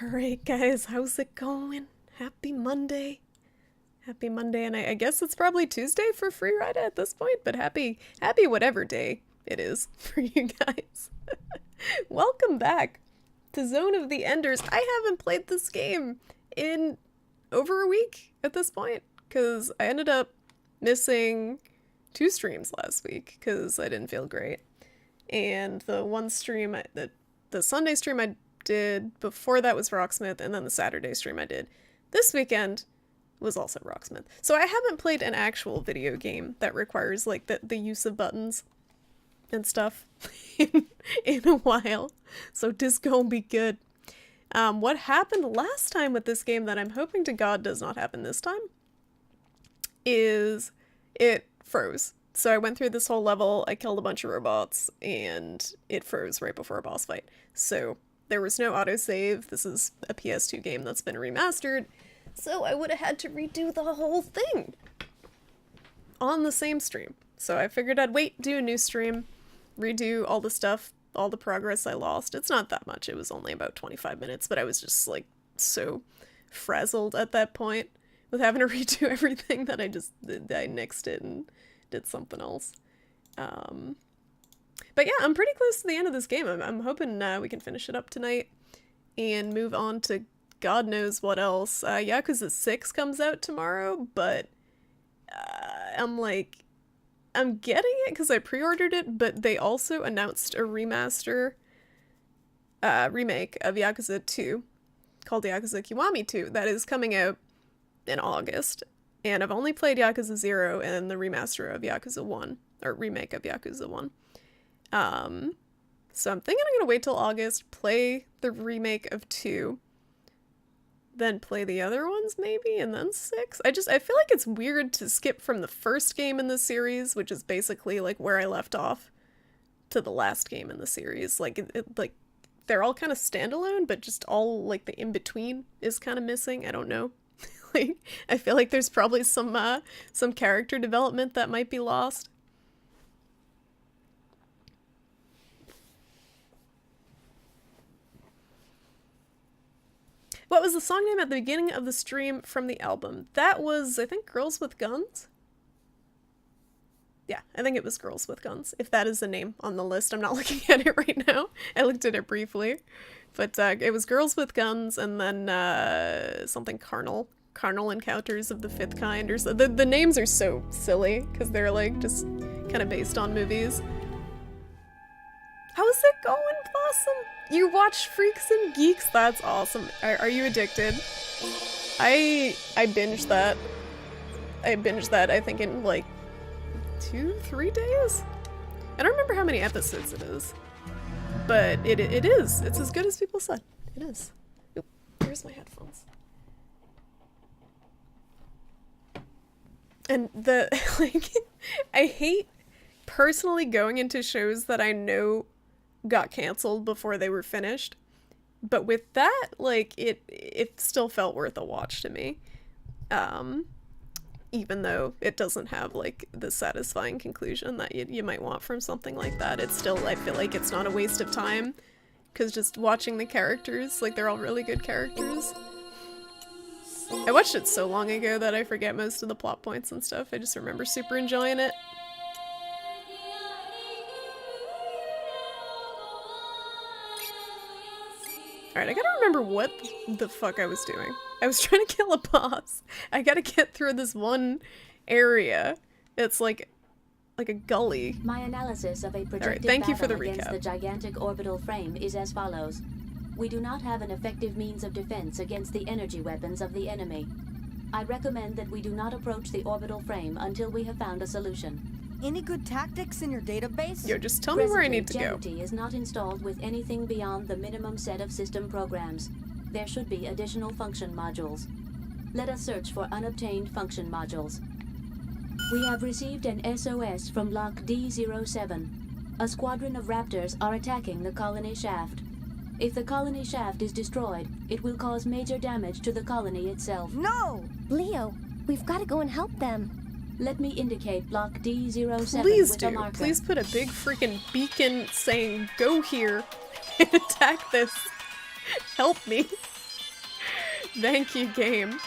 Alright guys, how's it going? Happy Monday. Happy Monday, and I guess it's probably Tuesday for Free Ride at this point, but happy whatever day it is for you guys. Welcome back to Zone of the Enders. I haven't played this game in over a week at this point, because I ended up missing 2 streams last week, because I didn't feel great. And the one stream, the Sunday stream I did before that was Rocksmith, and then the Saturday stream I did this weekend was also Rocksmith. So I haven't played an actual video game that requires like the use of buttons and stuff in a while. So this gonna be good. What happened last time with this game that I'm hoping to God does not happen this time is it froze. So I went through this whole level, I killed a bunch of robots, and it froze right before a boss fight. So there was no autosave. This is a PS2 game that's been remastered, so I would have had to redo the whole thing on the same stream. So I figured I'd wait, do a new stream, redo all the stuff, all the progress I lost. It's not that much, it was only about 25 minutes, but I was just like so frazzled at that point with having to redo everything that I nixed it and did something else. But yeah, I'm pretty close to the end of this game. I'm hoping we can finish it up tonight and move on to God knows what else. Yakuza 6 comes out tomorrow, but I'm getting it because I pre-ordered it, but they also announced a remake of Yakuza 2 called Yakuza Kiwami 2 that is coming out in August. And I've only played Yakuza 0 and the remaster of Yakuza 1, or remake of Yakuza 1. So I'm thinking I'm gonna wait till August, play the remake of 2, then play the other ones maybe, and then 6. I feel like it's weird to skip from the first game in the series, which is basically like where I left off, to the last game in the series. Like, like they're all kind of standalone, but just all like the in-between is kind of missing. I don't know. Like, I feel like there's probably some character development that might be lost. What was the song name at the beginning of the stream from the album? That was, I think, Girls with Guns? Yeah, I think it was Girls with Guns, if that is the name on the list. I'm not looking at it right now. I looked at it briefly. But it was Girls with Guns, and then something Carnal Encounters of the Fifth Kind, or so. The names are so silly, because they're like just kind of based on movies. How's it going, Blossom? You watch Freaks and Geeks? That's awesome. Are you addicted? I binged that. I think in like 2-3 days? I don't remember how many episodes it is. But it is. It's as good as people said. It is. Oop, where's my headphones? And I hate personally going into shows that I know got canceled before they were finished, but with that, like, it still felt worth a watch to me, even though it doesn't have like the satisfying conclusion that you might want from something like that. It's still, I feel like it's not a waste of time, because just watching the characters, like, they're all really good characters. I watched it so long ago that I forget most of the plot points and stuff. I just remember super enjoying it. Alright, I gotta remember what the fuck I was doing. I was trying to kill a boss. I gotta get through this one area. It's like a gully. My analysis of a projected thank you for battle the against recap. the gigantic orbital frame is as follows. We do not have an effective means of defense against the energy weapons of the enemy. I recommend that we do not approach the orbital frame until we have found a solution. Any good tactics in your database? Yo, just tell me where I need to go. Presently, Gentity is not installed with anything beyond the minimum set of system programs. There should be additional function modules. Let us search for unobtained function modules. We have received an SOS from Block D07. A squadron of raptors are attacking the colony shaft. If the colony shaft is destroyed, it will cause major damage to the colony itself. No! Leo, we've got to go and help them. Let me indicate Block D07 Please with a do. marker. Please put a big freaking beacon saying, go here and attack this. Help me. Thank you, game.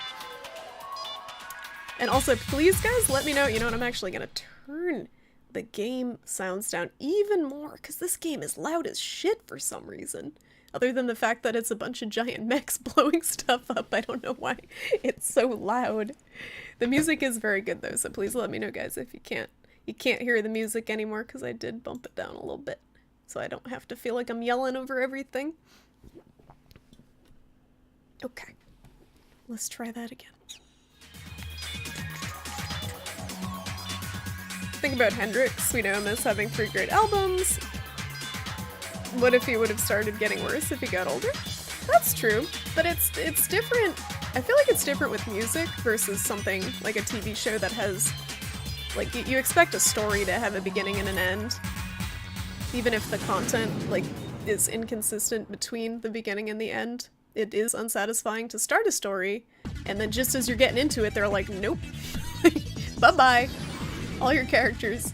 And also, please, guys, let me know. You know what? I'm actually gonna turn the game sounds down even more, because this game is loud as shit for some reason. Other than the fact that it's a bunch of giant mechs blowing stuff up, I don't know why it's so loud. The music is very good though, so please let me know, guys, if you can't hear the music anymore, because I did bump it down a little bit, so I don't have to feel like I'm yelling over everything. Okay, let's try that again. Think about Hendrix. We know him as having 3 great albums. What if he would have started getting worse if he got older? That's true, but it's different. I feel like it's different with music versus something like a TV show that has, like, you expect a story to have a beginning and an end, even if the content, like, is inconsistent between the beginning and the end. It is unsatisfying to start a story, and then just as you're getting into it, they're like, nope, bye-bye. All your characters,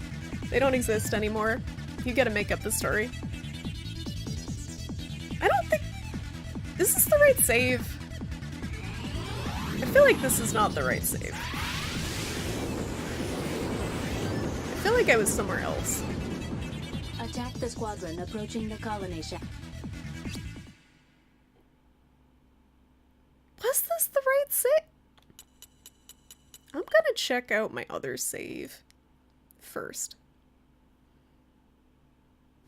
they don't exist anymore. You gotta make up the story. I don't think... Is this the right save? I feel like this is not the right save. I feel like I was somewhere else. Attack the squadron approaching the colony shack. Was this the right save? I'm gonna check out my other save first.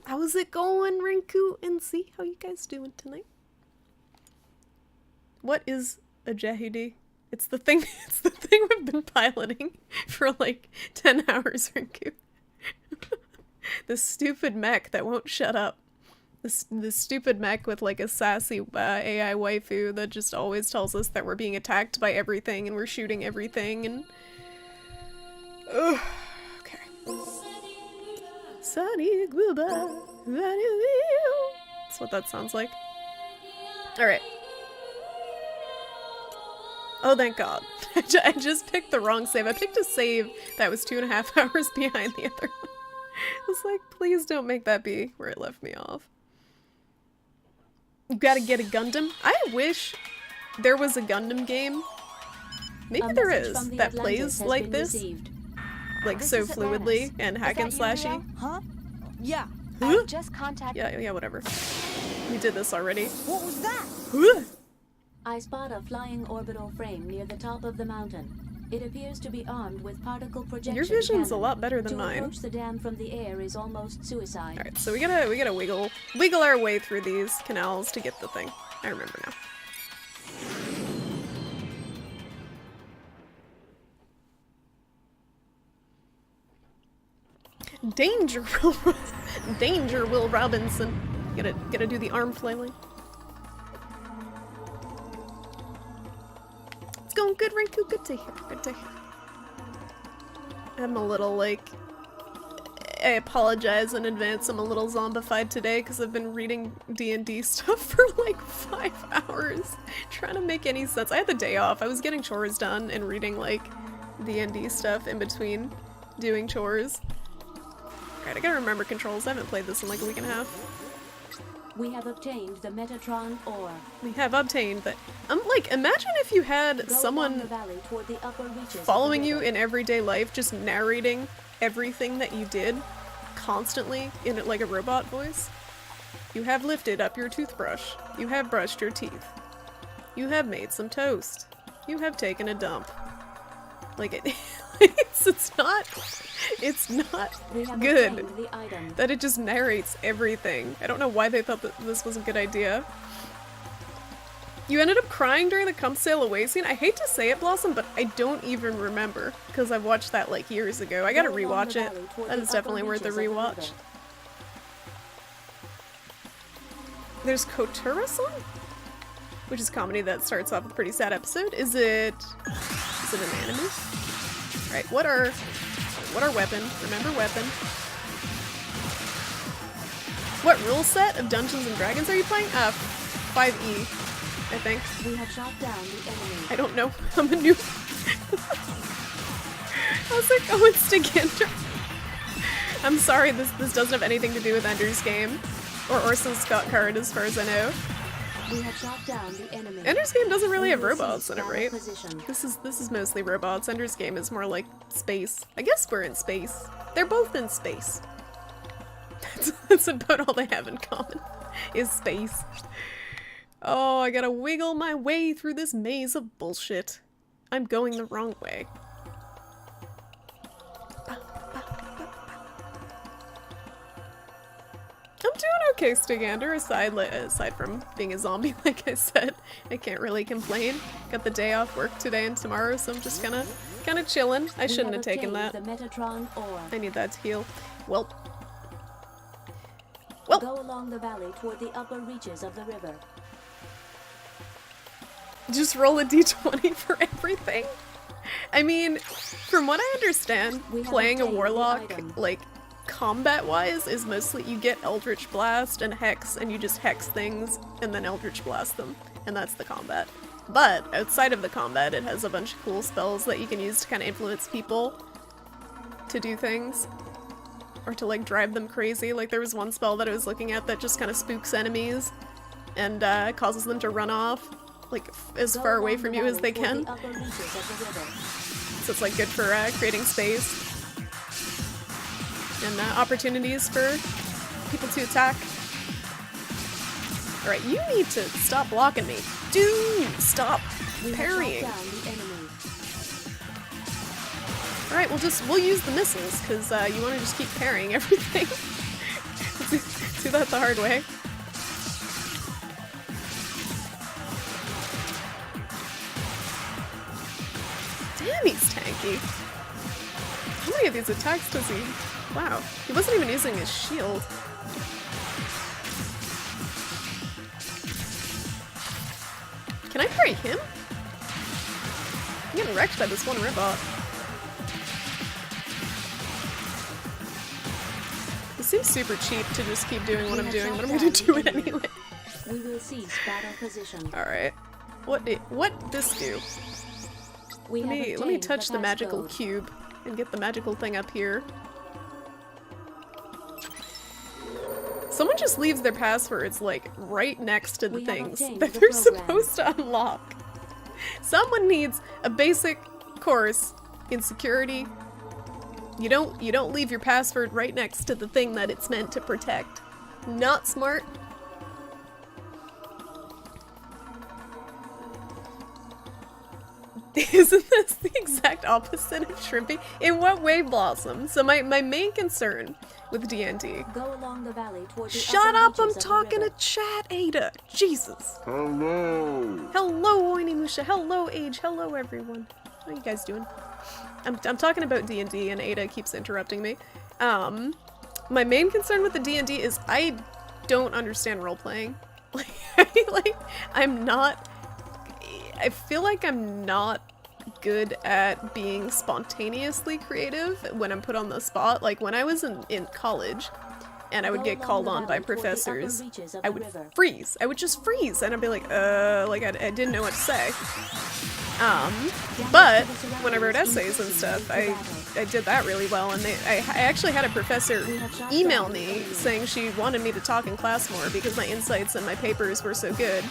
How's it going, Rinku and Z? How you guys doing tonight? What is a Jehudi? It's the thing we've been piloting for like 10 hours, Rinku. The stupid mech that won't shut up. The stupid mech with like a sassy AI waifu that just always tells us that we're being attacked by everything and we're shooting everything and... Ugh. Okay. Sunny goodbye. That's what that sounds like. Alright. Oh, thank God. I just picked the wrong save. I picked a save that was 2.5 hours behind the other one. I was like, please don't make that be where it left me off. You gotta get a Gundam. I wish there was a Gundam game. Maybe there is, that plays like this. Like so fluidly and hack and slashy. Huh? Yeah. Huh? I just contacted. Yeah, whatever. We did this already. What was that? I spot a flying orbital frame near the top of the mountain. It appears to be armed with particle projection. Your vision's a cannon. lot better than to mine. approach the dam from the air is almost suicide. Alright, so we gotta wiggle our way through these canals to get the thing. I remember now. Danger, Danger, Will Robinson. Gotta do the arm flailing. It's going good, Rinku. Good to hear. Good to hear. I'm a little like... I apologize in advance. I'm a little zombified today because I've been reading D&D stuff for like 5 hours, trying to make any sense. I had the day off. I was getting chores done and reading like D&D stuff in between doing chores. Alright, I gotta remember controls. I haven't played this in like a week and a half. We have obtained the Metatron ore. We have obtained that. Like, imagine if you had Go down someone the valley toward the upper reaches of following the you river. in everyday life, just narrating everything that you did constantly in like a robot voice. You have lifted up your toothbrush. You have brushed your teeth. You have made some toast. You have taken a dump. Like it's not We have good obtained the item. that it just narrates everything. I don't know why they thought that this was a good idea. You ended up crying during the Come Sail Away scene. I hate to say it, Blossom, but I don't even remember because I watched that like years ago. I gotta Go along rewatch the it. valley toward That the is upper definitely worth a reaches of the rewatch. river. There's Kotura-san, which is comedy that starts off with a pretty sad episode. Is it an anime? Right, what are weapon? Remember weapon. What rule set of Dungeons and Dragons are you playing? 5E, I think. We have shot down the enemy. I don't know. I'm a noob. How's it going, Stiginder? I'm sorry, this doesn't have anything to do with Ender's Game. Or Orson Scott Card, as far as I know. We have shot down the enemy. Ender's Game doesn't really have We will robots seize in it, battle right? position. This is mostly robots. Ender's Game is more like space. I guess we're in space. They're both in space. That's about all they have in common, is space. Oh, I gotta wiggle my way through this maze of bullshit. I'm going the wrong way. I'm doing okay, Stigander, aside from being a zombie, like I said. I can't really complain. Got the day off work today and tomorrow, so I'm just kinda chilling. I shouldn't have taken that. The Metatron ore. I need that to heal. Well, Go along the valley toward the upper reaches of the river. just roll a d20 for everything? I mean, from what I understand, We have playing a obtained the warlock, item. like, combat-wise, is mostly you get Eldritch Blast and Hex, and you just Hex things, and then Eldritch Blast them, and that's the combat. But, outside of the combat, it has a bunch of cool spells that you can use to kind of influence people to do things. Or to, like, drive them crazy. Like, there was one spell that I was looking at that just kind of spooks enemies, and causes them to run off, like, as Go far away along from the you as valley they toward can. the upper reaches of the river. So it's like good for creating space and opportunities for people to attack. Alright, you need to stop blocking me. Dude, stop We have parrying. shot down the enemy. Alright, we'll use the missiles, because you want to just keep parrying everything. Do that the hard way. Damn, he's tanky. How many of these attacks does he... Wow, he wasn't even using his shield. Can I parry him? I'm getting wrecked by this one robot. It seems super cheap to just keep doing what I'm doing, but I'm gonna do it anyway. We will seize battle position. Alright. What this do? We have Let me obtained touch the magical passcode. cube and get the magical thing up here. Someone just leaves their passwords, like, right next to the We have things obtained that the they're program. supposed to unlock. Someone needs a basic course in security. You don't leave your password right next to the thing that it's meant to protect. Not smart. Isn't this the exact opposite of shrimpy? In what way, Blossom? So my main concern with D&D. Go along the valley toward the Shut upper up, I'm reaches of the talking to river. chat, Ada. Jesus. Hello. Hello, Oinimusha. Hello, Age. Hello, everyone. How you guys doing? I'm talking about D&D and Ada keeps interrupting me. My main concern with the D&D is I don't understand role-playing. I feel like I'm not good at being spontaneously creative when I'm put on the spot. Like, when I was in college, and I would Go get along called the on by valley toward the upper professors, reaches of I the would river. freeze. I would just freeze, and I'd be like, I didn't know what to say. But when I wrote essays and stuff, I did that really well, and I actually had a professor email me saying she wanted me to talk in class more because my insights and my papers were so good.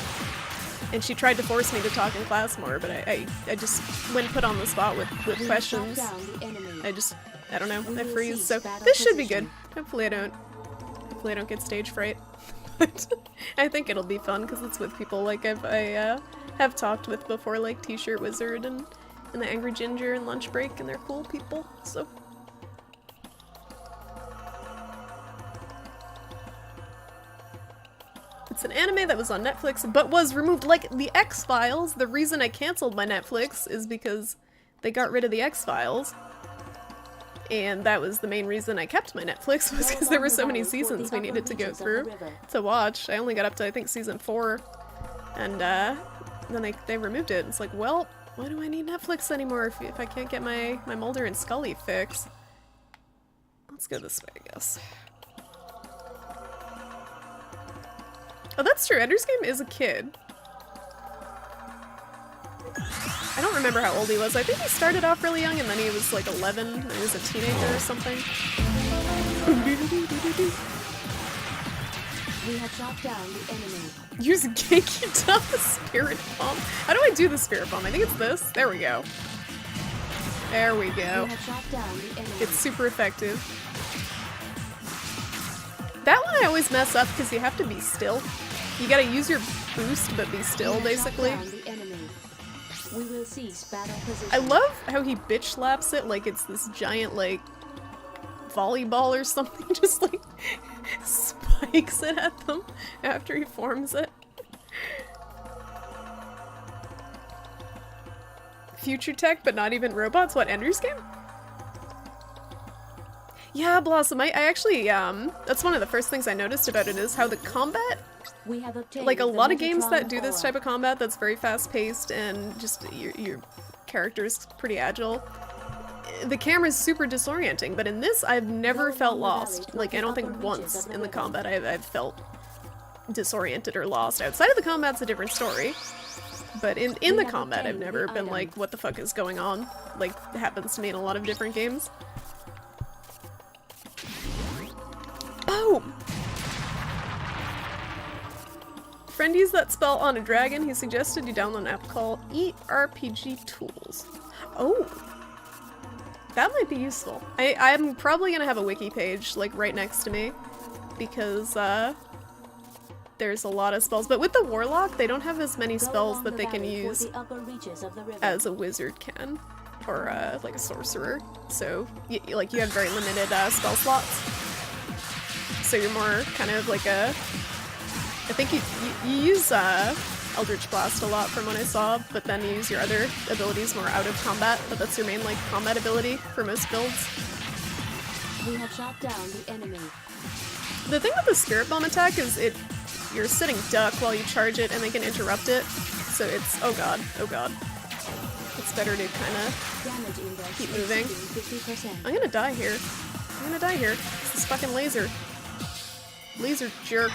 And she tried to force me to talk in class more, but I just, when put on the spot with We have shot questions, down the enemy. I don't know, We I will freeze. seize So battle this should be good. position. Hopefully I don't get stage fright. But I think it'll be fun because it's with people like I have talked with before, like T-Shirt Wizard and the Angry Ginger and Lunch Break, and they're cool people. So it's an anime that was on Netflix but was removed, like the X-Files. The reason I canceled my Netflix is because they got rid of the X-Files. And that was the main reason I kept my Netflix, was because there were so many seasons we needed to go through to watch. I only got up to, I think, season 4. And then they removed it. It's like, well, why do I need Netflix anymore if I can't get my Mulder and Scully fix? Let's go this way, I guess. Oh, that's true. Ender's Game is a kid. I don't remember how old he was. I think he started off really young and then he was like 11 and he was a teenager or something. We have shot down the enemy. Use Genki Dama Spirit Bomb. How do I do the Spirit Bomb? I think it's this. There we go. There we go. We have shot down the enemy. It's super effective. That one I always mess up because you have to be still. You gotta use your boost but be still, basically. Shot down the enemy. We will cease battle position. I love how he bitch slaps it like it's this giant, like, volleyball or something. Just, like, spikes it at them after he forms it. Future tech, but not even robots? What, Ender's Game? Yeah, Blossom, I actually, that's one of the first things I noticed about it is how the combat, We have obtained like a the lot of games Metatron that do this ore. type of combat that's very fast-paced and just your character's pretty agile, the camera's super disorienting, but in this I've never Go felt along the valley lost. toward Like, I the don't think upper once reaches of the in the river. combat I've felt disoriented or lost. Outside of the combat's a different story. But in We the have combat, I've obtained the never been item. like, what the fuck is going on? Like, it happens to me in a lot of different games. Boom! Friend used that spell on a dragon. He suggested you download an app called ERPG Tools. Oh! That might be useful. I'm probably gonna have a wiki page, like, right next to me. Because, there's a lot of spells. But with the Warlock, they don't have as many Go spells along that the they can valley toward use the upper reaches of the river. as a wizard can. Or, like a sorcerer. So, like, you have very limited, spell slots. So you're more kind of like a... I think you use, Eldritch Blast a lot from what I saw, but then you use your other abilities more out of combat, but that's your main, like, combat ability for most builds. We have shot down the enemy. The thing with the Spirit Bomb attack is you're sitting duck while you charge it and they can interrupt it. So it's, oh god. It's better to kind of Damage index keep moving. exceeding 50%. I'm gonna die here. It's this fucking laser. Laser jerk.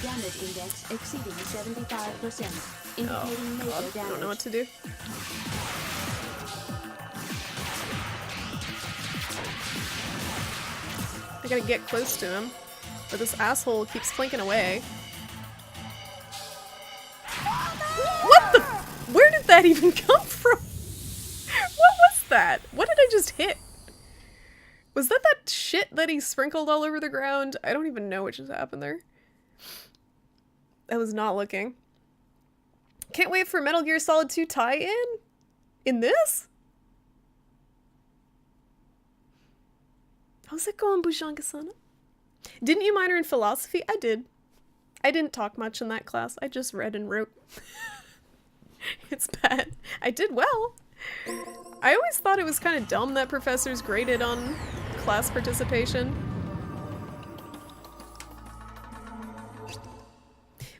Damage index exceeding 75%, indicating Oh major god, I damage. don't know what to do. I gotta get close to him, but this asshole keeps flanking away. What the? Where did that even come from? What was that? What did I just hit? Was that shit that he sprinkled all over the ground? I don't even know what just happened there. I was not looking. Can't wait for Metal Gear Solid 2 tie-in? In this? How's it going, Bujanga-sana? Didn't you minor in philosophy? I did. I didn't talk much in that class. I just read and wrote. It's bad. I did well. I always thought it was kind of dumb that professors graded on class participation.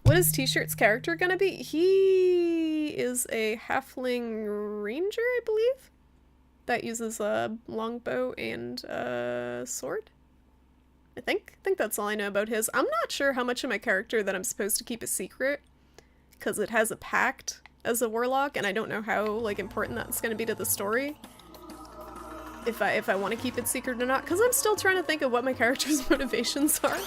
What is T-shirt's character gonna be? He is a halfling ranger, I believe, that uses a longbow and a sword. I think that's all I know about his. I'm not sure how much of my character that I'm supposed to keep a secret, because it has a pact as a warlock, and I don't know how, like, important that's gonna be to the story. If I want to keep it secret or not, because I'm still trying to think of what my character's motivations are.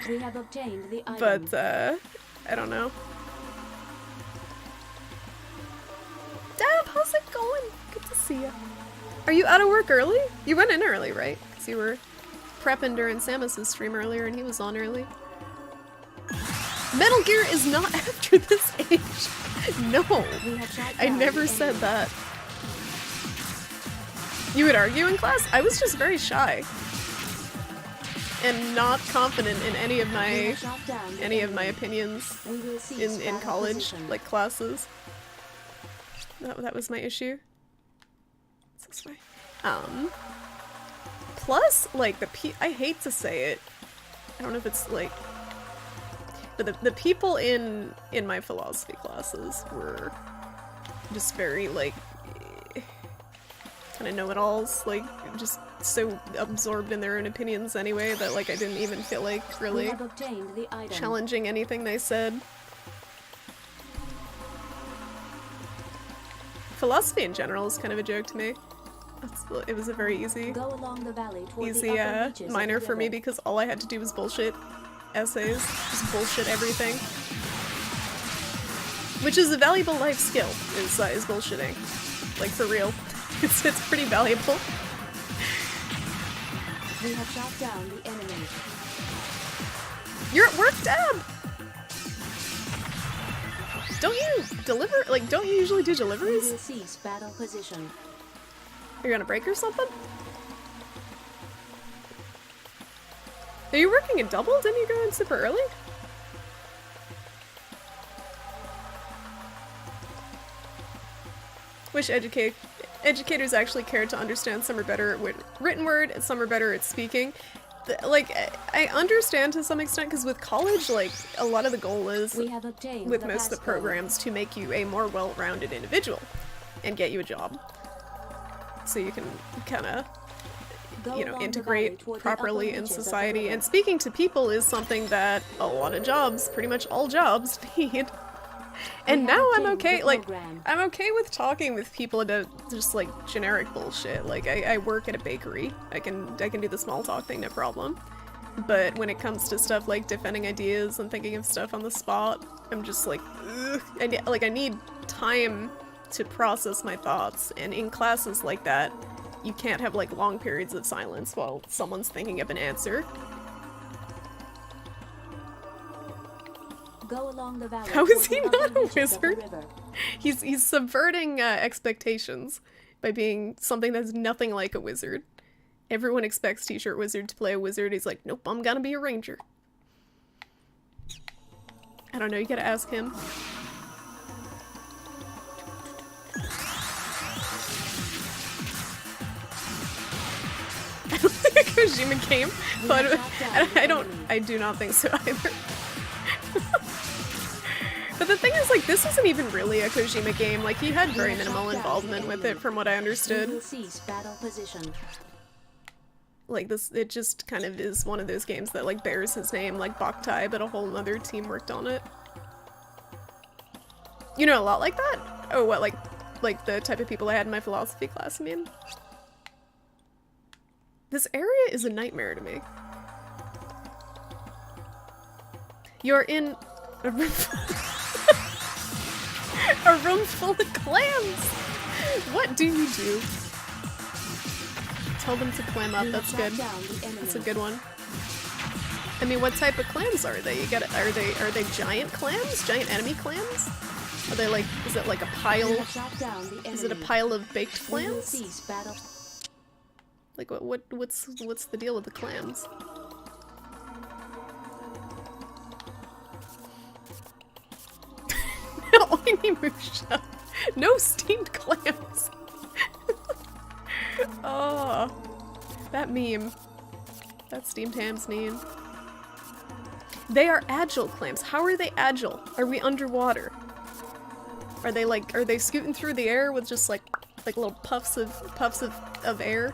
We have obtained the item. But, I don't know. Dab, how's it going? Good to see you. Are you out of work early? You went in early, right? Because you were prepping during Samus's stream earlier and he was on early. Metal Gear is not after this age. No, We have shot I down never the said enemy. that. You would argue in class? I was just very shy. And not confident in any of We my have shot down the any of my enemy. opinions We will cease in battle college, position. like classes. That was my issue. What's this way? Plus, like, I hate to say it. I don't know if it's, like... But the people in my philosophy classes were just very, like... kind of know-it-alls, like, just so absorbed in their own opinions anyway that, like, I didn't even feel like We really have obtained the item. challenging anything they said. Philosophy in general is kind of a joke to me. It was a very easy Go along the valley toward easy the upper reaches of minor the for me river. because all I had to do was bullshit essays. Just bullshit everything. Which is a valuable life skill, is bullshitting. Like, for real. It's pretty valuable. We have shot down the enemy. You're at work, Dab! Don't you deliver? Like, don't you usually do We deliveries? will cease battle position. You're gonna break or something? Are you working a double? Didn't you go in super early? Wish educators actually cared to understand some are better at written word and some are better at speaking. Like, I understand to some extent because with college, like, a lot of the goal is, We have obtained with the most of the passcode. programs, to make you a more well-rounded individual and get you a job. So you can kind of, Go you know, along the valley integrate toward the properly upper in reaches of the society. river. And speaking to people is something that a lot of jobs, pretty much all jobs, need. And have now I'm obtained okay, the like, program. I'm okay with talking with people about just, like, generic bullshit. Like, I work at a bakery. I can do the small talk thing, no problem. But when it comes to stuff like defending ideas and thinking of stuff on the spot, I'm just like, ugh. I need time to process my thoughts. And in classes like that, you can't have, like, long periods of silence while someone's thinking of an answer. Go along the valley How is toward he the upper not a reaches of the wizard? river. He's subverting expectations by being something that's nothing like a wizard. Everyone expects T-shirt wizard to play a wizard. He's like, nope, I'm gonna be a ranger. I don't know, you gotta ask him. I don't think Kojima came, but I do not think so either. But the thing is, like, this isn't even really a Kojima game. Like, he had very minimal involvement with it, from what I We understood. will cease battle position. Like, this, it just kind of is one of those games that, like, bears his name, like Boktai, but a whole other team worked on it. You know a lot like that? Oh, what, like the type of people I had in my philosophy class, I mean? This area is a nightmare to me. You're in a room a room full of clams! What do you do? Tell them to clam up, We have that's shot good. down the enemy. That's a good one. I mean, what type of clams are they? Are they giant clams? Giant enemy clams? Are they like, is it like a We pile? have shot down the enemy. Is it a pile of baked We will clams? cease battle. Like what's the deal with the clams? Onimusha. No steamed clams. Oh, that meme. That steamed ham's meme. They are agile clams. How are they agile? Are we underwater? Are they scooting through the air with just like little puffs of air?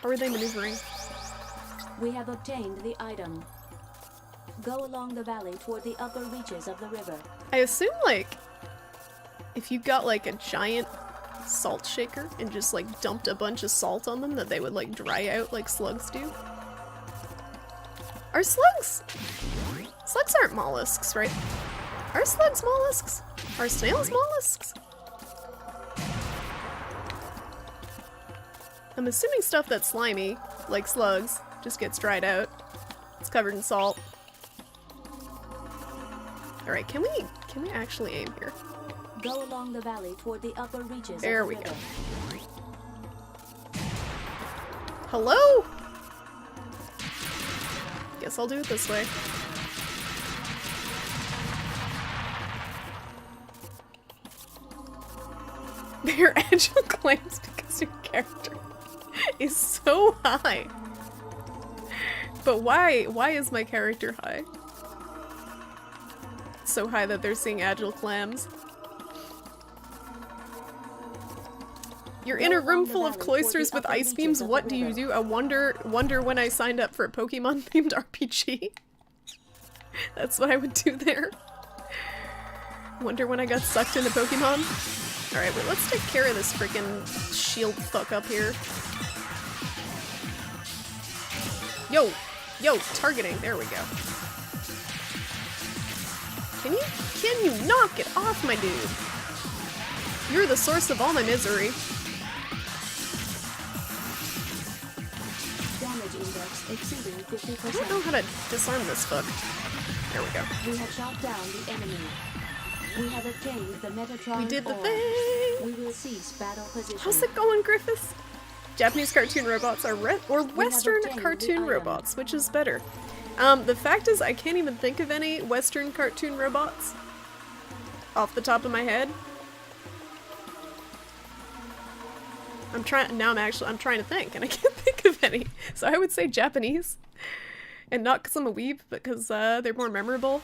How are they maneuvering? We have obtained the item. Go along the valley toward the upper reaches of the river. I assume, like, if you got, like, a giant salt shaker and just, like, dumped a bunch of salt on them, that they would, like, dry out like slugs do. Are slugs? Slugs aren't mollusks, right? Are slugs mollusks? Are snails mollusks? I'm assuming stuff that's slimy, like slugs, just gets dried out. It's covered in salt. Alright, can we actually aim here? Go along the valley toward the upper reaches There of the we river. go. Hello? Guess I'll do it this way. They're agile claims because your character is so high. But why is my character high? So high that they're seeing agile clams. You're in a room full of cloisters with ice beams. What do you do? I wonder when I signed up for a Pokemon themed RPG. That's what I would do there. Wonder when I got sucked into Pokemon. Alright, wait, let's take care of this freaking shield fuck up here. Yo! Yo, targeting. There we go. Can you knock it off, my dude? You're the source of all my misery. Damage index exceeding 50%. I don't know how to disarm this fuck. There we go. We have shot down the enemy. We have obtained the Metatron We did the orb. thing! We will cease battle position. How's it going, Griffiths? Japanese cartoon robots are or Western obtained the cartoon item. robots, which is better. The fact is, I can't even think of any Western cartoon robots off the top of my head. I'm trying to think, and I can't think of any. So I would say Japanese, and not because I'm a weeb, but because they're more memorable.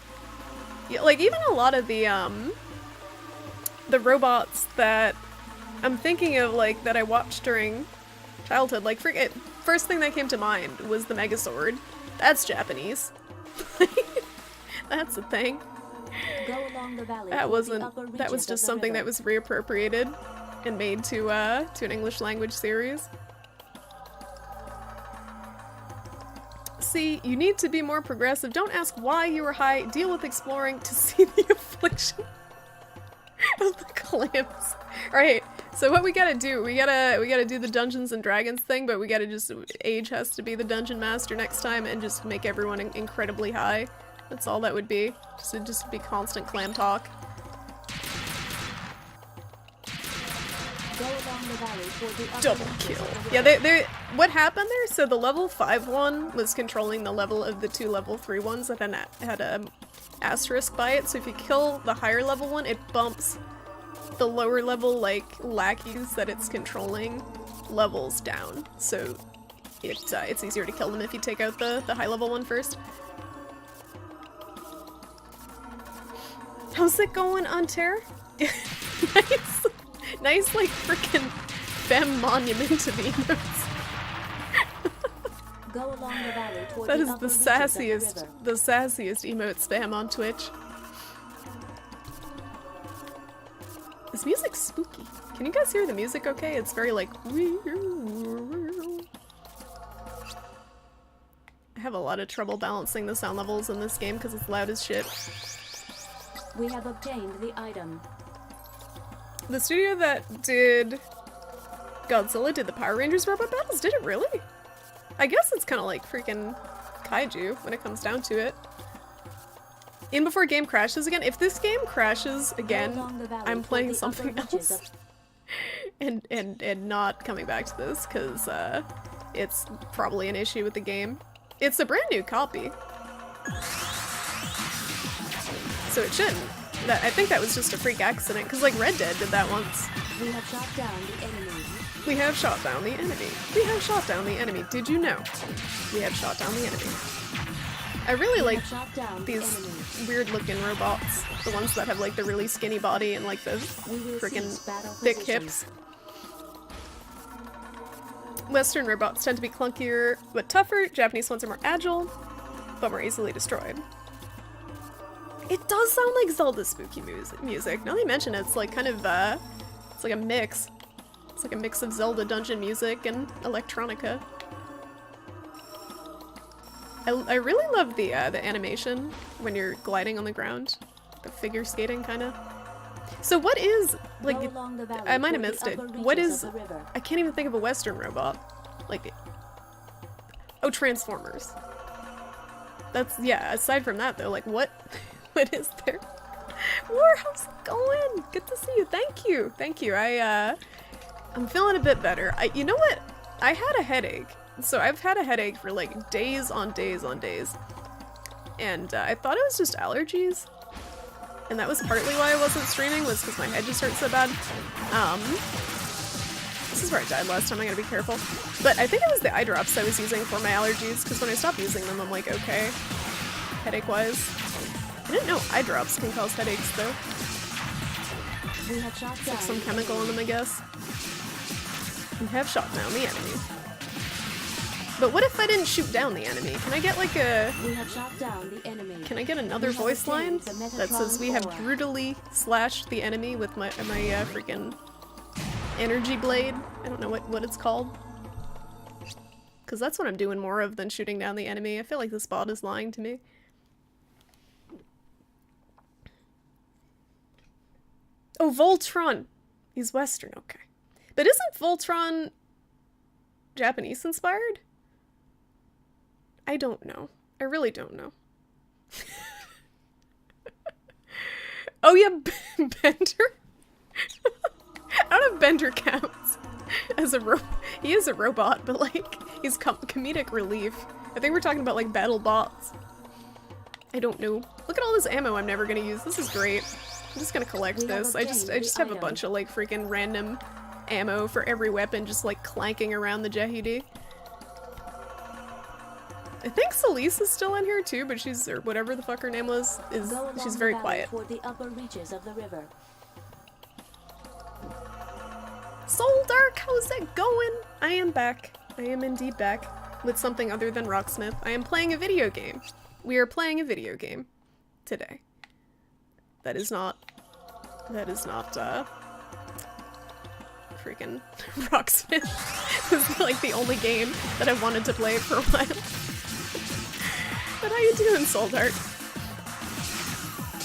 Yeah, like even a lot of the robots that I'm thinking of, like that I watched during childhood, like first thing that came to mind was the Megazord. That's Japanese. That's a thing. Go along the valley That towards the wasn't. upper That was reaches just of the something that river. was reappropriated and made to an English language series. See, you need to be more progressive. Don't ask why you were high. Deal with exploring to see the affliction of the clams. Alright, so what we gotta do, we gotta do the Dungeons and Dragons thing, but we gotta just, Age has to be the dungeon master next time and just make everyone incredibly high. That's all that would be. Just be constant clam talk. Go along the valley toward the upper Double reaches kill. of the Yeah, river. what happened there? So the level 5 one was controlling the level of the 2 level 3 ones that then had a asterisk by it. So if you kill the higher level one, it bumps the lower level, like, lackeys that it's controlling levels down. So it's easier to kill them if you take out the high level one first. How's it going on Terror? Nice. Nice, like, frickin' femme monument to the emotes. Go along the valley toward That the is upper the reaches of the sassiest, river. the sassiest emote spam on Twitch. This music's spooky. Can you guys hear the music okay? It's very like... I have a lot of trouble balancing the sound levels in this game because it's loud as shit. We have obtained the item. The studio that did Godzilla did the Power Rangers robot battles? Did it really? I guess it's kind of like freaking kaiju when it comes down to it. In before game crashes again. If this game crashes again, along the valley I'm toward playing the upper something reaches else. of- and not coming back to this because it's probably an issue with the game. It's a brand new copy, so it shouldn't. I think that was just a freak accident because like Red Dead did that once. We have shot down the enemy. We have shot down the enemy. We have shot down the enemy. Did you know? We have shot down the enemy. I really We like have shot down these the enemy. weird looking robots. The ones that have like the really skinny body and like the We will freaking cease battle thick position. hips. Western robots tend to be clunkier but tougher. Japanese ones are more agile, but more easily destroyed. It does sound like Zelda spooky music. Now that you mention it, it's like kind of, it's like a mix. It's like a mix of Zelda dungeon music and electronica. I really love the animation when you're gliding on the ground. The figure skating, kind of. So what is, like, Go along the valley I might have toward the missed it. upper What reaches is, of the river. I can't even think of a Western robot. Like, oh, Transformers. That's, yeah, aside from that though, like what, what is there? War, how's it going? Good to see you, thank you. Thank you, I'm feeling a bit better. You know what? I had a headache. So I've had a headache for like days on days on days. And I thought it was just allergies. And that was partly why I wasn't streaming, was because my head just hurt so bad. This is where I died last time, I gotta be careful. But I think it was the eye drops I was using for my allergies, because when I stopped using them, I'm like, okay, headache-wise. I didn't know eye drops can cause headaches, though. We have shot down Like some the chemical in enemy. them, I guess. We have shot down the enemy. But what if I didn't shoot down the enemy? Can I get like a... We have shot down the enemy. Can I get another We have voice line obtained the that says we have Metatron ore. brutally slashed the enemy with my freaking energy blade? I don't know what it's called. Because that's what I'm doing more of than shooting down the enemy. I feel like this bot is lying to me. Oh, Voltron! He's Western, okay. But isn't Voltron Japanese inspired? I don't know. I really don't know. Oh yeah, Bender? I don't know if Bender counts as a he is a robot, but like, he's comedic relief. I think we're talking about like battle bots. I don't know. Look at all this ammo I'm never gonna use. This is great. I'm just gonna collect this. I just have a bunch of like freaking random ammo for every weapon just like clanking around the Jehudi. I think Celise is still in here too, but she's, or whatever the fuck her name was, she's very quiet. Toward the upper reaches of the river. Soul Dark, how's it going? I am back. I am indeed back with something other than Rocksmith. I am playing a video game. We are playing a video game today. That is not freaking Rocksmith. This is like the only game that I wanted to play for a while. But how you doing, Soul Dark?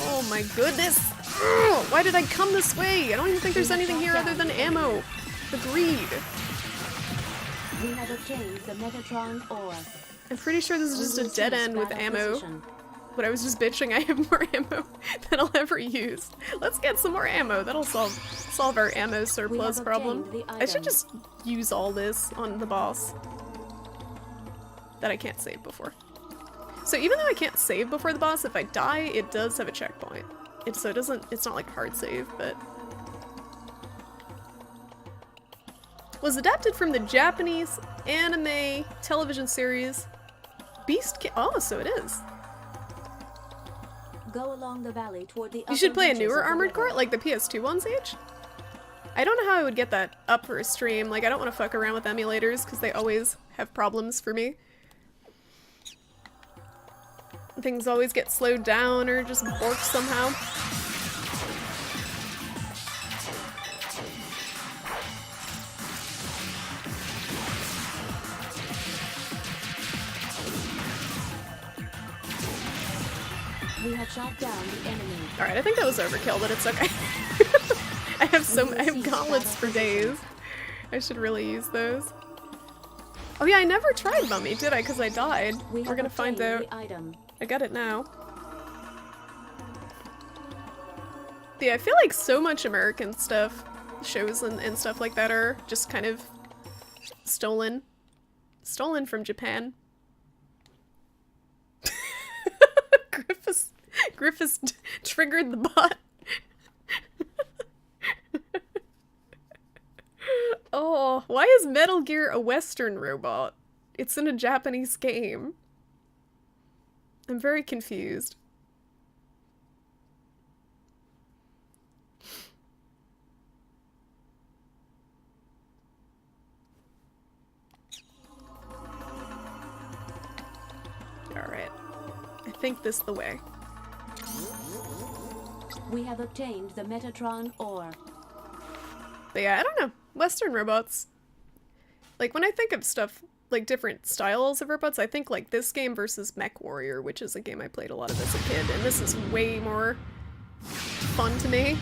Oh my goodness! Ugh, why did I come this way? I don't even think there's anything here other than ammo. The greed. We have obtained the Metatron ore. I'm pretty sure this is just a dead end with ammo. Acquisition. But I was just bitching I have more ammo than I'll ever use. Let's get some more ammo. That'll solve our ammo surplus problem. obtained the I should item. just use all this on the boss that I can't save before. So even though I can't save before the boss, if I die, it does have a checkpoint. It's not like a hard save, but was adapted from the Japanese anime television series Beast King. Oh, so it is. Go along the valley toward the You should upper play a reaches newer of the Armored river. Core, like the PS2 ones, H? I don't know how I would get that up for a stream. Like, I don't want to fuck around with emulators, because they always have problems for me. Things always get slowed down or just borked somehow. We have shot down the enemy. Alright, I think that was overkill, but it's okay. I have gauntlets for days. I should really use those. Oh yeah, I never tried Mummy, did I? Because I died. We We're have gonna find obtained out. the item. I got it now. Yeah, I feel like so much American stuff, shows and stuff like that are just kind of stolen. Stolen from Japan. Griffiths triggered the bot. Oh, why is Metal Gear a Western robot? It's in a Japanese game. I'm very confused. Alright. I think this the way. We have obtained the Metatron ore. But yeah, I don't know. Western robots. Like, when I think of stuff, like different styles of robots, I think like this game versus Mech Warrior, which is a game I played a lot of as a kid, and this is way more fun to me.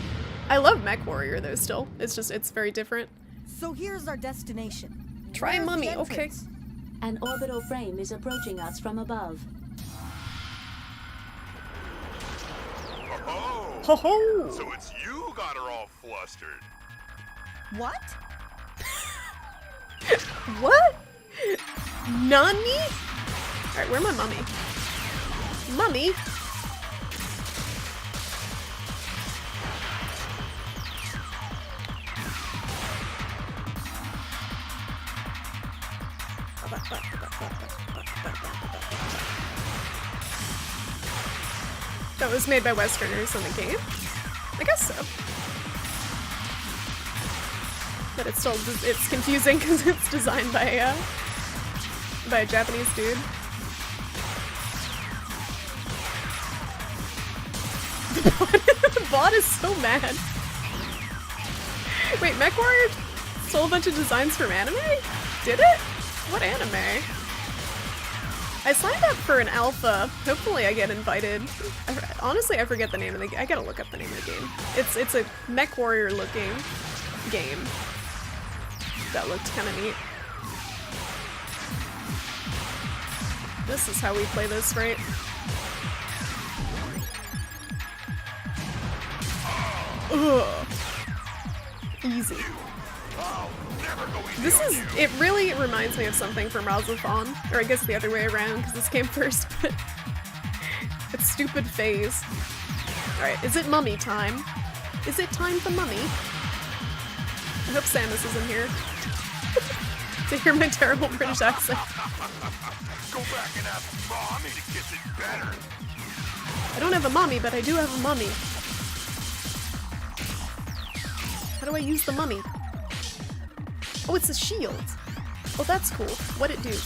I love Mech Warrior though still. It's just, it's very different. So here's our destination. Try Where's the Mummy, okay. entrance? An orbital frame is approaching us from above. Oh, Ho ho! so it's you who got her all flustered. What? What? Nani? Alright, where my mummy? Mummy? That was made by Westerners in the game? I guess so. But it's still, it's confusing because it's designed by by a Japanese dude. The bot is so mad. Wait, MechWarrior stole a bunch of designs from anime? Did it? What anime? I signed up for an alpha. Hopefully I get invited. Honestly, I forget the name of the game. I gotta look up the name of the game. It's a MechWarrior looking game. That looked kind of neat. This is how we play this, right? Ugh. Easy. This is, it really reminds me of something from Rise of Fawn, or I guess the other way around, because this came first, but it's stupid phase. Alright, is it mummy time? Is it time for mummy? I hope Samus is in here. To hear my terrible British accent. Go back and ask Mommy to kiss it better. I don't have a mommy, but I do have a mummy. How do I use the mummy? Oh, it's a shield. Oh, that's cool. What'd it do?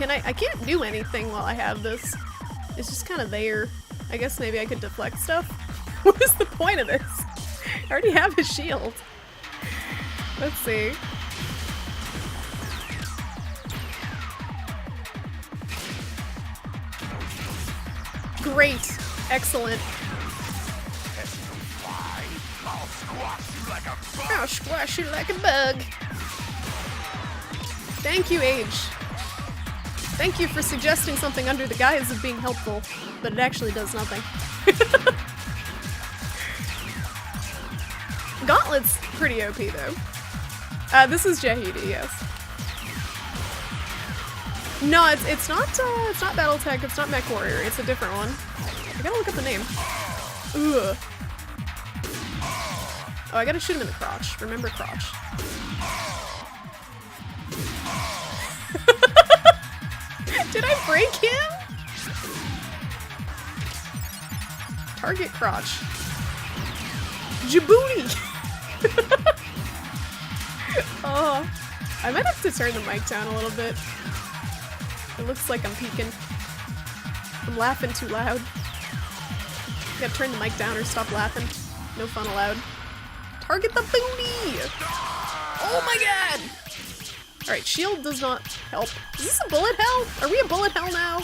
I can't do anything while I have this. It's just kind of there. I guess maybe I could deflect stuff? What is the point of this? I already have a shield. Let's see. Great. Excellent. I'll squash you like a bug. I'll squash you like a bug. Thank you, Age. Thank you for suggesting something under the guise of being helpful, but it actually does nothing. Gauntlet's pretty OP though. This is Jahidi, yes. No, it's not BattleTech, it's not MechWarrior, it's a different one. I gotta look up the name. Ugh. Oh, I gotta shoot him in the crotch. Remember crotch. Did I break him? Target crotch. Djibouti! Oh, I might have to turn the mic down a little bit. It looks like I'm peeking. I'm laughing too loud. Gotta turn the mic down or stop laughing. No fun allowed. Target the booty! Oh my god! Alright, shield does not help. Is this a bullet hell? Are we a bullet hell now?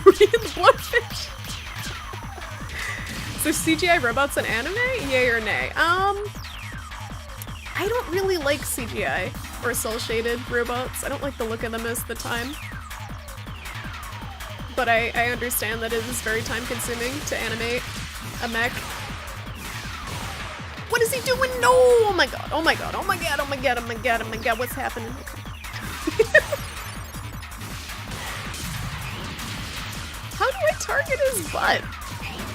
Read the bloodfish! So CGI robots in anime? Yay or nay? I don't really like CGI or cel-shaded robots. I don't like the look of them most of the time. But I understand that it is very time-consuming to animate a mech. What is he doing? No! Oh my god, oh my god, oh my god, oh my god, oh my god, oh my god, what's happening? Okay. How do I target his butt?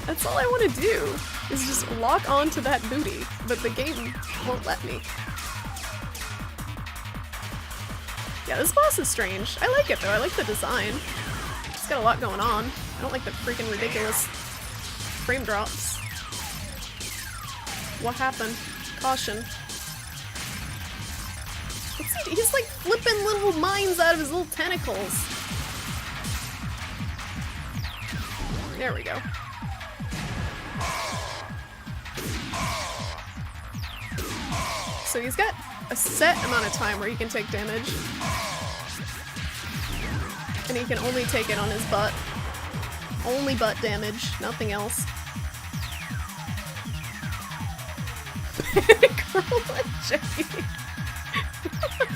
That's all I want to do, is just lock onto that booty, but the game won't let me. Yeah, this boss is strange. I like it though, I like the design. It's got a lot going on. I don't like the freaking ridiculous frame drops. What happened? Caution. What's he, he's like flipping little mines out of his little tentacles. There we go. So he's got a set amount of time where he can take damage. And he can only take it on his butt. Only butt damage, nothing else. Rolling J.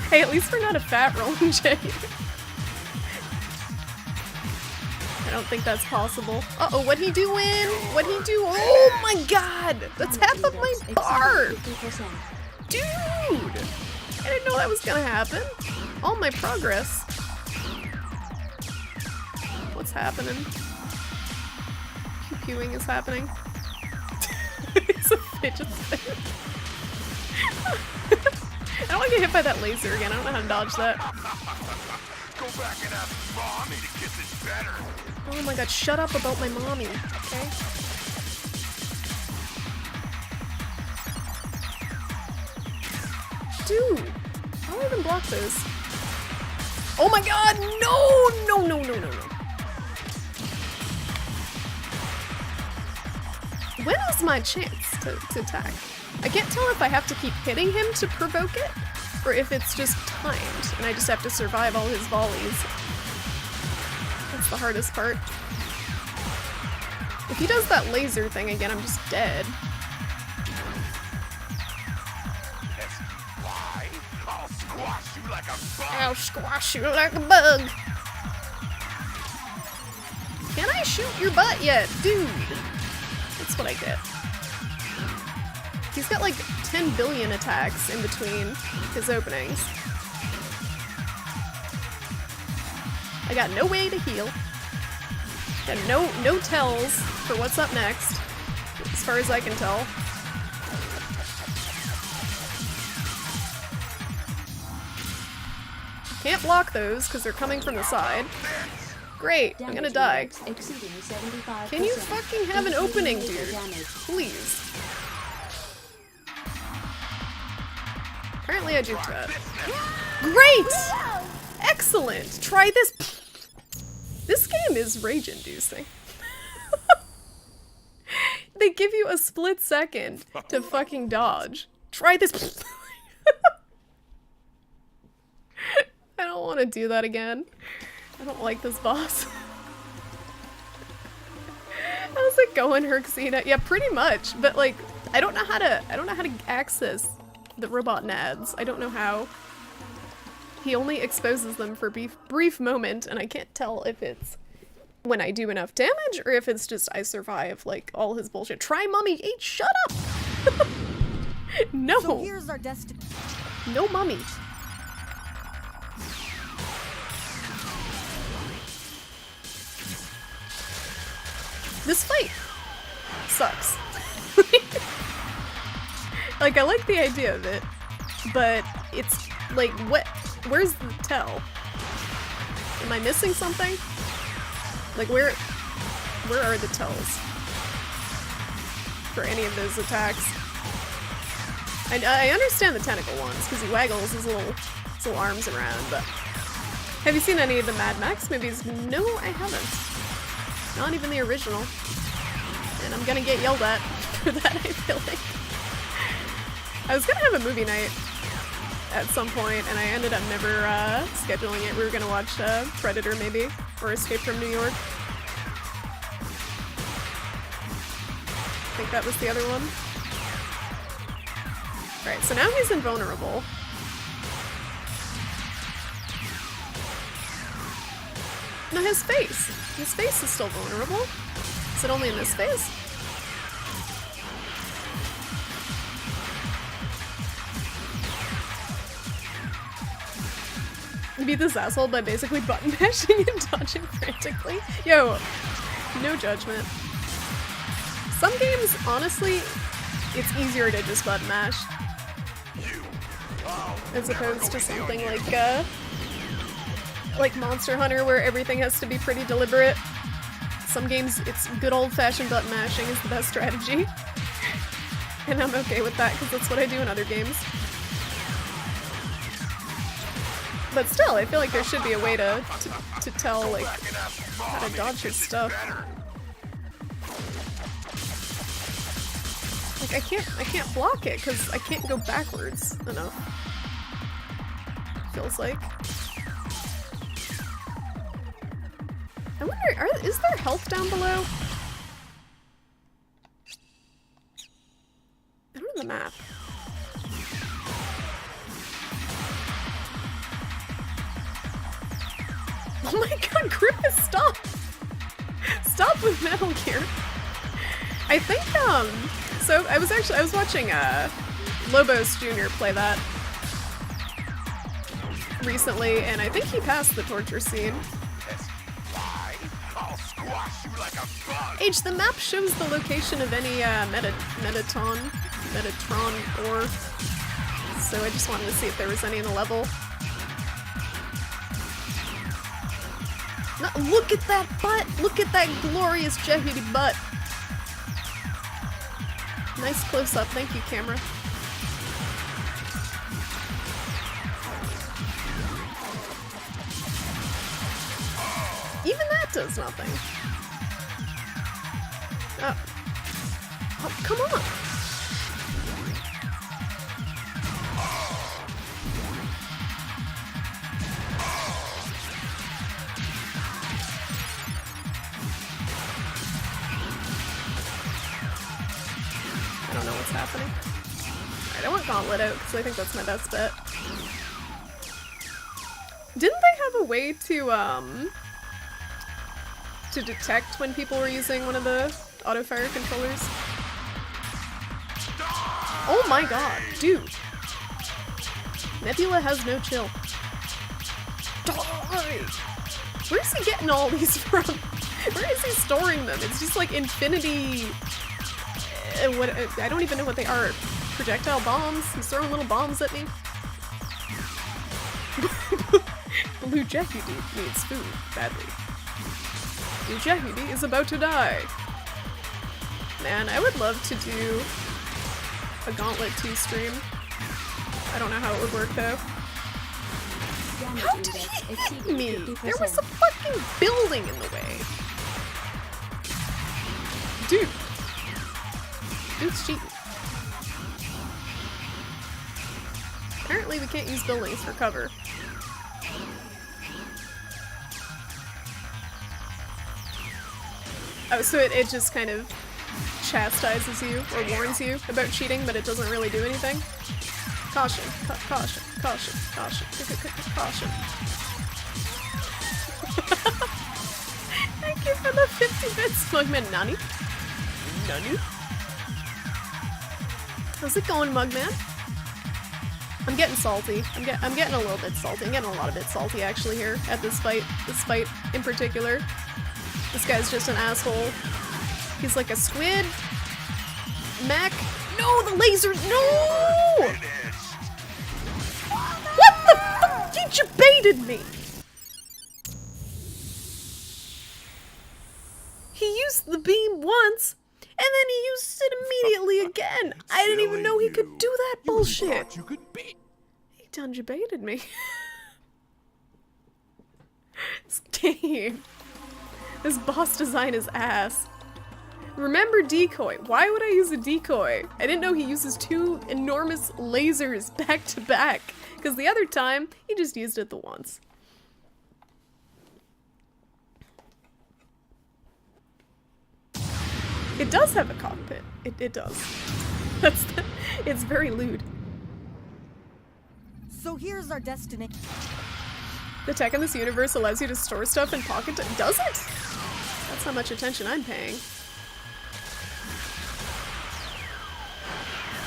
Hey, at least we're not a fat Rolling J. I don't think that's possible. Uh-oh, what'd he do in? What'd he do? Oh my god! That's half of my bar! Dude! I didn't know that was gonna happen. All my progress. What's happening? Pew-pewing is happening. It's a fidget spinner. I don't want to get hit by that laser again. I don't know how to dodge that. Go back and ask Mommy to kiss it better. Oh my god, shut up about my mommy, okay? Dude! How do I even block those? Oh my god! No! No, no, no, no, no. When is my chance to attack? I can't tell if I have to keep hitting him to provoke it, or if it's just timed, and I just have to survive all his volleys. That's the hardest part. If he does that laser thing again, I'm just dead. Why? I'll squash you like a bug. I'll squash you like a bug. Can I shoot your butt yet? Dude! That's what I get. He's got like 10 billion attacks in between his openings. I got no way to heal. Got no tells for what's up next, as far as I can tell. Can't block those because they're coming from the side. Great, I'm gonna die. Exceeding 75%. Can you fucking have an opening, dude? Damage. Please. Apparently I juked that. Great! Excellent! Try this. This game is rage-inducing. They give you a split second to fucking dodge. Try this. I don't want to do that again. I don't like this boss. How's it going, Herxina? Yeah, pretty much. But like, I don't know how to access the robot nads. I don't know how. He only exposes them for a brief moment, and I can't tell if it's when I do enough damage or if it's just I survive like all his bullshit. Try Mummy 8, shut up! No! So here's our destiny. No mummy. This fight sucks. Like, I like the idea of it, but it's like, where's the tell? Am I missing something? Like, where are the tells for any of those attacks? I understand the tentacle ones, because he waggles his little arms around, but have you seen any of the Mad Max movies? No, I haven't. Not even the original. And I'm gonna get yelled at for that, I feel like. I was gonna have a movie night at some point, and I ended up never scheduling it. We were gonna watch Predator, maybe, or Escape from New York. I think that was the other one. Alright, so now he's invulnerable. No, his face. His face is still vulnerable. Is it only in this phase? Beat this asshole by basically button mashing and dodging frantically. Yo, no judgment. Some games, honestly, it's easier to just button mash. As opposed to something like Monster Hunter, where everything has to be pretty deliberate. Some games, it's good old-fashioned button mashing is the best strategy. And I'm okay with that, because that's what I do in other games. But still, I feel like there should be a way to tell, like, how to dodge your stuff. Like, I can't block it, because I can't go backwards enough. Feels like. I wonder, is there health down below? I don't know the map. Oh my god, Griffith, stop! Stop with Metal Gear. I think, so I was watching, Lobos Jr. play that recently, and I think he passed the torture scene. H, the map shows the location of any, Metatron ore, so I just wanted to see if there was any in the level. No, look at that butt! Look at that glorious Jehudi butt! Nice close-up, thank you, camera. does nothing. Oh, come on! I don't know what's happening. Alright, I want Gauntlet out because I think that's my best bet. Didn't they have a way to detect when people were using one of the auto-fire controllers? Oh my god, dude! Nebula has no chill. Die! Where's he getting all these from? Where is he storing them? It's just like infinity... what? I don't even know what they are. Projectile bombs? He's throwing little bombs at me. Blue Jackie needs food, badly. Blue Jackie is about to die. Man, I would love to do a Gauntlet 2 stream. I don't know how it would work though. How did he hit me? There was a fucking building in the way. Dude. Dude's cheating. Apparently we can't use buildings for cover. Oh, so it just kind of chastises you or warns you about cheating, but it doesn't really do anything? Caution, caution, caution, caution, caution. Thank you for the 50 bits, Mugman. Nani? Nani? How's it going, Mugman? I'm getting salty. I'm getting a little bit salty. I'm getting a lot of bit salty actually here at this fight. This fight in particular. This guy's just an asshole. He's like a squid. Mech. No, the lasers. No! What the fuck? He jebaited me. He used the beam once, and then he used it immediately again. I didn't even know he could do that bullshit. He done jebaited me. Damn. This boss design is ass. Remember decoy. Why would I use a decoy? I didn't know he uses 2 enormous lasers back to back. Because the other time, he just used it the once. It does have a cockpit. It does. It's very lewd. So here's our destination. The tech in this universe allows you to store stuff in pocket. Does it? That's how much attention I'm paying.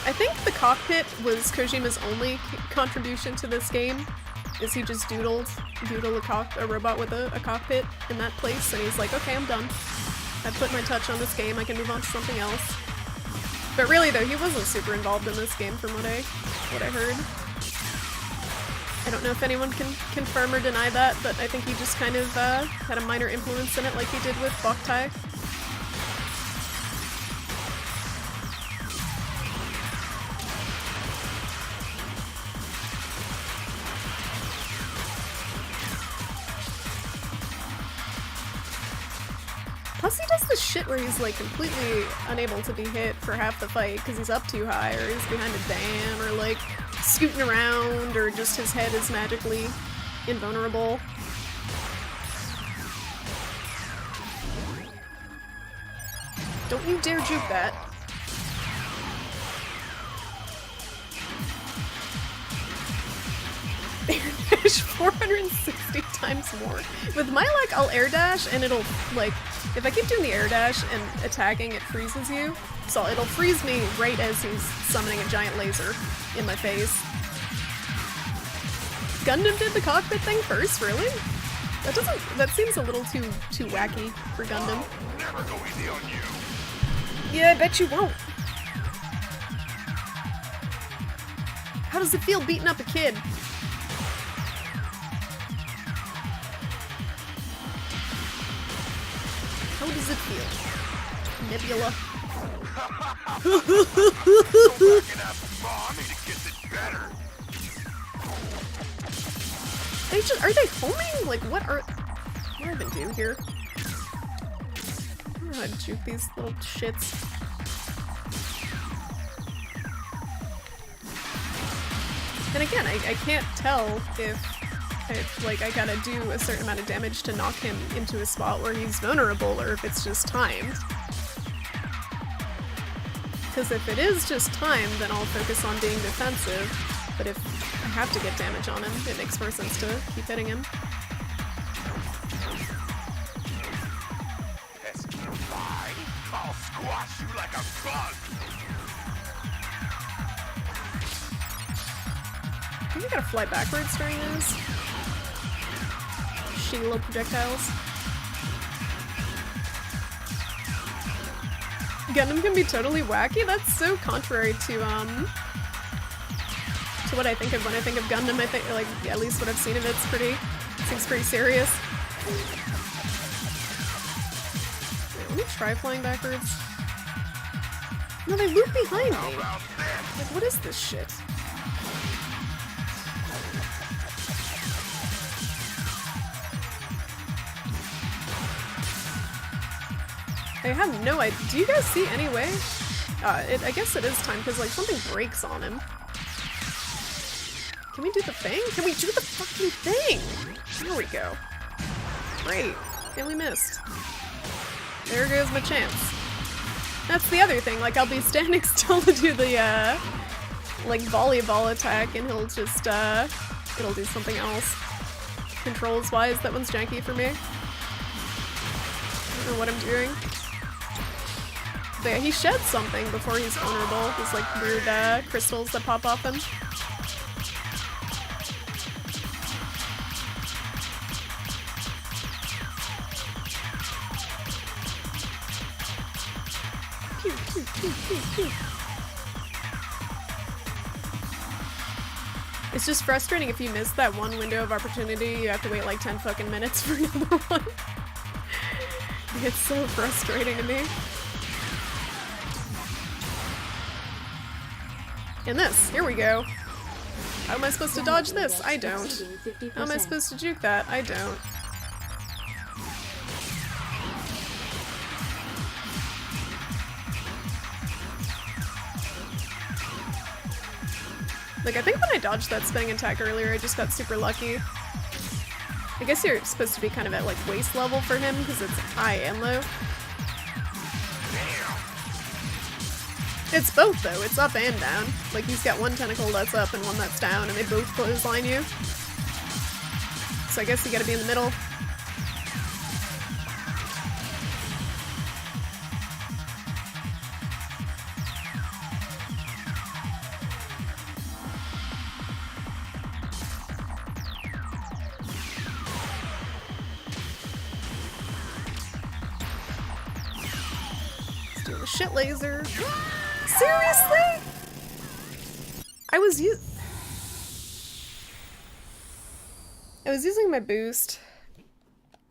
I think the cockpit was Kojima's only contribution to this game. Is he just doodled a robot with a cockpit in that place, and he's like, okay, I'm done. I've put my touch on this game. I can move on to something else. But really, though, he wasn't super involved in this game, from what I heard. I don't know if anyone can confirm or deny that, but I think he just kind of had a minor influence in it like he did with Boktai. Plus he does this shit where he's like completely unable to be hit for half the fight because he's up too high or he's behind a dam or like scooting around or just his head is magically invulnerable. Don't you dare juke that. Air dash 460 times more. With Milac, I'll air dash and it'll, like, if I keep doing the air dash and attacking, it freezes you. So it'll freeze me right as he's summoning a giant laser in my face. Gundam did the cockpit thing first, really? That seems a little too wacky for Gundam. Never go easy on you. Yeah, I bet you won't. How does it feel beating up a kid? How does it feel? Nebula. Go back and ask Mommy to get this better. Are they homing? Like, what do I even do here? how to juke these little shits. And again, I can't tell if I gotta do a certain amount of damage to knock him into a spot where he's vulnerable, or if it's just timed. Because if it is just timed, then I'll focus on being defensive. But if I have to get damage on him, it makes more sense to keep hitting him. Fine. I'll squash you like a bug. I think I gotta fly backwards during those shitty little projectiles. Gundam can be totally wacky? That's so contrary to what I think of when I think of Gundam. I think, like, at least what I've seen of it's seems pretty serious. Wait, let me try flying backwards. No, they loop behind me. Like, what is this shit? I have no idea. Do you guys see any way? I guess it is time because, like, something breaks on him. Can we do the thing? Can we do the fucking thing? There we go. Great. And we missed. There goes my chance. That's the other thing. Like, I'll be standing still to do the, like, volleyball attack, and he'll just, it'll do something else. Controls-wise, that one's janky for me. I don't know what I'm doing. But yeah, he sheds something before he's vulnerable. These, like, weird, crystals that pop off him. It's just frustrating if you miss that one window of opportunity, you have to wait like 10 fucking minutes for another one. It's so frustrating to me. And this, here we go. How am I supposed to dodge this? I don't. How am I supposed to juke that? I don't. Like, I think when I dodged that spinning attack earlier, I just got super lucky. I guess you're supposed to be kind of at, like, waist level for him, because it's high and low. It's both, though. It's up and down. Like, he's got one tentacle that's up and one that's down, and they both clothesline you. So I guess you gotta be in the middle. Let's do the shit laser. Seriously? I was using my boost.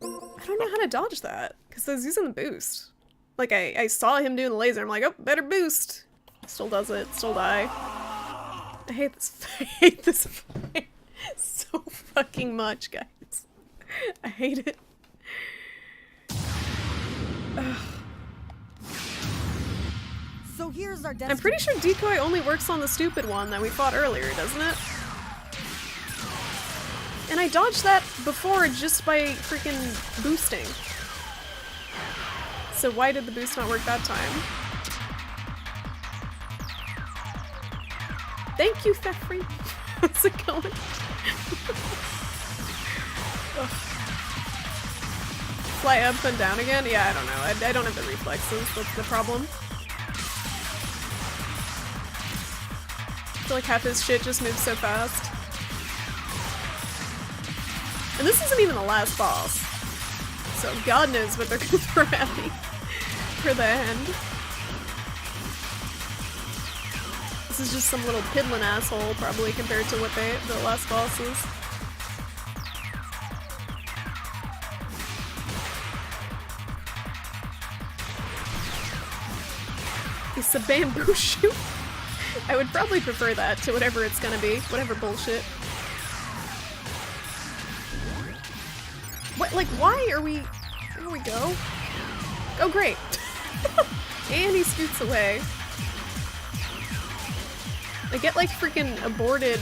I don't know how to dodge that, because I was using the boost. Like, I saw him doing the laser, I'm like, oh, better boost. Still does it, still die. I hate this, I hate this fight so fucking much, guys. I hate it. Ugh. So here's our I'm pretty sure decoy only works on the stupid one that we fought earlier, doesn't it? And I dodged that before just by freaking boosting. So why did the boost not work that time? Thank you, Thefree. How's it going? Fly up and down again? Yeah, I don't know. I don't have the reflexes. That's the problem. I feel like half his shit just moves so fast. And this isn't even the last boss. So God knows what they're gonna throw at me for the end. This is just some little piddling asshole, probably, compared to what the last boss is. It's a bamboo shoot. I would probably prefer that to whatever it's gonna be. Whatever bullshit. What, like, why are we... There we go. Oh, great. And he scoots away. I get like freaking aborted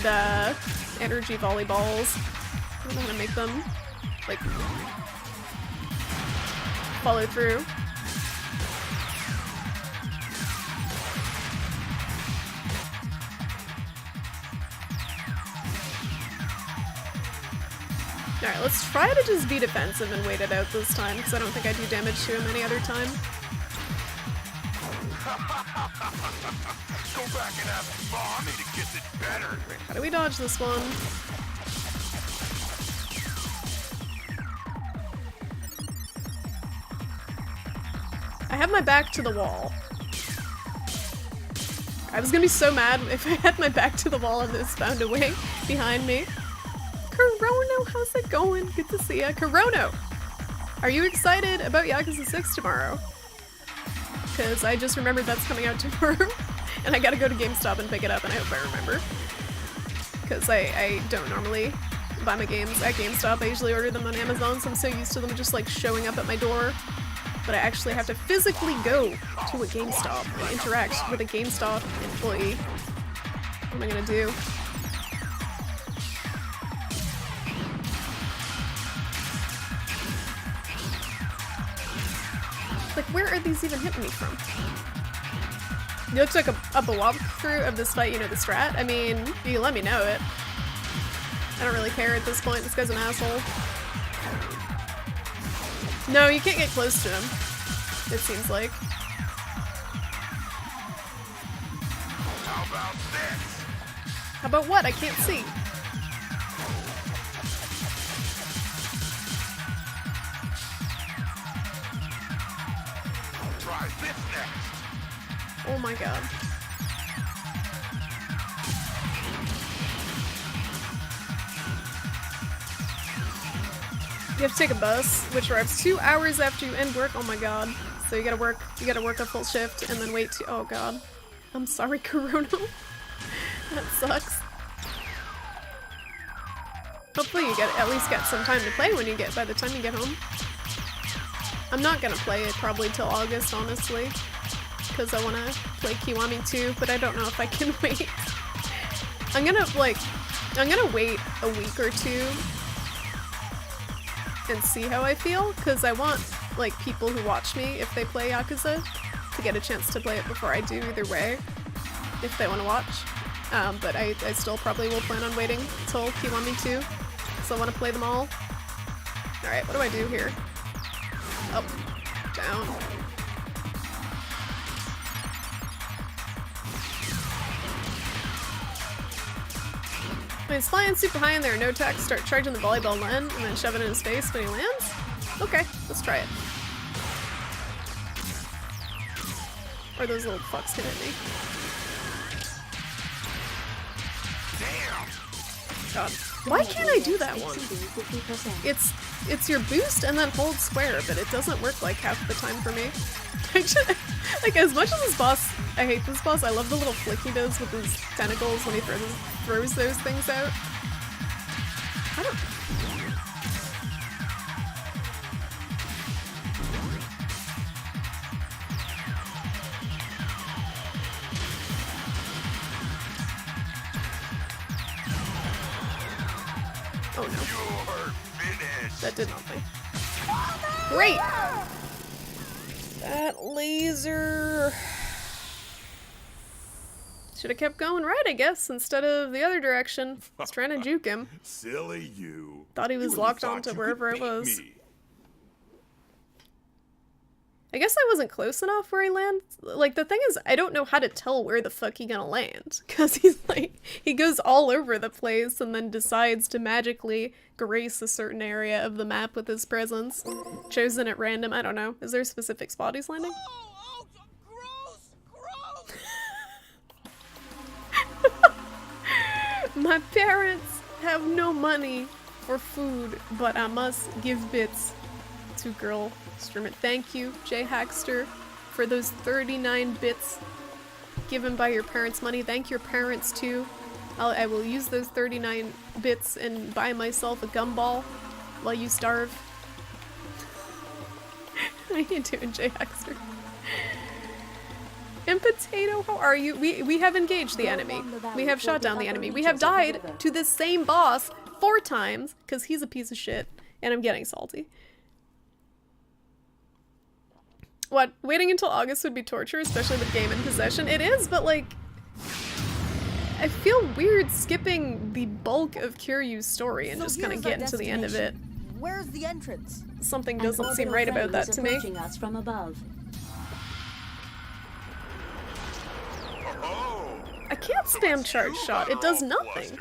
energy volleyballs. I don't know how to make them like follow through. Alright, let's try to just be defensive and wait it out this time, because I don't think I do damage to him any other time. Go back and ask Mommy to kiss it better. How do we dodge this one? I have my back to the wall. I was gonna be so mad if I had my back to the wall and this found a way behind me. Corono, how's it going? Good to see ya. Corono! Are you excited about Yakuza 6 tomorrow? Because I just remembered that's coming out tomorrow. And I gotta go to GameStop and pick it up, and I hope I remember. Because I don't normally buy my games at GameStop. I usually order them on Amazon, so I'm so used to them just like showing up at my door. But I actually have to physically go to a GameStop and interact with a GameStop employee. What am I gonna do? Like, where are these even hitting me from? You look like a walkthrough of this fight, you know the strat? I mean, you let me know it. I don't really care at this point, this guy's an asshole. No, you can't get close to him, it seems like. How about this? How about what? I can't see. Try this next. Oh my god. You have to take a bus, which arrives 2 hours after you end work. Oh my god. So you gotta work a full shift and then wait to— oh god. I'm sorry, Kurono. That sucks. Hopefully you at least get some time to play by the time you get home. I'm not gonna play it probably till August, honestly. Because I wanna play Kiwami 2, but I don't know if I can wait. I'm gonna wait a week or two and see how I feel, because I want like people who watch me if they play Yakuza to get a chance to play it before I do either way, if they want to watch. But I still probably will plan on waiting till Kiwami 2, so I want to play them all. Alright, what do I do here? Up, down. When he's flying super high in there, no tax, start charging the volleyball Len and then shove it in his face when he lands? Okay, let's try it. Or those little fucks can hit me. God. Why can't I do that one? It's your boost and then hold square, but it doesn't work like half the time for me. Like, as much as this boss, I hate this boss, I love the little flick he does with his tentacles when he throws those things out. I don't... Oh no. You're finished. That did nothing. Great! That laser... Should have kept going right, I guess, instead of the other direction. I was trying to juke him. Silly you. Thought he was You locked thought onto you wherever could I was. beat me. I guess I wasn't close enough where he lands. Like, the thing is, I don't know how to tell where the fuck he gonna land. Because he's like, he goes all over the place and then decides to magically grace a certain area of the map with his presence. Chosen at random, I don't know. Is there a specific spot he's landing? Oh, gross, gross. My parents have no money for food, but I must give bits to Girl Instrument. Thank you, Jay Hackster, for those 39 bits given by your parents' money. Thank your parents too. I will use those 39 bits and buy myself a gumball while you starve. How you doing, Jay Hexter? And Potato, how are you? We have engaged the enemy. We have shot down the enemy. We have died to this same boss 4 times, because he's a piece of shit, and I'm getting salty. What? Waiting until August would be torture, especially with game in possession? It is, but like... I feel weird skipping the bulk of Kiryu's story and So just kind of here's our getting to the end of it. Where's the entrance? Something An doesn't seem orbital right about phase that to me. approaching us from above. Oh, I can't spam charge shot. It does nothing.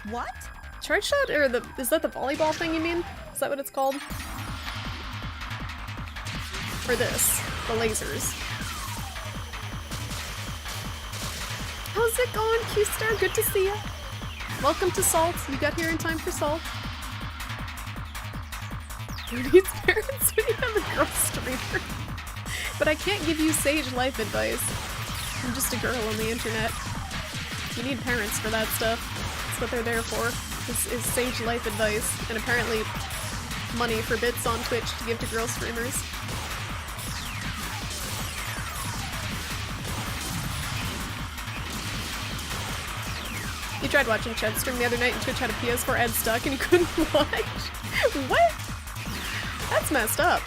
What? Charge shot, or is that the volleyball thing you mean? Is that what it's called? Or this, the lasers. How's it going, Q-Star? Good to see ya. Welcome to Salt. You got here in time for Salt. Who needs parents when you have a girl streamer? But I can't give you sage life advice. I'm just a girl on the internet. You need parents for that stuff. That's what they're there for. Is sage life advice, and apparently money for bits on Twitch to give to girl streamers. You tried watching Ched stream the other night and Twitch had a PS4 ad stuck and you couldn't watch? What? That's messed up.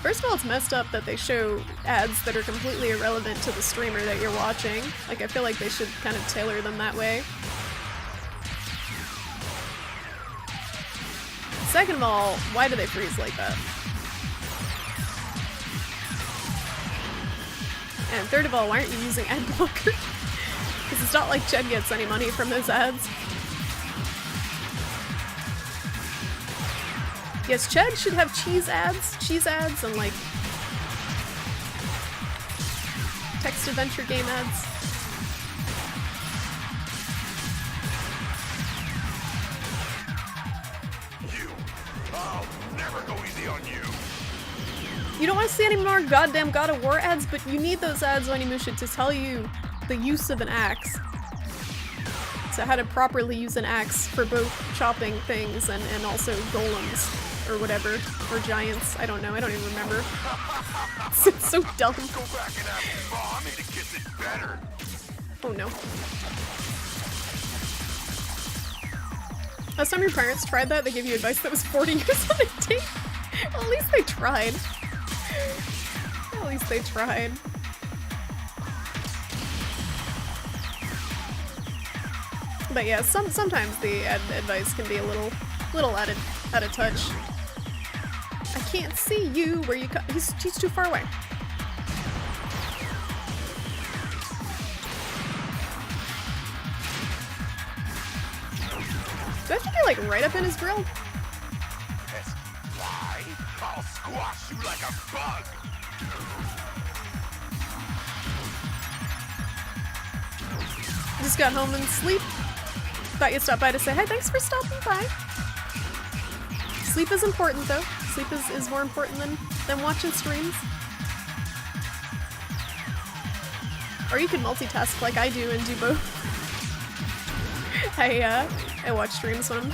First of all, it's messed up that they show ads that are completely irrelevant to the streamer that you're watching. Like, I feel like they should kind of tailor them that way. Second of all, why do they freeze like that? And third of all, why aren't you using ad blocker? Because it's not like Ched gets any money from those ads. Yes, Ched should have cheese ads, and like text adventure game ads. I'll never go easy on you. You don't want to see any more goddamn God of War ads, but you need those ads, Onimusha, to tell you the use of an axe. So how to properly use an axe for both chopping things and also golems. Or whatever. Or giants. I don't know. I don't even remember. It's so dumb. Go back and ask Mommy to kiss it better. Oh no. Last time your parents tried that, they gave you advice that was 40 years out of date. Well, at least they tried. At least they tried. But yeah, sometimes the advice can be a little out of touch. I can't see you where you cut. He's too far away. Do I have to be like right up in his grill? Pesky fly. I'll squash you like a bug. Just got home and sleep. Thought you'd stop by to say hi. Thanks for stopping by. Sleep is important though. Sleep is more important than watching streams. Or you can multitask like I do and do both. I watch streams when I'm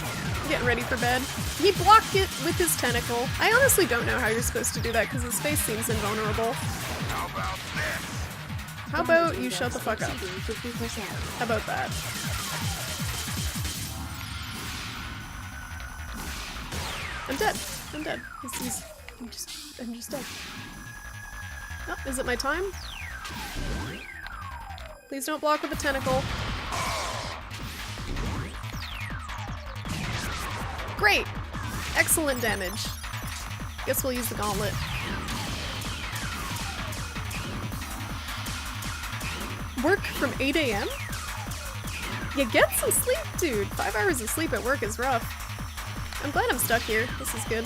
getting ready for bed. He blocked it with his tentacle. I honestly don't know how you're supposed to do that because his face seems invulnerable. How about this? How about you shut the fuck up? 50%. How about that? I'm dead. I'm dead. I'm just dead. Oh, is it my time? Please don't block with a tentacle. Great! Excellent damage. Guess we'll use the gauntlet. Work from 8 AM? Yeah, get some sleep, dude. 5 hours of sleep at work is rough. I'm glad I'm stuck here. This is good.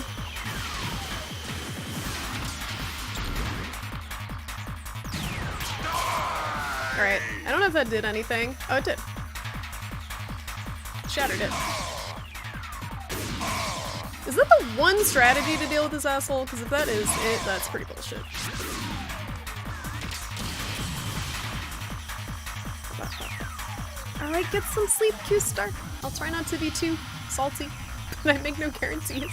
Alright, I don't know if that did anything. Oh, it did. Shattered it. Is that the one strategy to deal with this asshole? Because if that is it, that's pretty bullshit. Alright, get some sleep, Q-Star. I'll try not to be too salty, but I make no guarantees.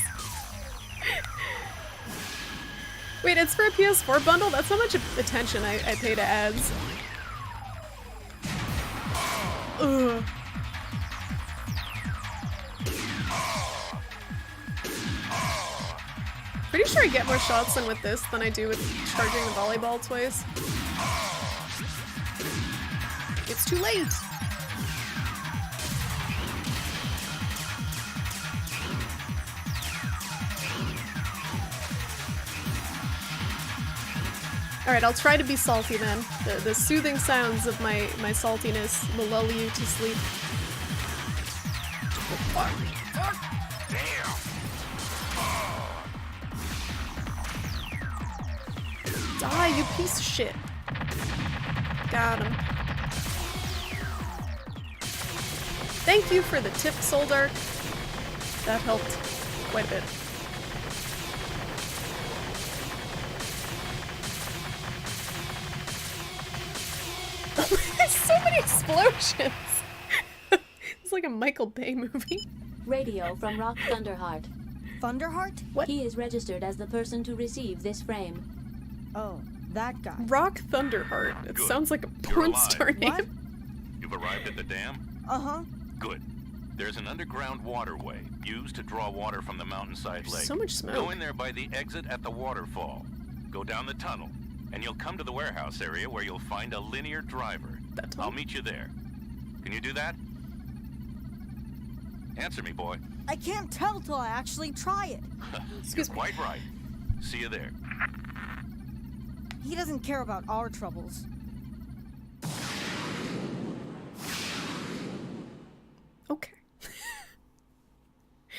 Wait, it's for a PS4 bundle? That's how much attention I pay to ads. Ugh. Pretty sure I get more shots in with this than I do with charging the volleyball twice. It's too late! Alright, I'll try to be salty then. The soothing sounds of my saltiness will lull you to sleep. Die, you piece of shit. Got him. Thank you for the tip, Soldark. That helped quite a bit. There's so many explosions! It's like a Michael Bay movie. Radio from Rock Thunderheart. Thunderheart? What? He is registered as the person to receive this frame. Oh, that guy. Rock Thunderheart. It Good. sounds like a You're porn alive. star name. What? You've arrived at the dam? Uh-huh. Good. There's an underground waterway used to draw water from the mountainside lake. So much smoke. Go in there by the exit at the waterfall. Go down the tunnel, and you'll come to the warehouse area where you'll find a linear driver. That tunnel? I'll meet you there. Can you do that? Answer me, boy. I can't tell till I actually try it. Excuse You're me. quite right. See you there. He doesn't care about our troubles. Okay.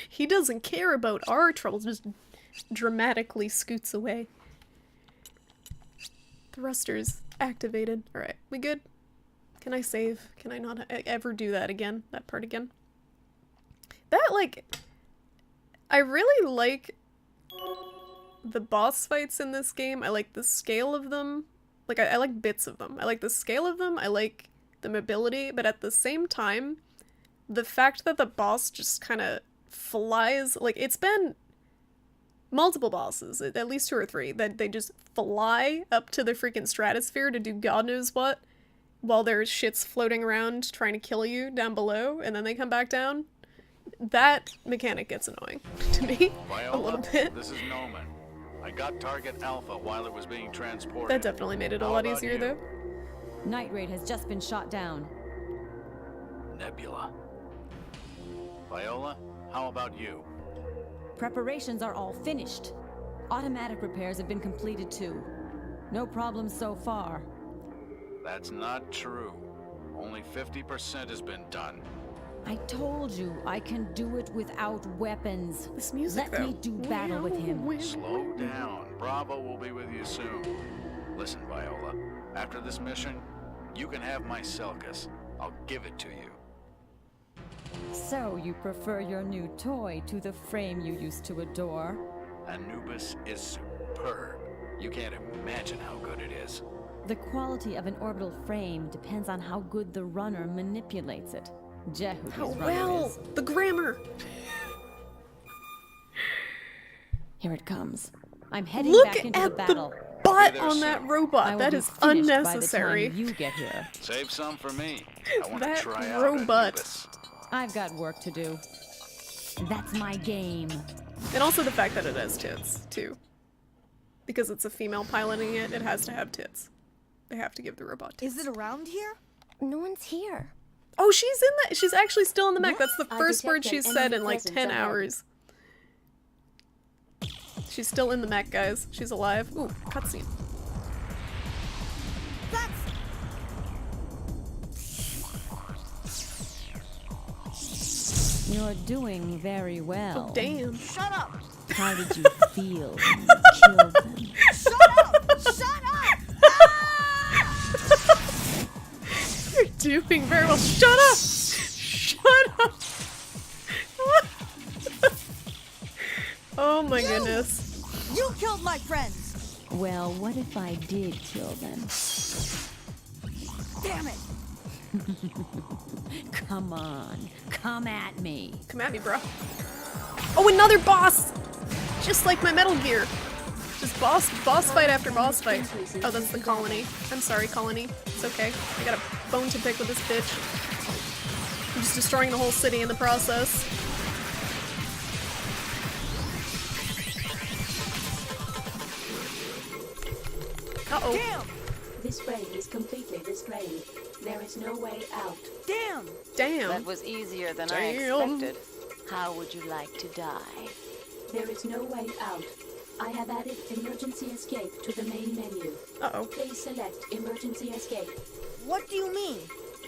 He doesn't care about our troubles, just dramatically scoots away. Thrusters activated. Alright, we good? Can I save? Can I not ever do that again? That part again? That, like... I really like the boss fights in this game. I like the scale of them. Like, I like bits of them. I like the scale of them. I like the mobility. But at the same time, the fact that the boss just kind of flies... Like, it's been multiple bosses, at least 2 or 3, that they just fly up to the freaking stratosphere to do God knows what, while their shit's floating around trying to kill you down below, and then they come back down. That mechanic gets annoying to me a little bit. This is Noman. I got target Alpha while it was being transported. That definitely made it a How lot about easier, you? though. Night Raid has just been shot down. Nebula. Viola, how about you? Preparations are all finished. Automatic repairs have been completed too. No problems so far. That's not true. Only 50% has been done. I told you I can do it without weapons. This music, Let though. me do battle with him. Slow down. Bravo will be with you soon. Listen, Viola. After this mission, you can have my Selkas. I'll give it to you. So you prefer your new toy to the frame you used to adore? Anubis is superb. You can't imagine how good it is. The quality of an orbital frame depends on how good the runner manipulates it. Jehudi's How runner well! is. The grammar! Here it comes. I'm heading Look back into at the battle. the butt there on that soon. I robot. will That be is finished unnecessary. By the time you get here. Save some for me. I want to That try out robot. Anubis. I've got work to do. That's my game. And also the fact that it has tits, too. Because it's a female piloting it, it has to have tits. They have to give the robot tits. Is it around here? No one's here. Oh, she's in that. She's actually still in the mech. That's the I first word detect she's an said enemy in like presence 10 ahead. hours. She's still in the mech, guys. She's alive. Ooh, cutscene. That's... You're doing very well. Oh, damn. Shut up! How did you feel when you killed them? Shut up! Shut up! Ah! You're doing very well. Shut up! Shut up! Oh my goodness. You killed my friends! Well, what if I did kill them? Damn it! Come on, come at me. Come at me, bro. Oh, another boss! Just like my Metal Gear. Just boss fight after boss fight. Oh, that's the colony. I'm sorry, colony. It's okay. I got a bone to pick with this bitch. I'm just destroying the whole city in the process. Uh-oh. Damn! This brain is completely restrained. There is no way out. Damn! Damn. That was easier than I Damn. expected. How would you like to die? There is no way out. I have added emergency escape to the main menu. Uh-oh. Please select emergency escape. What do you mean?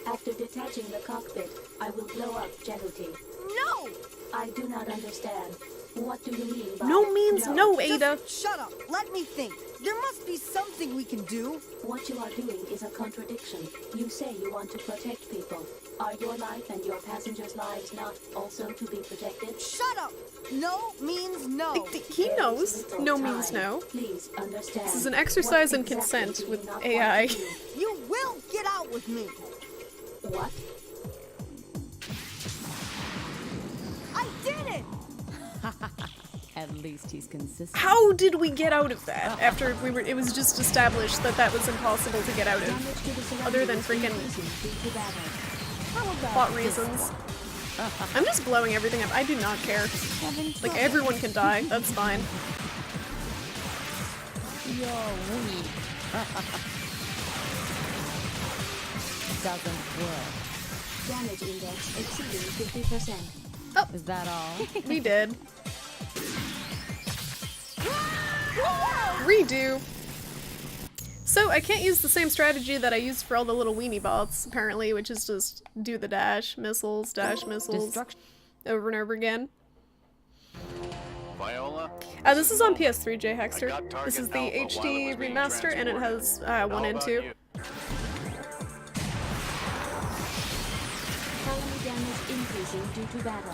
After detaching the cockpit, I will blow up Jehuti. No! I do not understand. What do you mean by No means no, Ada. Just shut up. Let me think. There must be something we can do. What you are doing is a contradiction. You say you want to protect people. Are your life and your passengers' lives not also to be protected? Shut up! No means no. He knows. Little No time. means no. Please understand. This is an exercise What in exactly consent do you with not want AI. to do? You will get out with me. What? I did it! At least he's consistent. How did we get out of that after it was just established that that was impossible to get out of? Damage to the surroundings Other than freaking increasing due to battle. plot reasons. I'm just blowing everything up. I do not care. Like, everyone can die. That's fine. Doesn't work. Damage index exceeding 50%. Is that all? We did. Redo. So, I can't use the same strategy that I used for all the little weenie bots, apparently, which is just do the dash missiles, Destruction. over and over again. Viola? This is on PS3, J Hexter. I got target This is the Alpha while HD it was being remaster, and it has 1 and 2. Colony damage increasing due to battle.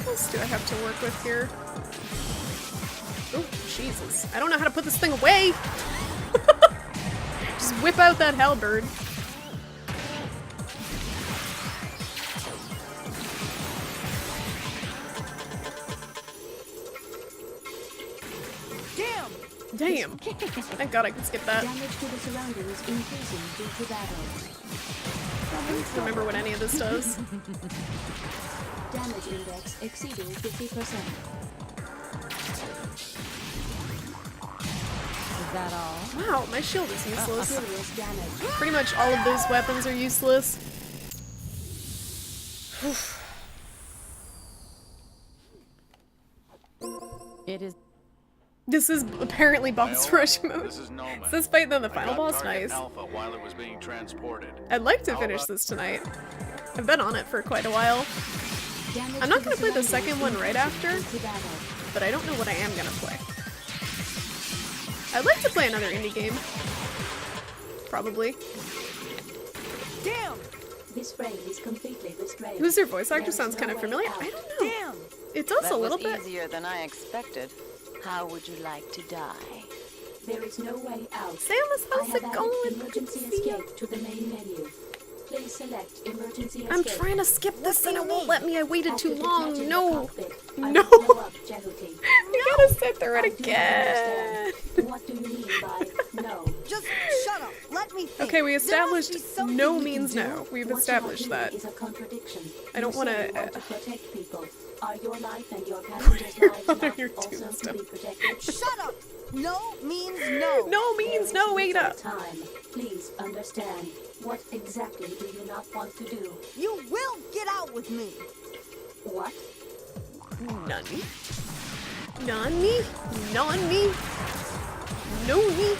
What else do I have to work with here? Oh, Jesus. I don't know how to put this thing away! Just whip out that halberd. Damn! Thank God I can skip that. Damage to the surroundings increasing due to battle. I don't remember what any of this does. Damage index exceeding 50%. Is that all? Wow, my shield is useless. Serious damage. Pretty much all of those weapons are useless. It is. This is apparently boss Viola, rush mode. This is Noman. Is this fight then the I final got boss? target Nice. Alpha while it was being transported. I'd like to How finish about- this tonight. I've been on it for quite a while, Damage I'm not to gonna play the surroundings second one right increasing after. due to battle. but I don't know what I am gonna play. I'd like to play another indie game. Probably. Damn! This brain is completely restrained. Who's their voice actor? There is Sounds no kind of way familiar. out. I don't know. Damn! It does That a little was bit. easier than I expected. How would you like to die? There is no way out. Samus, I how's have it added going? Good emergency to see you. escape to the main menu. Please select emergency escape. I'm trying to skip this and it won't let me. I waited After too long. detaching the No. cockpit, I No. will blow up Jehuti. I gotta sit through it I do not again. understand. What do you mean by no? Just shut up. Let me think. Okay, we There must established be something no we can means do. no. We've What you are established doing that. is a contradiction. I don't You wanna, say you want to protect people. Are your life and your Put passengers' your lives on not your also to tombstone. be protected? Shut up! No means no. No means no, There is Ada. little time. Please understand. What exactly do you not want to do? You will get out with me. What? Nani? Nani? Nani? Noni?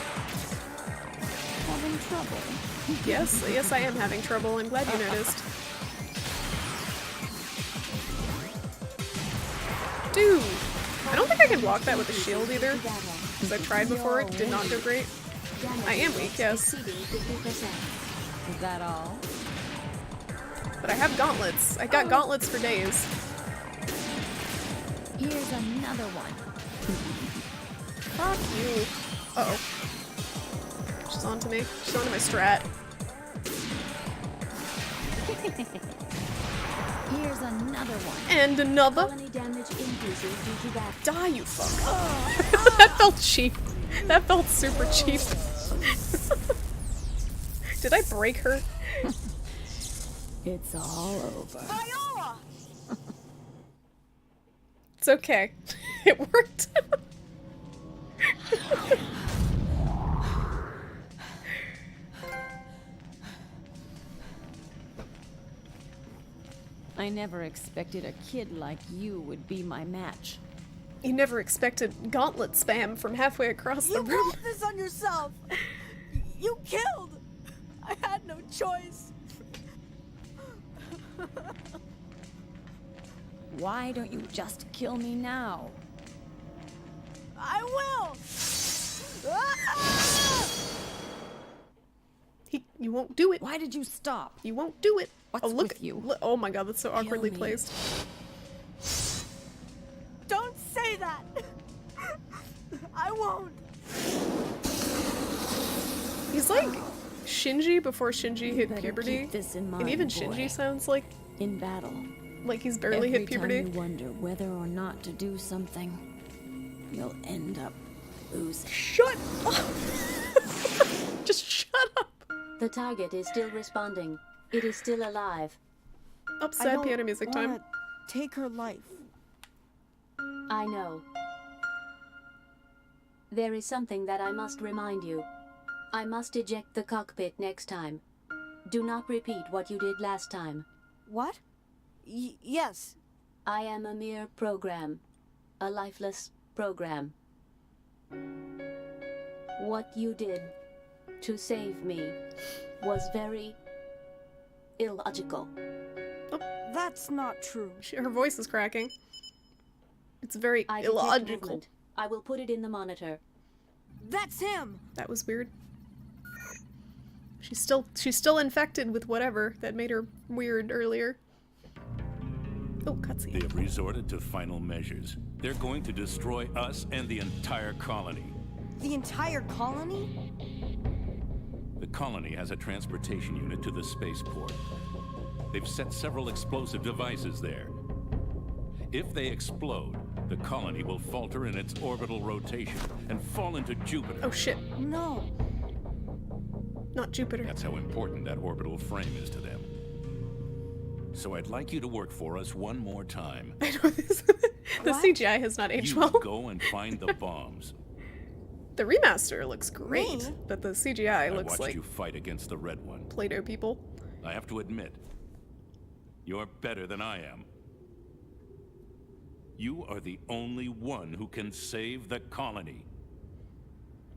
Having trouble. Yes, yes, I am having trouble. I'm glad you noticed. Dude! I don't think I can block that with a shield either. Because I tried before, it did not go great. I am weak, yes. Exceeding 50%. Is that all? But I have gauntlets. I got gauntlets for days. Here's another one. Fuck you. Uh-oh. She's onto me. She's onto my strat. Here's another one. And another. Colony damage increases due to that. Die, you fuck. That felt cheap. That felt super cheap. Did I break her? It's all over. Viola! It's okay. It worked. I never expected a kid like you would be my match. You never expected gauntlet spam from halfway across the You room. brought this on yourself! You killed! I had no choice. Why don't you just kill me now? I will! Ah! You won't do it. Why did you stop? You won't do it. What's oh, look with you? Oh my god, that's so awkwardly me. placed. Don't say that! I won't! He's like Shinji before Shinji hit Better puberty. keep this in And even mind, Shinji boy. sounds like In battle, he's barely every hit puberty. time you wonder whether or not to do something, you'll end up losing. Shut up! Just shut up! The target is still responding. It is still alive. I Upset don't piano music time. wanna take her life. I know. There is something that I must remind you. I must eject the cockpit next time. Do not repeat what you did last time. What? Yes. I am a mere program. A lifeless program. What you did to save me was very illogical. That's not true. Her voice is cracking. It's very I detect illogical. movement. I will put it in the monitor. That's him! That was weird. She's still infected with whatever that made her weird earlier. Oh, They cutscene. have resorted to final measures. They're going to destroy us and the entire colony. The entire colony? The colony has a transportation unit to the spaceport. They've set several explosive devices there. If they explode, the colony will falter in its orbital rotation and fall into Jupiter. Oh shit. No. Not Jupiter. That's how important that orbital frame is to them. So I'd like you to work for us one more time. I know this. The What? CGI has not aged You well. go and find the bombs. The remaster looks great, Me? but the CGI I looks watched like you fight against the Red One. Play-Doh people. I have to admit, you're better than I am. You are the only one who can save the colony.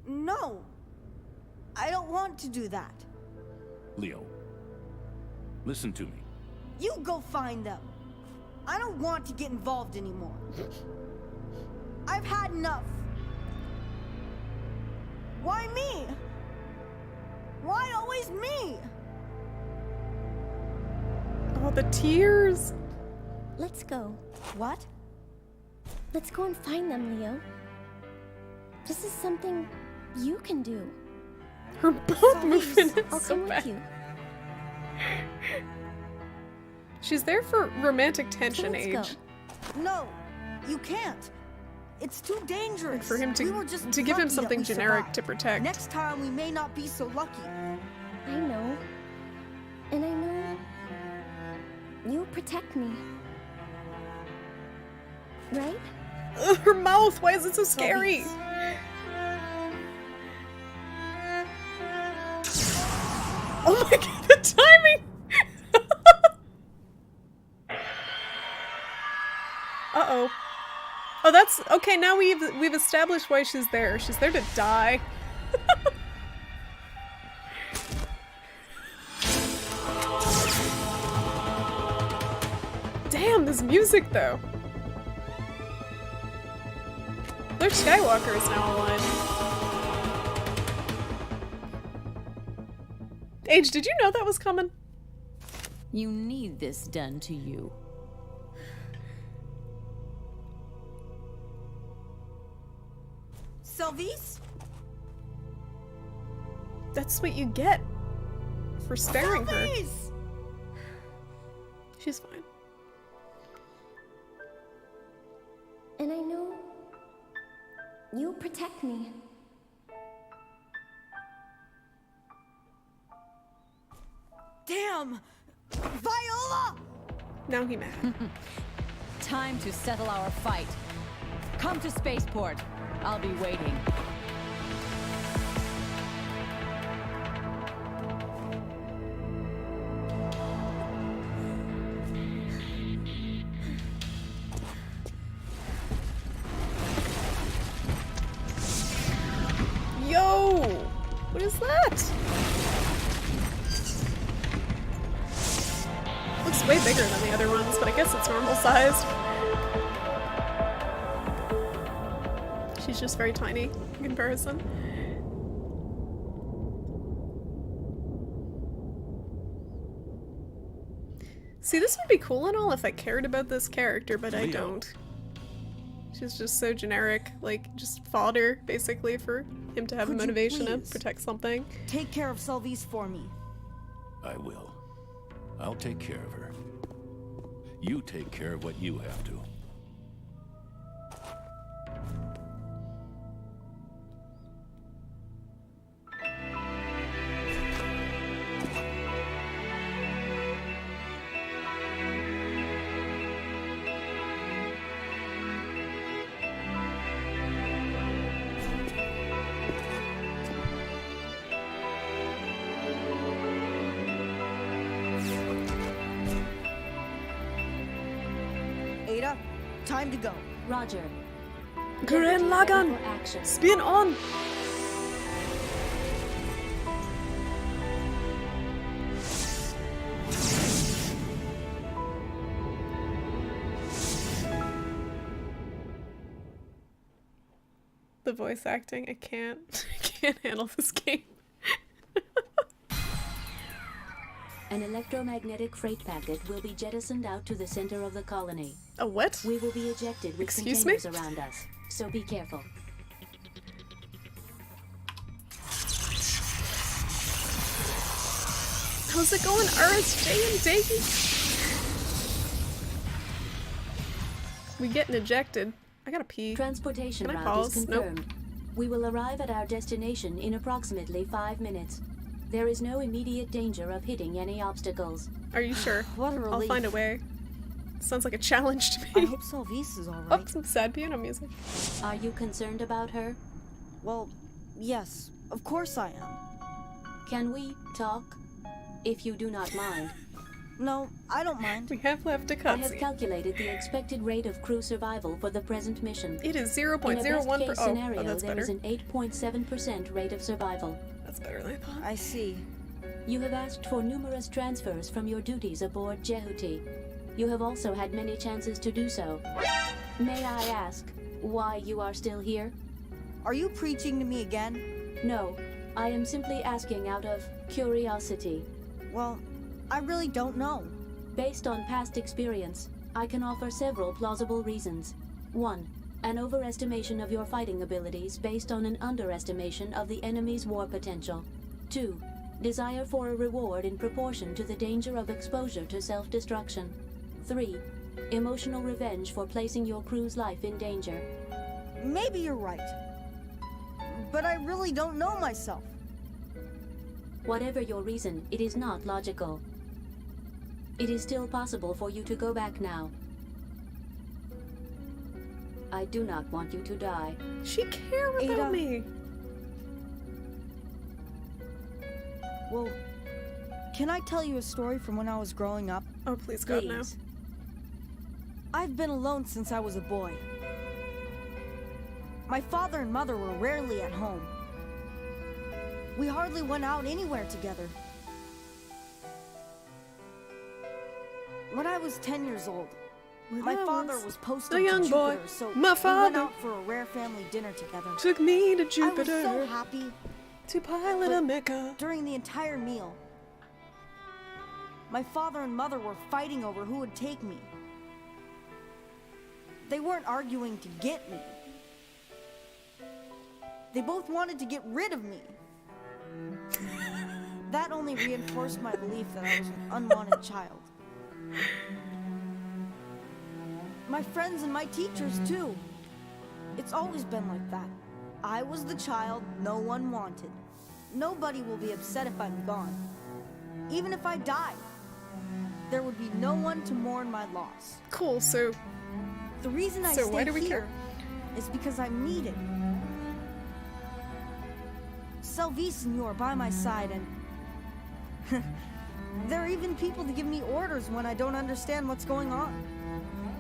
No. I don't want to do that. Leo, listen to me. You go find them. I don't want to get involved anymore. I've had enough. Why me? Why always me? Oh, the tears. Let's go. What? Let's go and find them, Leo. This is something you can do. Her both movement I'll is so come bad. with you. She's there for romantic tension let's age. go. No, you can't. It's too dangerous. And for him We were just to give him lucky that something we generic survived. to protect. Next time we may not be so lucky. I know. And I know you'll protect me. Right? Ugh, her mouth, why is it so scary? Oh my god, the timing! Uh-oh. Oh, that's okay, now we've established why she's there. She's there to die. Damn, this music though. Luke Skywalker is now online. Age, did you know that was coming? You need this done to you. Selvice? That's what you get for sparing her. Selvice! She's fine. You protect me. Damn! Viola! Now he mad. Time to settle our fight. Come to spaceport. I'll be waiting. Yo! What is that? Looks way bigger than the other ones, but I guess it's normal sized. She's just very tiny in comparison. See, this would be cool and all if I cared about this character, but I Leo. don't. She's just so generic, like, just fodder, basically, for him to have a Could you motivation to please protect something. Take care of Selvice for me. I will. I'll take care of her. You take care of what you have to. Ada, time to go. Roger. Gurren Lagann! For action. Spin on! The voice acting, I can't. I can't handle this game. An electromagnetic freight packet will be jettisoned out to the center of the colony. A what? We will be ejected with Excuse me? containers around us, so be careful. How's it going, RSJ and Davey? We getting ejected. I gotta pee. Transportation Can I route is pause? Nope. confirmed. We will arrive at our destination in approximately 5 minutes. There is no immediate danger of hitting any obstacles. Are you sure? What a I'll relief. find a way. Sounds like a challenge to I me. hope Selvice is Oh, alright. some sad piano music. Are you concerned about her? Well, yes, of course I am. Can we talk? If you do not mind. No, I don't mind. We have left a I have cutscene. calculated the expected rate of crew survival for the present mission. It is In a 0.01 per. best-case Oh, scenario, that's there is better. an 8.7% rate of survival. That's better than I thought. I see. You have asked for numerous transfers from your duties aboard Jehuti. You have also had many chances to do so. May I ask why you are still here? Are you preaching to me again? No, I am simply asking out of curiosity. Well, I really don't know. Based on past experience, I can offer several plausible reasons. 1. An overestimation of your fighting abilities based on an underestimation of the enemy's war potential. 2. Desire for a reward in proportion to the danger of exposure to self-destruction. 3. Emotional revenge for placing your crew's life in danger. Maybe you're right. But I really don't know myself. Whatever your reason, it is not logical. It is still possible for you to go back now. I do not want you to die. She care about Ada. me. Well, can I tell you a story from when I was growing up? Oh, please, God, no. Please. I've been alone since I was a boy. My father and mother were rarely at home. We hardly went out anywhere together. When I was 10 years old, my father was posted a young to boy, Jupiter, so my we went father out for a rare family dinner together. took me to I was Jupiter so happy to pilot a mecha. during the entire meal. My father and mother were fighting over who would take me. They weren't arguing to get me. They both wanted to get rid of me. That only reinforced my belief that I was an unwanted child. My friends and my teachers, too. It's always been like that. I was the child no one wanted. Nobody will be upset if I'm gone. Even if I died, there would be no one to mourn my loss. Cool, so The reason I So why stay do we here care? is because I'm needed. Selvis and you are by my side, and there are even people to give me orders when I don't understand what's going on.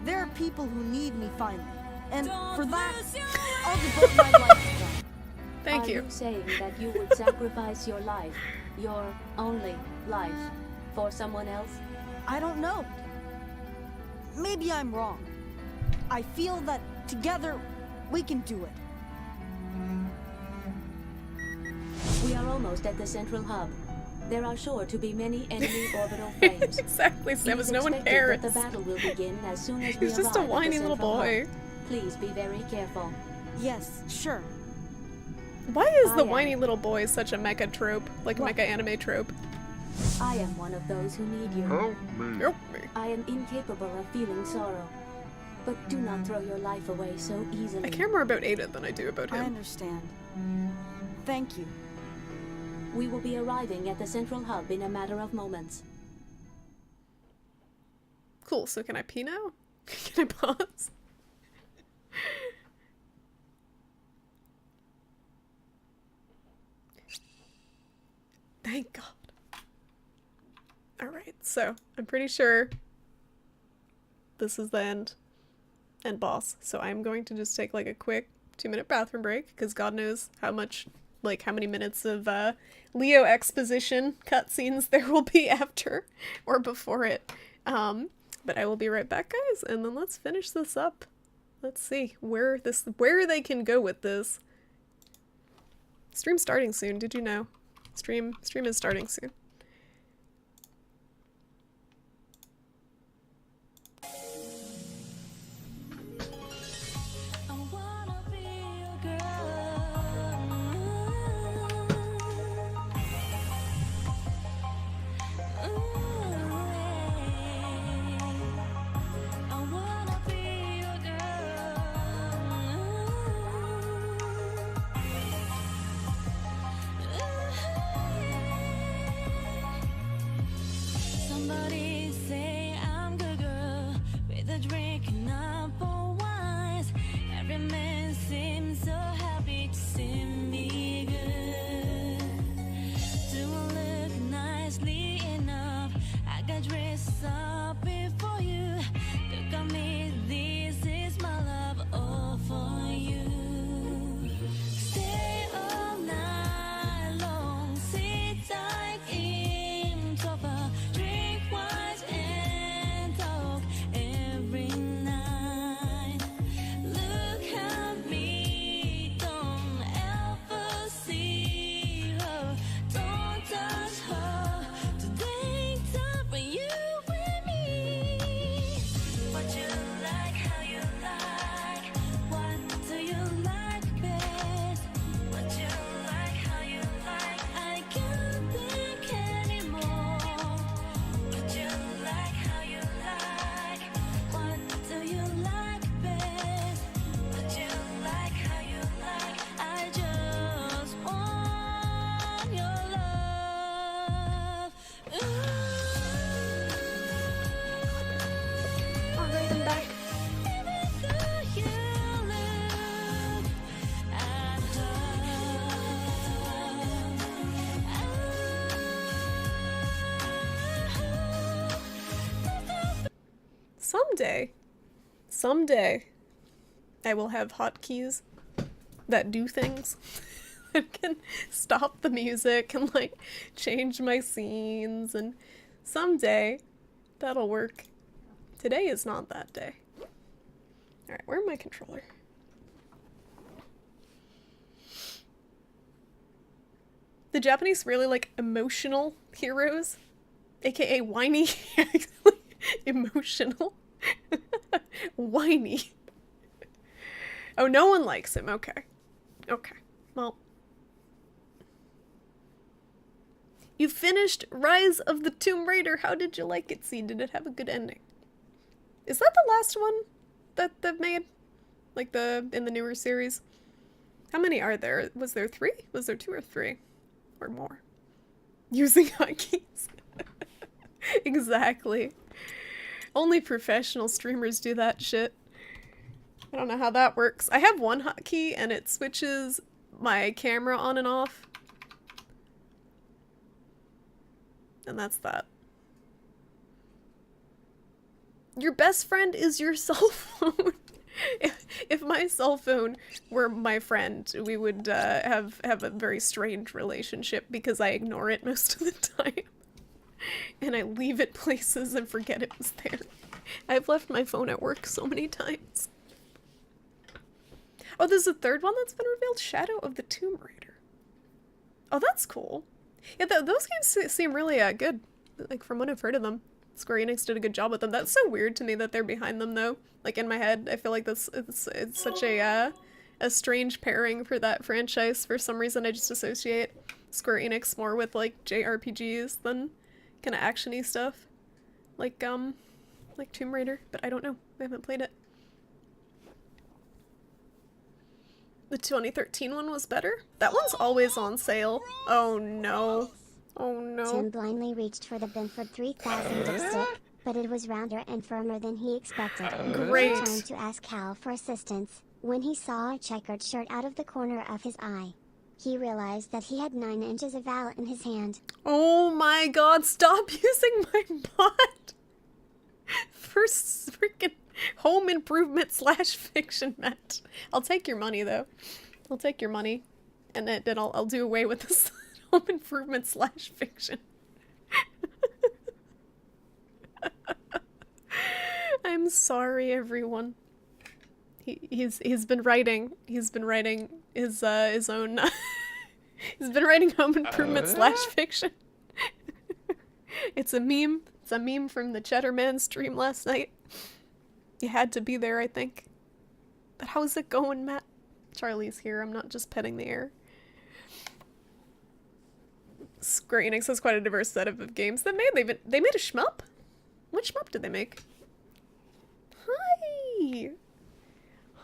There are people who need me finally, and for that, I'll devote my life to them. thank Are you. you saying that you would sacrifice your life, your only life, for someone else? I don't know. Maybe I'm wrong. I feel that together we can do it. We are almost at the central hub. There are sure to be many enemy orbital frames. Exactly, It Samus, is no one expected cares. that the battle will begin as soon as we He's just a arrive at the whiny little central hub. boy. Please be very careful. Yes, sure. Why is the I whiny am. little boy such a mecha trope? Like a What? mecha anime trope? I am one of those who need you. Help me. I am incapable of feeling sorrow. But do not throw your life away so easily. I care more about Ada than I do about I him. understand. Thank you. We will be arriving at the central hub in a matter of moments. Cool, so can I pee now? Can I pause? Thank God. Alright, so I'm pretty sure this is the end boss. So I'm going to just take like a quick 2-minute bathroom break because God knows how much, like how many minutes of Leo exposition cutscenes there will be after or before it. But I will be right back, guys, and then let's finish this up. Let's see where they can go with this. Stream starting soon, did you know? Stream is starting soon. Somebody say I'm good girl with a drink and apple wines. Every man seems so happy to see me good. Do I look nicely enough? I got dressed up before you. Look at me, this is my love all for you. Stay all night long, sit tight in sofa, drink wine and talk every night. Look at me, don't ever see her, don't touch her. Today time for you and me. What you like, how you like, what do you like best? What you like, how you like, I can't think anymore. What you like, how you like, what do you like best? What you like, how you like, I just want your love. Alright, I'm back. Someday, I will have hotkeys that do things. That can stop the music and like change my scenes, and someday that'll work. Today is not that day. Alright, where's my controller? The Japanese really like emotional heroes, aka whiny. Emotional. Whiny. Oh, no one likes him. Okay. Okay. Well. You finished Rise of the Tomb Raider. How did you like it, C? Did it have a good ending? Is that the last one that they've made? Like in the newer series? How many are there? Was there 3? Was there 2 or 3? Or more? Using hotkeys. Exactly. Only professional streamers do that shit. I don't know how that works. I have one hotkey and it switches my camera on and off. And that's that. Your best friend is your cell phone. If my cell phone were my friend, we would have a very strange relationship because I ignore it most of the time. And I leave it places and forget it was there. I've left my phone at work so many times. Oh, there's a third one that's been revealed? Shadow of the Tomb Raider. Oh, that's cool. Yeah, those games seem really good. Like, from what I've heard of them. Square Enix did a good job with them. That's so weird to me that they're behind them, though. Like, in my head, I feel like it's such a strange pairing for that franchise. For some reason, I just associate Square Enix more with, like, JRPGs than kind of action-y stuff. Like Tomb Raider. But I don't know. I haven't played it. The 2013 one was better? That one's always on sale. Oh no. Oh no. Tim blindly reached for the Binford 3000 dipstick, but it was rounder and firmer than he expected. Great. He turned to ask Hal for assistance when he saw a checkered shirt out of the corner of his eye. He realized that he had 9 inches of Val in his hand. Oh my god, stop using my bot for freaking home improvement / fiction, Matt. I'll take your money, though. I'll take your money. And then I'll do away with this home improvement / fiction. I'm sorry, everyone. He's been writing his own he's been writing home improvement / fiction. It's a meme. It's a meme from the Cheddar Man stream last night. You had to be there, I think. But how's it going, Matt? Charlie's here. I'm not just petting the air. Square Enix has quite a diverse set of games they made. They made a shmup? What shmup did they make? Hi!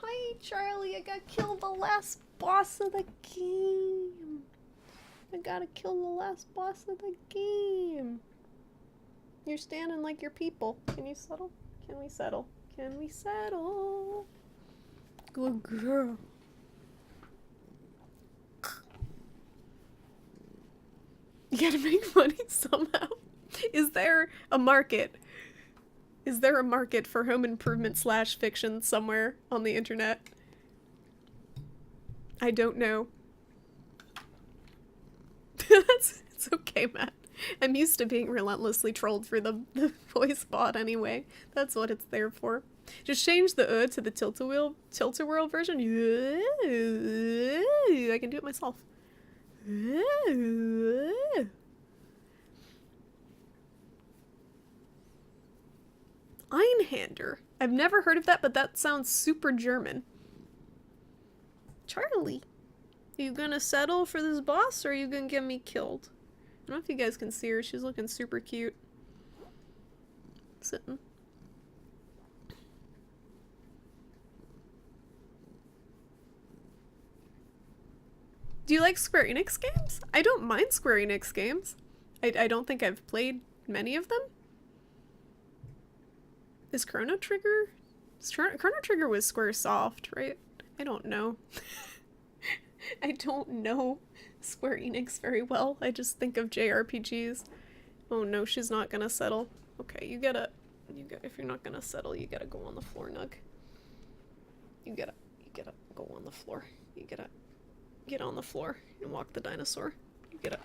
Hi, Charlie. I gotta kill the last boss of the game. I gotta kill the last boss of the game. You're standing like your people. Can you settle? Can we settle? Can we settle? Good girl. You gotta make money somehow. Is there a market? Is there a market for home improvement / fiction somewhere on the internet? I don't know. It's okay, Matt. I'm used to being relentlessly trolled for the voice bot anyway. That's what it's there for. Just change the to the tilt-a-whirl version. I can do it myself. Einhander. I've never heard of that, but that sounds super German. Charlie, are you gonna settle for this boss, or are you gonna get me killed? I don't know if you guys can see her. She's looking super cute. Sitting. Do you like Square Enix games? I don't mind Square Enix games. I don't think I've played many of them. Is Chrono Trigger? Chrono Trigger was Squaresoft, right? I don't know. I don't know Square Enix very well. I just think of JRPGs. Oh no, she's not gonna settle. Okay, if you're not gonna settle, you gotta go on the floor, Nug. You gotta go on the floor. You gotta get on the floor and walk the dinosaur. You gotta.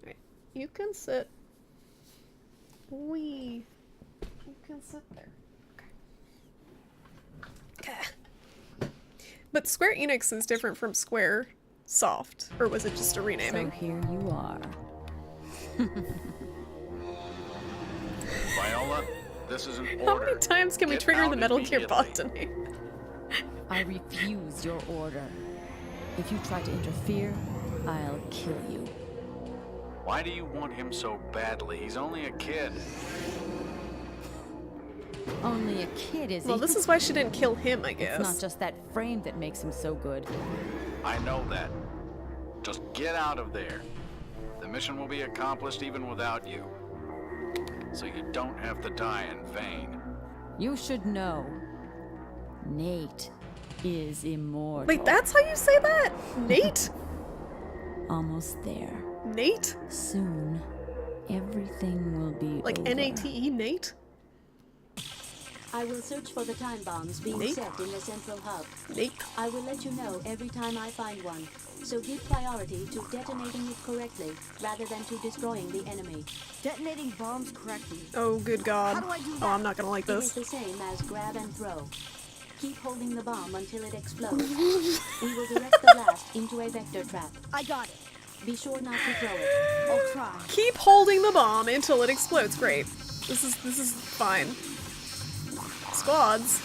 Alright, you can sit. You can sit there. Okay. But Square Enix is different from Square Soft, or was it just a renaming? So here you are. Viola, this is an order. How many times can we Get trigger out the Metal Gear immediately. bot tonight? I refuse your order. If you try to interfere, I'll kill you. Why do you want him so badly? He's only a kid. only a kid, is he? Well, this is why she didn't kill him, I guess. It's not just that frame that makes him so good. I know that. Just get out of there. The mission will be accomplished even without you. So you don't have to die in vain. You should know. Nate is immortal. Wait, that's how you say that? Nate? Almost there. Nate? Soon, everything will be Like over. N-A-T-E, Nate? I will search for the time bombs being Nate? set in the central hub. Nate? I will let you know every time I find one, so give priority to detonating it correctly, rather than to destroying the enemy. Detonating bombs correctly. Oh, good God. How do I do Oh, that? I'm not gonna like It is this. the same as grab and throw. Keep holding the bomb until it explodes. We will direct the blast into a vector trap. I got it. Be sure not to throw it. I'll try. Keep holding the bomb until it explodes. Great. This is fine. Squads.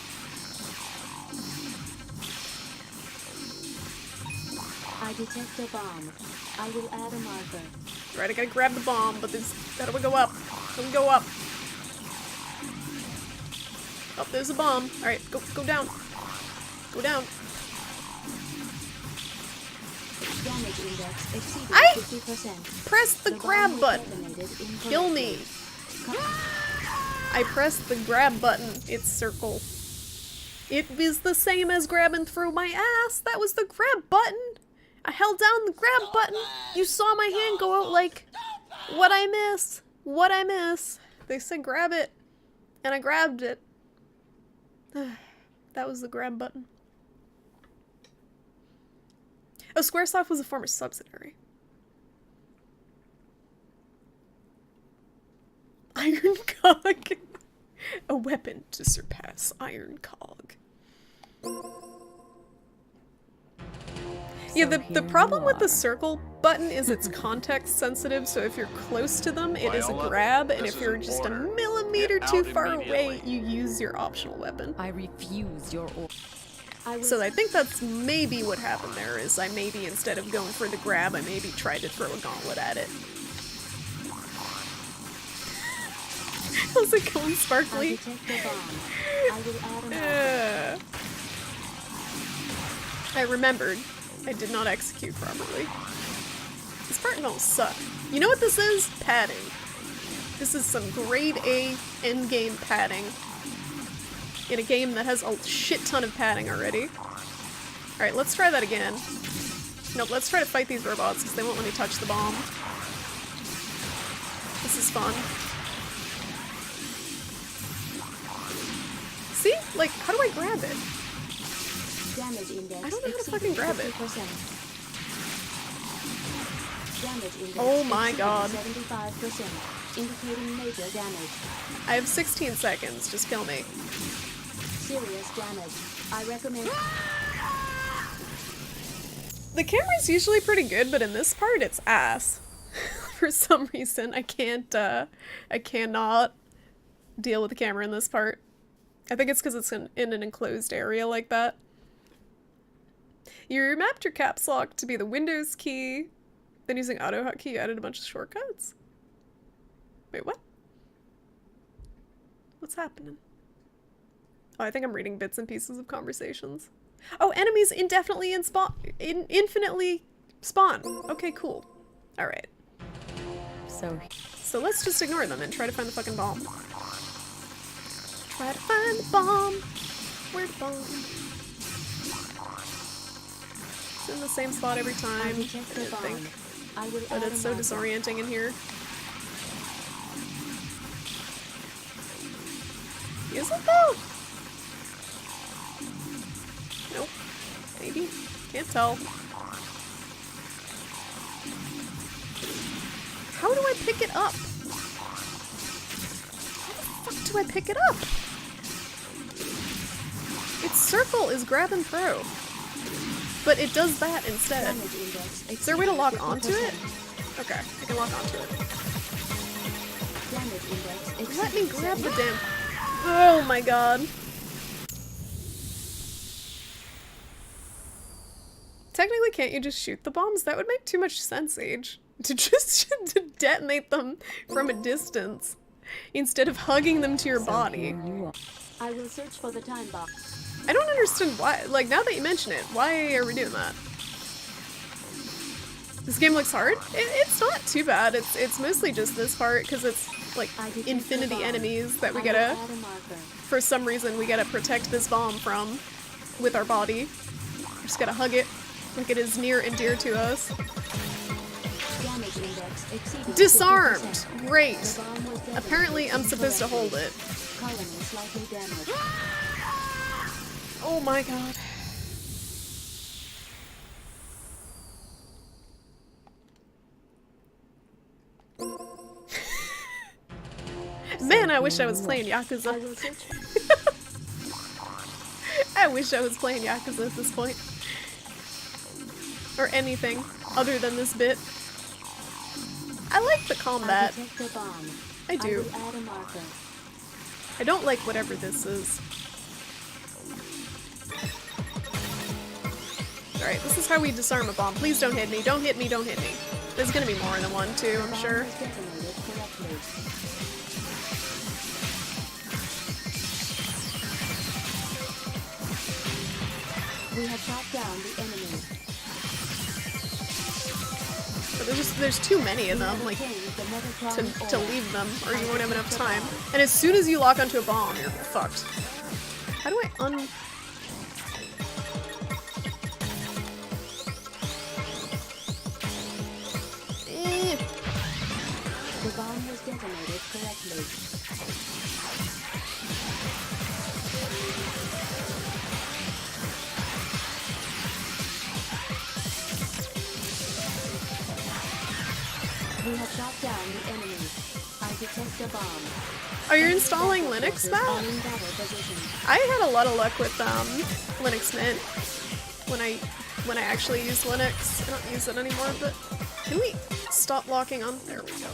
I detect a bomb. I will add a marker. Right, I gotta grab the bomb, but this. How do we go up? How do we go up? Oh, there's a bomb. Alright, go down. Go down. Damage index exceeded I 50%. Press the The bomb grab was button. detonated Kill incorrectly. me. I pressed the grab button. It's circle. It is the same as grab and throw my ass. That was the grab button. I held down the grab button. You saw my hand go out like, what I miss? What I miss? They said grab it. And I grabbed it. That was the grab button. Oh, Squaresoft was a former subsidiary. Iron Cog. A weapon to surpass Iron Cog. Yeah, the problem with the circle button is it's context sensitive, so if you're close to them, it is a Viola, grab, and this if you're is an just a order. millimeter Get too out far away, immediately. you use your optional weapon. I refuse your order. I will So I think that's maybe what happened there, is I maybe, instead of going for the grab, I maybe tried to throw a gauntlet at it. How's it going, I Sparkly? detect a bomb. I will add a marker. I remembered. I did not execute properly. This part don't suck. You know what this is? Padding. This is some grade A endgame padding. In a game that has a shit ton of padding already. Alright, let's try that again. Nope, let's try to fight these robots because they won't let me touch the bomb. This is fun. See? Like, how do I grab it? Damage index I don't know how to exceeded fucking grab it. 50%. Damage index Oh my exceeded God. 75%, indicating major damage. I have 16 seconds, just kill me. Serious damage. I recommend. The camera's usually pretty good, but in this part, it's ass. For some reason, I cannot deal with the camera in this part. I think it's because it's in an enclosed area like that. You remapped your caps lock to be the Windows key, then using auto hotkey, you added a bunch of shortcuts? Wait, what? What's happening? Oh, I think I'm reading bits and pieces of conversations. Oh, enemies indefinitely infinitely spawn. Okay, cool. Alright. So let's just ignore them and try to find the fucking bomb. Try to find the bomb. Where's the bomb? It's in the same spot every time, I I detect the bomb. think. I will But add it's a so marker. disorienting in here. Is it though? Nope. Maybe. Can't tell. How do I pick it up? How the fuck do I pick it up? Its circle is grab and throw. But it does that instead. Damage index Is there a way to lock exceeded onto it? 50%. Okay, I can lock onto it. Damage index Let me exceeded grab the 70%. damn... Oh my god. Technically, can't you just shoot the bombs? That would make too much sense, Age. To just to detonate them from a distance. instead of hugging them to your body. I will search for the time box. I don't understand why. Like, now that you mention it, why are we doing that? This game looks hard. It's not too bad. It's mostly just this part because it's like infinity enemies that we gotta, for some reason, we gotta protect this bomb from with our body. We just gotta hug it like it is near and dear to us. Damage index exceeding Disarmed! 50%. Great. The bomb was detonated Apparently I'm supposed to hold it. Colony slightly damaged. Oh my god. Man, I wish I was playing Yakuza. I will search. I wish I was playing Yakuza at this point. Or anything other than this bit. I like the combat. I detect a bomb. I do. will add a marker. I don't like whatever this is. Alright, this is how we disarm a bomb. Please don't hit me. Don't hit me. Don't hit me. There's gonna be more than one too, I'm sure. Bomb was detonated correctly. We have shot down the enemy. But there's too many of them, like, Obtained the Metatron to ore. leave them, or you won't have enough time. And as soon as you lock onto a bomb, you're fucked. How do I The bomb was detonated correctly. We have shot down the enemy. I detect a bomb. Are you installing Linux, Are Matt? in battle position. I had a lot of luck with Linux Mint when I actually used Linux. I don't use it anymore, but can we stop locking on? There we go.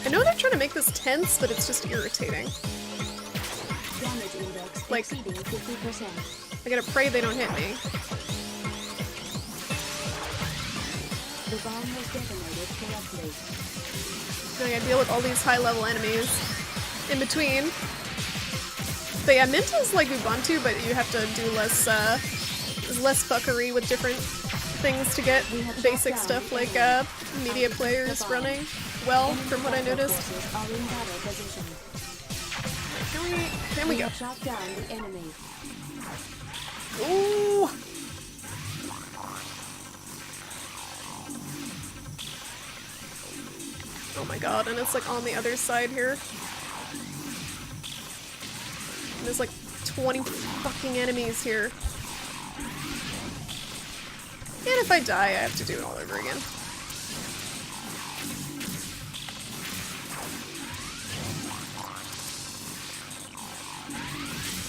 I know they're trying to make this tense, but it's just irritating. Damage index Like- exceeding 50%. I gotta pray they don't hit me. The bomb was detonated correctly. Then I gotta deal with all these high-level enemies in between. But yeah, Mint is like Ubuntu, but you have to do less fuckery with different things to get basic stuff like media players running well, from what I noticed. Forces are in battle position. Can we We go? have shot down the enemy. Ooh! Oh my god, and it's like on the other side here. And there's like 20 fucking enemies here. And if I die, I have to do it all over again.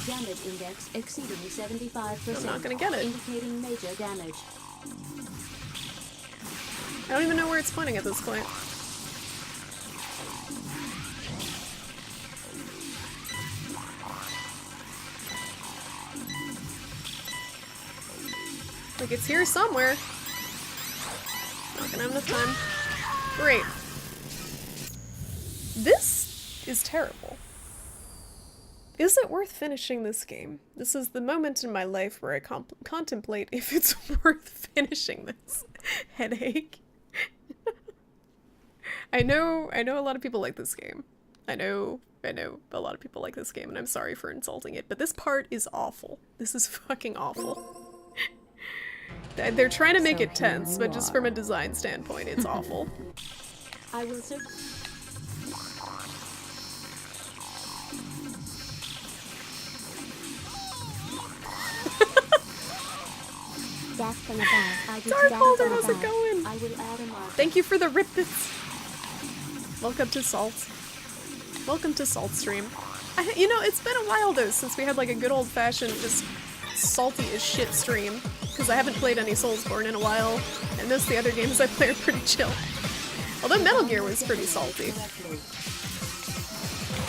Damage index exceeding 75%. I'm not gonna get it. Indicating major damage. I don't even know where it's pointing at this point. Like, it's here somewhere. Not gonna have enough time. Great. This is terrible. Is it worth finishing this game? This is the moment in my life where I contemplate if it's worth finishing this. Headache. I know a lot of people like this game. I know a lot of people like this game, and I'm sorry for insulting it, but this part is awful. This is fucking awful. They're trying to make it tense, but just from a design standpoint, it's awful. I will search. Death from above. I Dark detect Holder, a how's it bomb. going? I will add a marker. Thank you for the ribbits. Welcome to Salt. Welcome to Salt Stream. You know, it's been a while though since we had like a good old-fashioned, just salty as shit stream. Because I haven't played any Soulsborne in a while, and most of the other games I play are pretty chill. Although Metal Gear was pretty salty.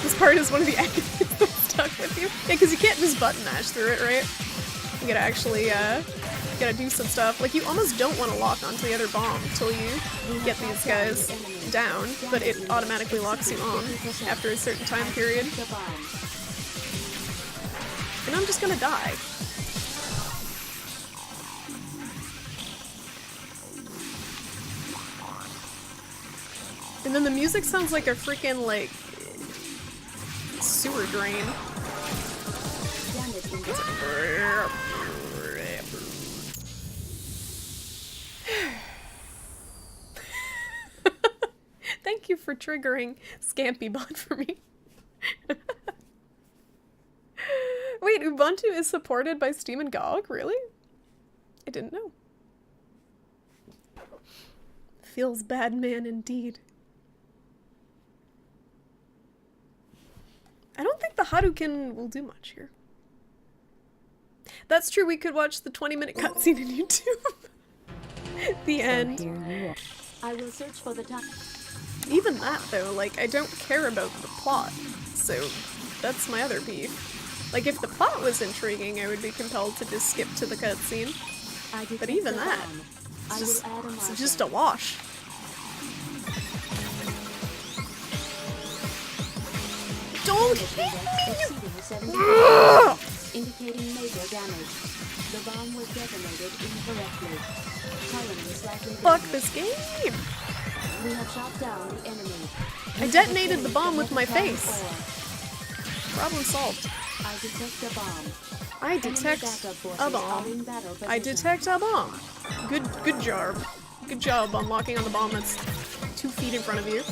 This part is one of the enemies that's stuck with you. Yeah, because you can't just button mash through it, right? You gotta actually gotta do some stuff. Like, you almost don't want to lock onto the other bomb until you get these guys down, but it automatically locks you on after a certain time period. And I'm just gonna die. And then the music sounds like a freaking, like, sewer drain. Thank you for triggering ScampyBot for me. Wait, Ubuntu is supported by Steam and GOG? Really? I didn't know. Feels bad, man, indeed. I don't think the Hadouken will do much here. That's true, we could watch the 20-minute cutscene on YouTube. The end. I will search for the time. Even that, though, like, I don't care about the plot, so that's my other beef. Like, if the plot was intriguing, I would be compelled to just skip to the cutscene. But even that, it's just a wash. Don't hit me! Indicating major damage. The bomb was detonated incorrectly. Fuck this game! We have shot down the enemy. I detonated the bomb with my face. Problem solved. I detect a bomb. I detect a bomb. I detect a bomb. Good job. Good job unlocking on the bomb that's 2 feet in front of you.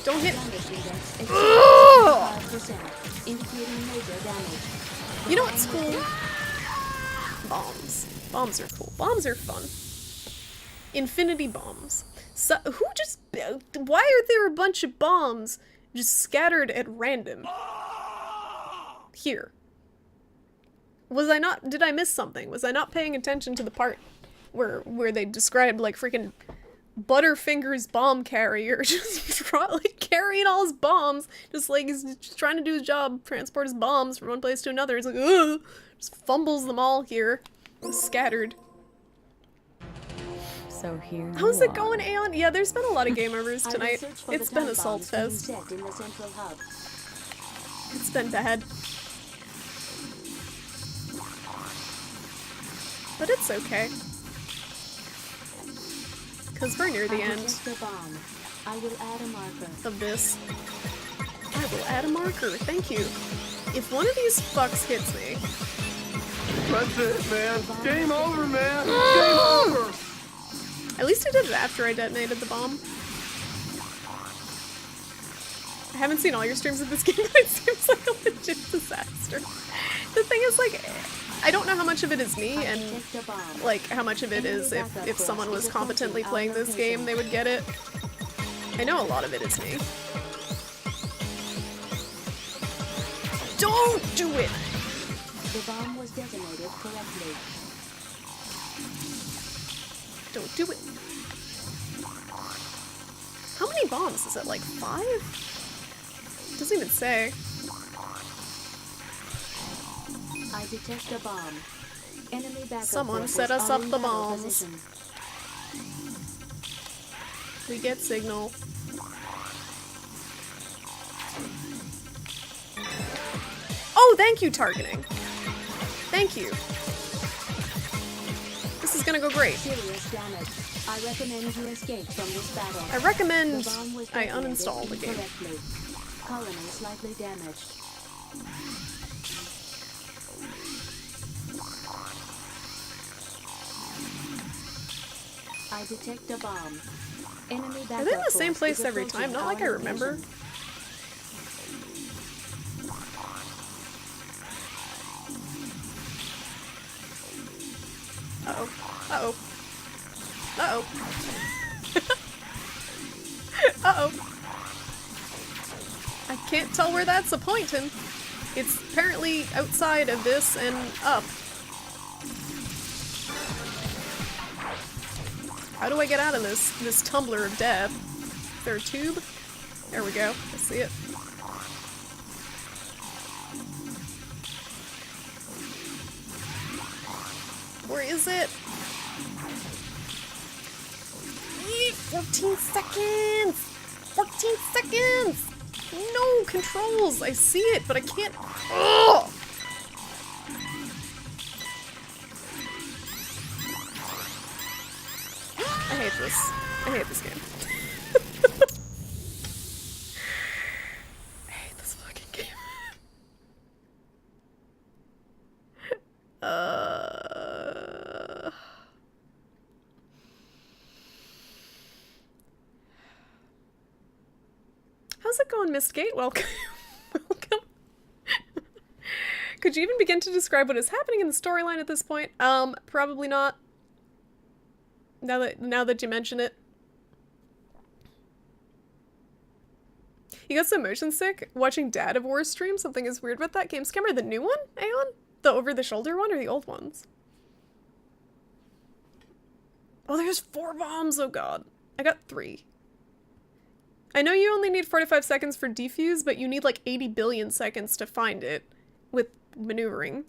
Don't hit. You know what's cool? Bombs. Bombs are cool. Bombs are fun. Infinity bombs. So, why are there a bunch of bombs just scattered at random? Here. Did I miss something? Was I not paying attention to the part where they described, like, freaking Butterfinger's bomb carrier just like carrying all his bombs, just like he's just trying to do his job, transport his bombs from one place to another. He's like, ugh, just fumbles them all here, scattered. So here. How's it going, Aeon? Yeah, there's been a lot of game overs tonight. It's been Assault Fest. It's been bad. But it's okay. Because we're near the end of this. I will add a marker, thank you. If one of these fucks hits me... That's it, man. Game over, man. Game over. At least I did it after I detonated the bomb. I haven't seen all your streams of this game, but it seems like a legit disaster. The thing is, like, I don't know how much of it is me, and, like, how much of it is if someone was competently playing this game, they would get it. I know a lot of it is me. Don't do it! The bomb was detonated correctly. Don't do it. How many bombs is it? Like 5? Doesn't even say. I detect a bomb. Enemy backup. Someone set us up the bombs. Position. We get signal. Oh, thank you, targeting. Thank you. This is gonna go great. Serious damage. I recommend you escape from this battle. I recommend The bomb was I detonated uninstall the game. incorrectly. Colony slightly damaged. I detect a bomb. Enemy backup. Are they in the same force place is every approaching time? Not like I our remember. location. Uh-oh. Uh-oh. Uh-oh. Uh-oh. I can't tell where that's a pointing. It's apparently outside of this and up. How do I get out of this tumbler of death? Is there a tube? There we go. I see it. Where is it? 14 seconds! 14 seconds! No, controls! I see it, but I can't. Ugh! I hate this. I hate this game. I hate this fucking game. How's it going, Mistgate? Welcome. Welcome. Could you even begin to describe what is happening in the storyline at this point? Probably not. Now that you mention it. You got some motion sick watching Dad of War stream? Something is weird with that game. Scammer, the new one, Aeon? The over-the-shoulder one or the old ones? Oh, there's 4 bombs, oh god. I got 3. I know you only need 45 seconds for defuse, but you need like 80 billion seconds to find it with maneuvering.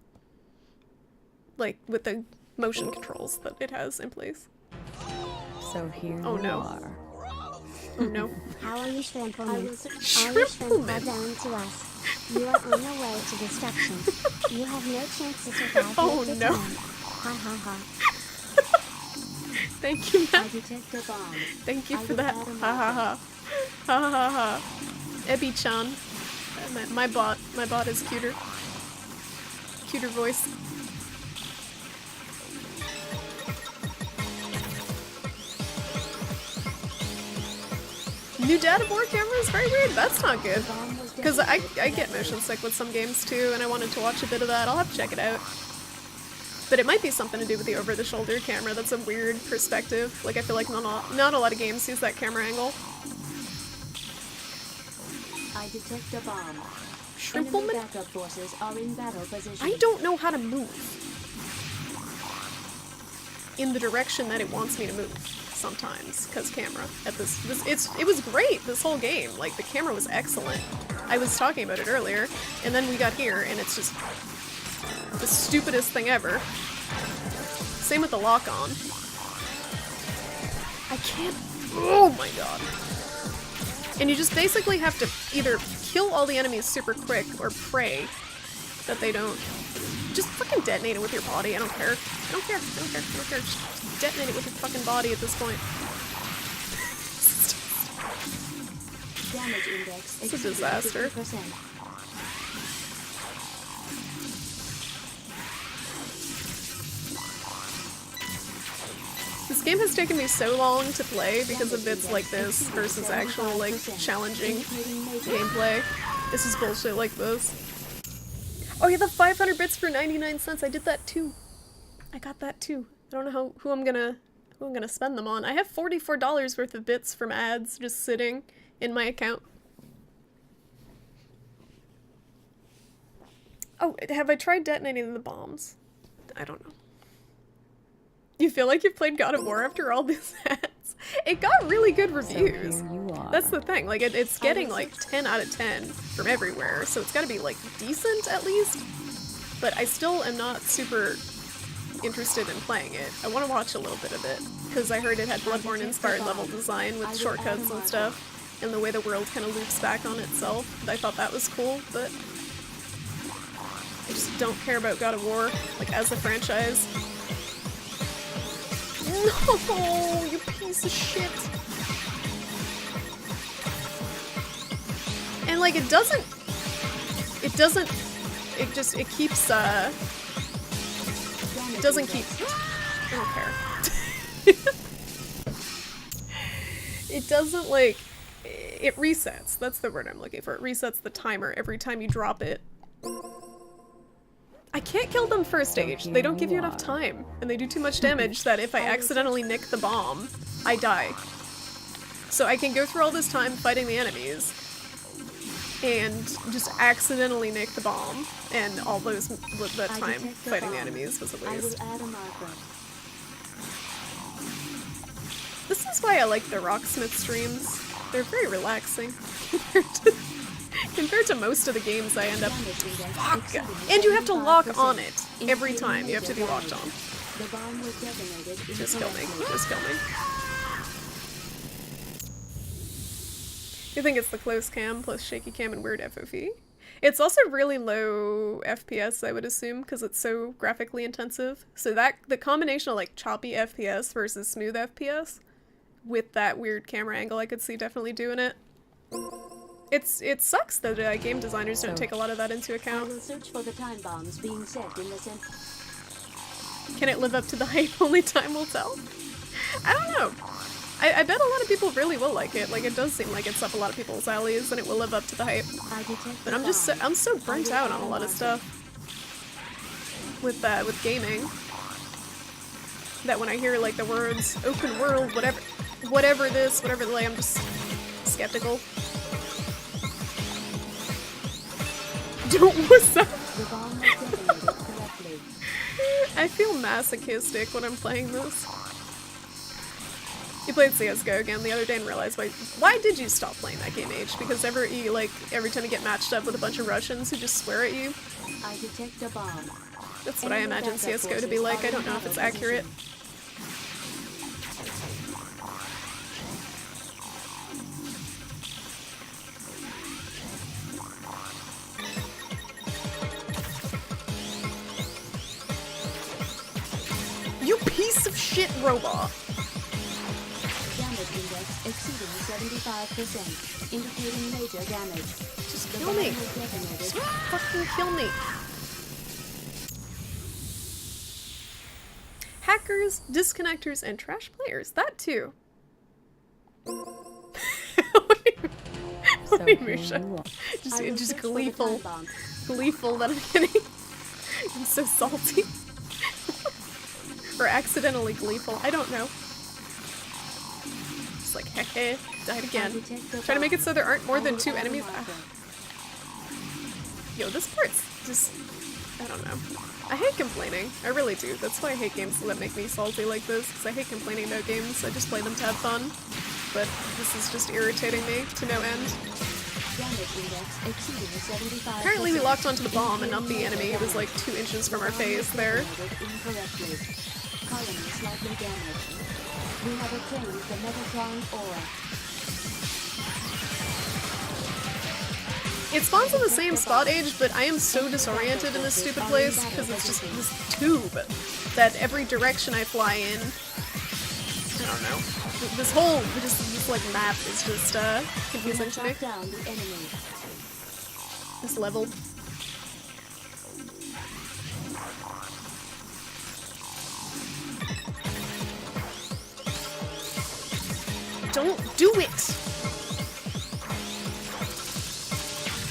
Like, with the motion controls that it has in place. So here oh, you no. are. Oh no. How are you, Shrimplemen? All you shrimp Shrimplemen. fall down to us. You are on your way to destruction. You have no chance to survive. Oh this no. time. Ha ha ha. Thank you, Matt. I detect a bomb. Thank you I for will that. add a Ha ha ha. Ha ha ha. Ebby-chan. My bot is cuter. Cuter voice. New Dad of War camera is very weird. That's not good. Because I get motion sick with some games too, and I wanted to watch a bit of that. I'll have to check it out. But it might be something to do with the over-the-shoulder camera. That's a weird perspective. Like, I feel like not a lot of games use that camera angle. I detect a bomb. Enemy Shrimpleman? backup forces are in battle position. I don't know how to move in the direction that it wants me to move sometimes, because camera at it was great this whole game. Like, the camera was excellent. I was talking about it earlier, and then we got here and it's just the stupidest thing ever. Same with the lock-on. I can't. Oh my god. And you just basically have to either kill all the enemies super quick or pray that they don't. Just fucking detonate it with your body. I don't care. I don't care. I don't care. I don't care. Just detonate it with your fucking body at this point. Damage index It's a disaster. 50%. This game has taken me so long to play because of bits like this versus actual, like, challenging gameplay. This is bullshit like this. Oh yeah, the 500 bits for 99 cents. I did that too. I got that too. I don't know who I'm gonna spend them on. I have $44 worth of bits from ads just sitting in my account. Oh, have I tried detonating the bombs? I don't know. You feel like you've played God of War after all these ads? It got really good reviews. So here you are. That's the thing. Like, it's getting like 10 out of 10 from everywhere, so it's gotta be like decent at least. But I still am not super interested in playing it. I want to watch a little bit of it, because I heard it had Bloodborne-inspired level design with shortcuts and stuff, and the way the world kind of loops back on itself. I thought that was cool, but I just don't care about God of War, like, as a franchise. No, you piece of shit. And like, it keeps, it doesn't keep, I don't care. It doesn't, like, it resets, that's the word I'm looking for. It resets the timer every time you drop it. I can't kill them first stage. They don't give you enough time, and they do too much damage that if I accidentally nick the bomb, I die. So I can go through all this time fighting the enemies, and just accidentally nick the bomb, and all that time fighting the enemies was a waste. This is why I like the Rocksmith streams. They're very relaxing compared to most of the games I end up... Fuck! And you have to lock on it every time. You have to be locked on. The bomb was detonated Just kill me. incorrectly. Just kill me. You think it's the close cam plus shaky cam and weird FOV? It's also really low FPS, I would assume, because it's so graphically intensive. So that the combination of like choppy FPS versus smooth FPS with that weird camera angle, I could see definitely doing it. It sucks that game designers don't take a lot of that into I account. will search for the time bombs being set in the center. Can it live up to the hype? Only time will tell. I don't know. I bet a lot of people really will like it. Like, it does seem like it's up a lot of people's alleys and it will live up to the hype. I detect But the I'm just so, bomb. I'm so burnt out on a lot of stuff with gaming that when I hear like the words open world, whatever this, whatever the I'm just skeptical. Don't what's that? The bomb was detonated correctly. I feel masochistic when I'm playing this. You played CSGO again the other day and realized why did you stop playing that game, H? Because every time you get matched up with a bunch of Russians who just swear at you. I detect a bomb. That's what I imagine CSGO to be like. I don't know if it's accurate. You piece of shit robot! Damage index exceeding 75%, indicating major damage. Just The kill bomb me. was detonated. Just fucking kill me. Hackers, disconnectors, and trash players. That too. What do you mean, Musha? I will Just search for the gleeful. time bomb. Gleeful that I'm getting. I'm so salty. Or accidentally gleeful. I don't know. Just like, heh, died again. Try to make it so there aren't more than 2 enemies. Ah. Yo, this part's just... I don't know. I hate complaining. I really do. That's why I hate games that make me salty like this, because I hate complaining about games. I just play them to have fun. But this is just irritating me to no end. Damage index exceeding 75%. Apparently we locked onto the bomb and not the enemy. It was like 2 inches from our face there. Incorrectly. Colony slightly damaged. We have obtained the Metatron ore. It spawns in the same spot, Age, but I am so disoriented in this stupid place because it's just this tube that every direction I fly in, I don't know. This whole this like map is just confusing to me. Shot down the enemy. This level. Don't do it!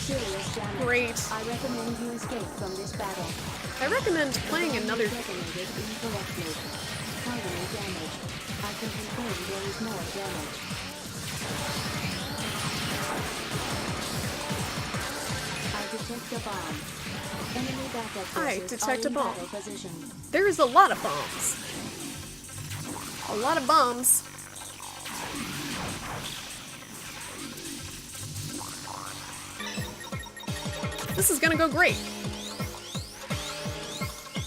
Serious damage. Great. I recommend you escape from this battle. I recommend playing another. Detonated incorrectly. Colony damaged. I can confirm there is more damage. I detect a bomb. Enemy backup I forces detect are a in bomb. battle position. There's a lot of bombs. A lot of bombs. This is gonna go great.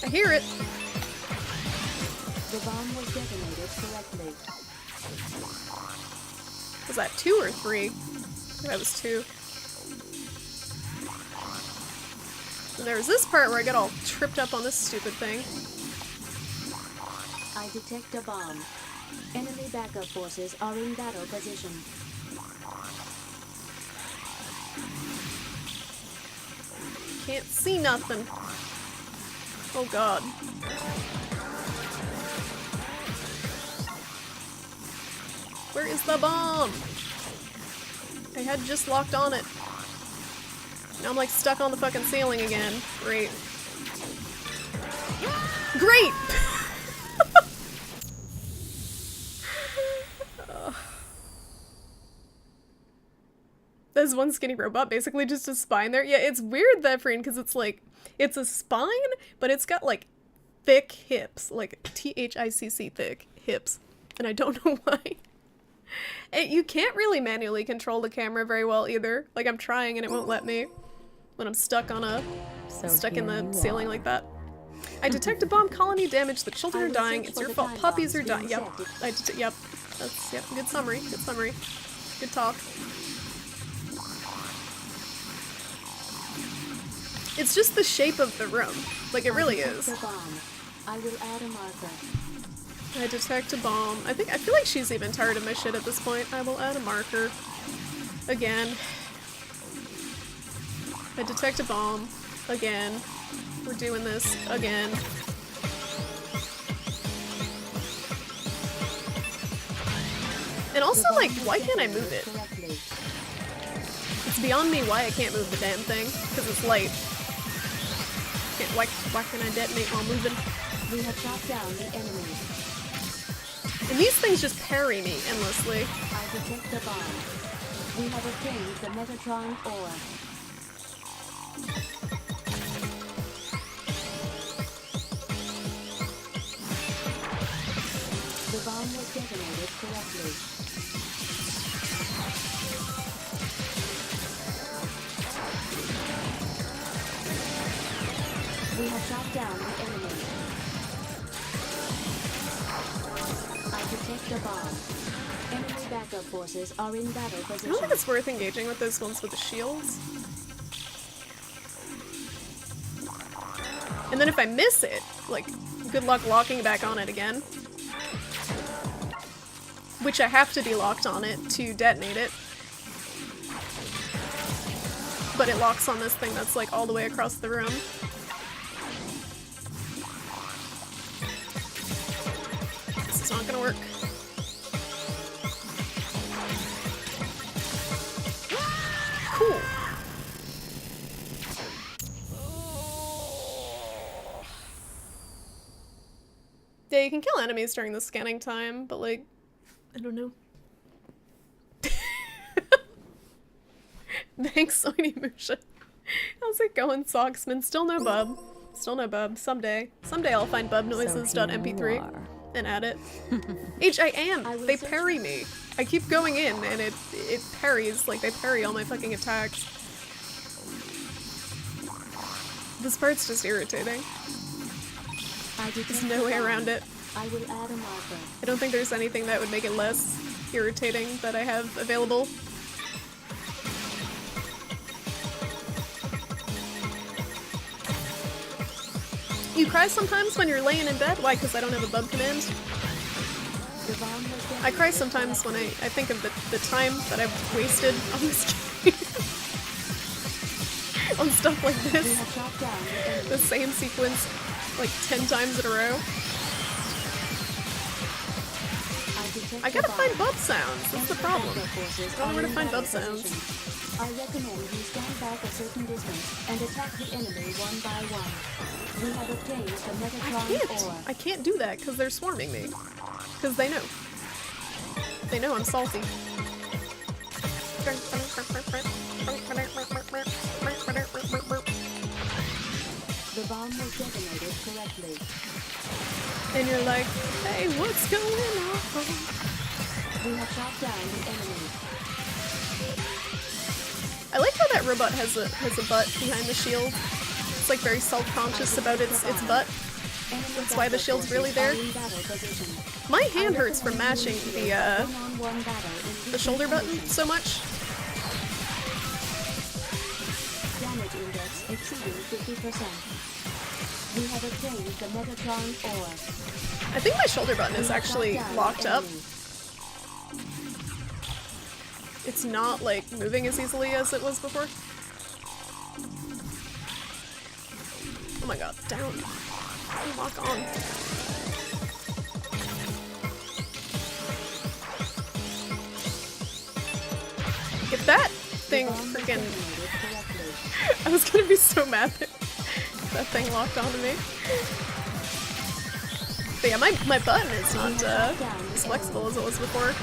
I hear it. The bomb was detonated correctly. Was that 2 or 3? That was 2. And there was this part where I get all tripped up on this stupid thing. I detect a bomb. Enemy backup forces are in battle position. Can't see nothing. Oh god. Where is the bomb? I had just locked on it. Now I'm like stuck on the fucking ceiling again. Great. Great! There's one skinny robot, basically just a spine there. Yeah, it's weird that frame because it's like, it's a spine, but it's got like thick hips, like THICC thick hips, and I don't know why. And you can't really manually control the camera very well either. Like I'm trying and it won't let me when I'm stuck on a, stuck in the ceiling like that. I detect a bomb colony damage. The children are dying. It's your fault. Puppies are dying. Yep. Yep. That's, yep. Good summary. Good summary. Good talk. It's just the shape of the room. Like, it really is. I will add a marker. I detect a bomb. I feel like she's even tired of my shit at this point. I will add a marker. Again. I detect a bomb. Again. We're doing this again. And also, like, why can't I move it? It's beyond me why I can't move the damn thing. Because it's light. Why can't I detonate while moving? We have shot down the enemy. And these things just parry me endlessly. I detect the bomb. We have obtained the Metatron ore. The bomb was detonated correctly. We have shot down the enemy. I detect a bomb. Enemy backup forces are in battle I position. don't think it's worth engaging with those ones with the shields. And then if I miss it, like, good luck locking back on it again. Which I have to be locked on it to detonate it. But it locks on this thing that's like all the way across the room. This is not gonna work. Cool. Yeah, you can kill enemies during the scanning time, but like, I don't know. Thanks, Sony Musha. How's it going, Socksman? Still no bub. Still no bub. Someday. Someday I'll find bubnoises.mp3 and add it. H, I am! They parry me. I keep going in and it parries, like they parry all my fucking attacks. This part's just irritating. There's no way around it. I will add a marker. I don't think there's anything that would make it less irritating that I have available. You cry sometimes when you're laying in bed? Why? Because I don't have a bub command? I cry sometimes when I think of the time that I've wasted on this game. On stuff like this. The same sequence like 10 times in a row. I gotta find bub sounds. That's the problem. I don't know where to find bub sounds. I recommend you stand back a certain distance and attack the enemy one by one. We have obtained the Metatron ore. I can't do that because they're swarming me. Because they know. They know I'm salty. The bomb was detonated correctly. And you're like, hey, what's going on? We have shot down the enemy. I like how that robot has a butt behind the shield. It's like very self-conscious about its butt. That's why the shield's really there. My hand hurts from mashing the shoulder button so much. Damage index exceeding 50%. We have obtained the Metatron ore. I think my shoulder button is actually locked up. It's not like moving as easily as it was before. Oh my god, down. Lock on. If that thing freaking... I was gonna be so mad that that thing locked onto me. But yeah, my button is not as flexible as it was before.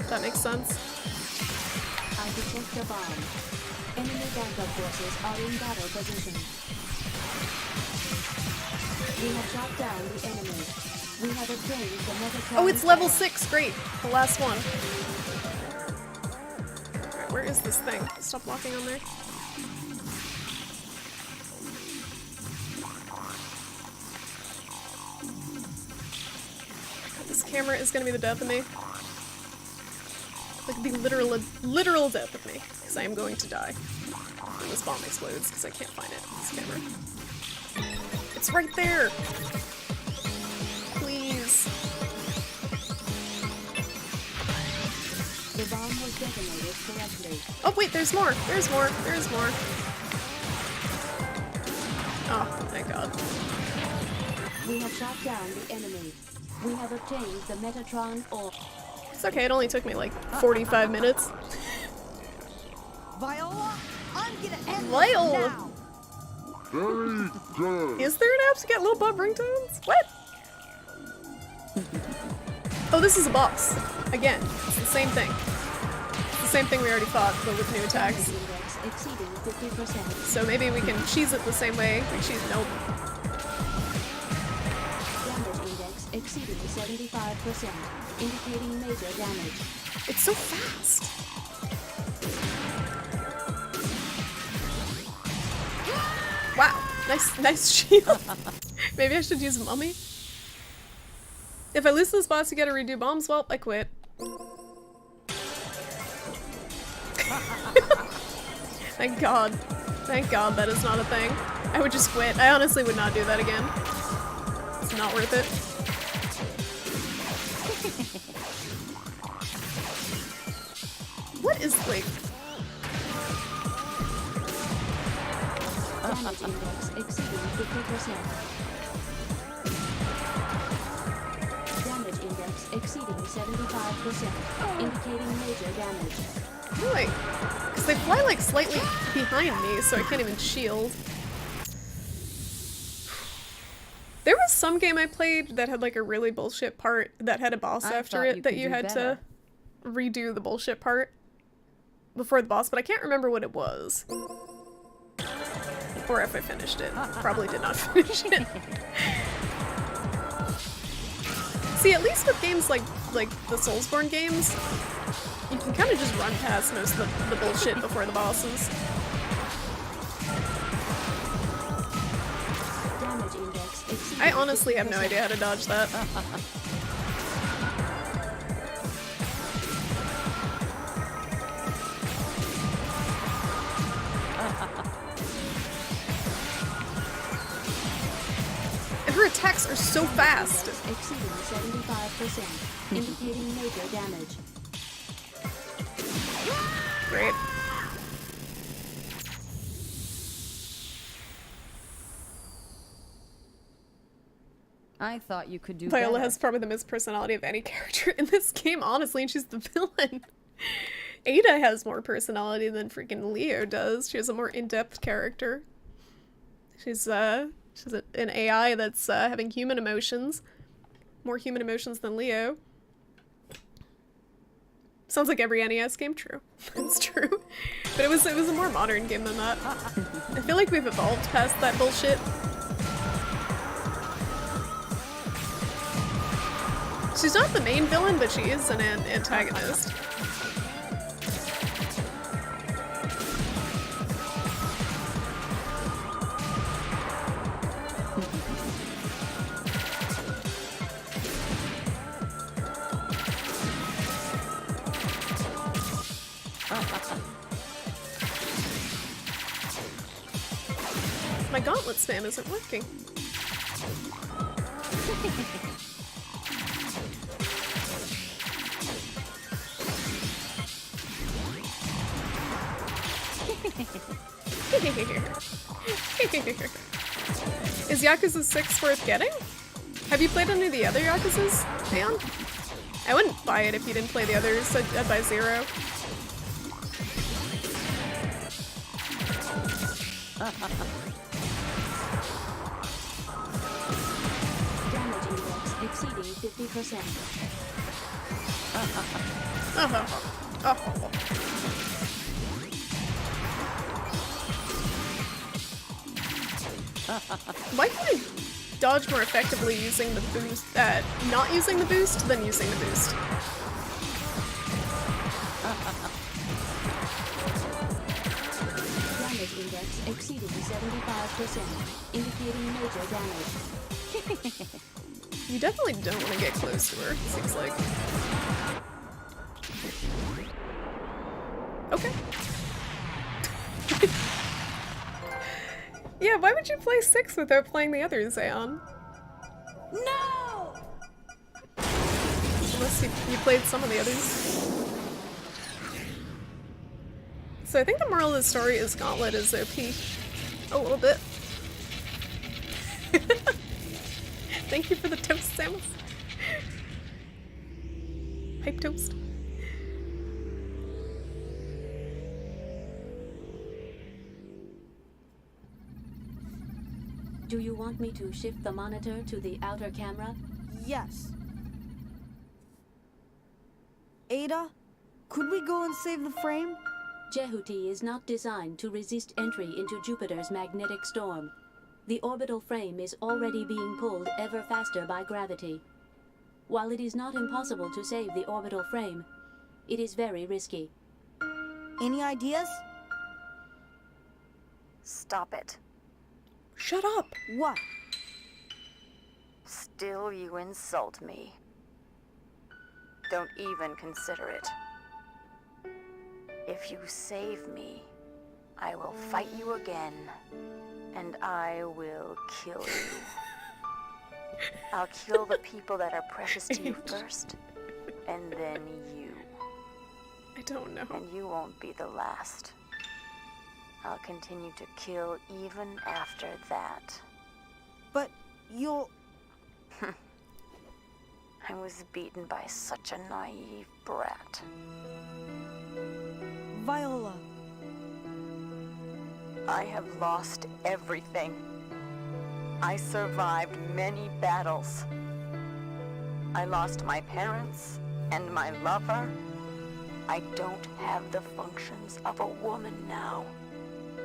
That makes sense. I detect the bomb. Enemy backup forces are in battle position. We have shot down the enemy. We have obtained the Metatron. Oh, it's level 6. Great. The last one. Alright, where is this thing? Stop walking on there. camera is gonna be the death of me. Like the literal death of me. Because I am going to die when this bomb explodes because I can't find it. This camera. It's right there! Please. The bomb was detonated correctly. Oh wait, there's more! There's more! There's more! Oh, thank god. We have shot down the enemy. We have obtained the Metatron ore. It's okay, it only took me like 45 minutes. Viola, I'm gonna end Viola. this now. Very good. Is there an app to get little bub ringtones? What? Oh, this is a boss. Again, it's the same thing. It's the same thing we already fought, but with new attacks. Index exceeding 50%. So maybe we can cheese it the same way. We cheese nope. Damage index exceeding 75%, indicating major damage. It's so fast. Wow, nice shield. Maybe I should use Mummy. If I lose this boss, you gotta redo bombs. Well, I quit. Thank God. Thank God that is not a thing. I would just quit. I honestly would not do that again. It's not worth it. What is, like... Damage index exceeding 50%. Damage index exceeding 75%, indicating major damage. Really? Because they fly like slightly behind me, so I can't even shield. There was some game I played that had like a really bullshit part that had a boss after it that you had to redo the bullshit part before the boss, but I can't remember what it was. Or if I finished it. Probably did not finish it. See, at least with games like the Soulsborne games, you can kind of just run past most of the bullshit before the bosses. Damage index exceeding I honestly have no idea how to dodge that. And her attacks are so fast. Exceeding 75%, indicating major damage. Great. I thought you could do Viola better. has probably the most personality of any character in this game, honestly, and she's the villain. Ada has more personality than freaking Leo does. She has a more in-depth character. She's an AI that's having human emotions. More human emotions than Leo. Sounds like every NES game. True. That's true. But it was a more modern game than that. I feel like we've evolved past that bullshit. She's not the main villain, but she is an antagonist. My gauntlet spam isn't working. Is Yakuza 6 worth getting? Have you played any of the other Yakuzas, Dan? I wouldn't buy it if you didn't play the others. I'd buy 0. Damage index exceeding 50%. Why can I dodge more effectively using the boost, not using the boost than using the boost? Damage index exceeding 75%, indicating major damage. You definitely don't want to get close to her, seems like. Okay. Yeah, why would you play 6 without playing the others, Aeon? No! Unless you played some of the others. So I think the moral of the story is Gauntlet is OP. A little bit. Thank you for the toast, Samus. Hype toast. Do you want me to shift the monitor to the outer camera? Yes. Ada, could we go and save the frame? Jehuti is not designed to resist entry into Jupiter's magnetic storm. The orbital frame is already being pulled ever faster by gravity. While it is not impossible to save the orbital frame, it is very risky. Any ideas? Stop it. Shut up! What? Still you insult me. Don't even consider it. If you save me, I will fight you again, and I will kill you. I'll kill the people that are precious to you first, and then you. I don't know. And you won't be the last. I'll continue to kill even after that. But you'll... I was beaten by such a naive brat. Viola. I have lost everything. I survived many battles. I lost my parents and my lover. I don't have the functions of a woman now.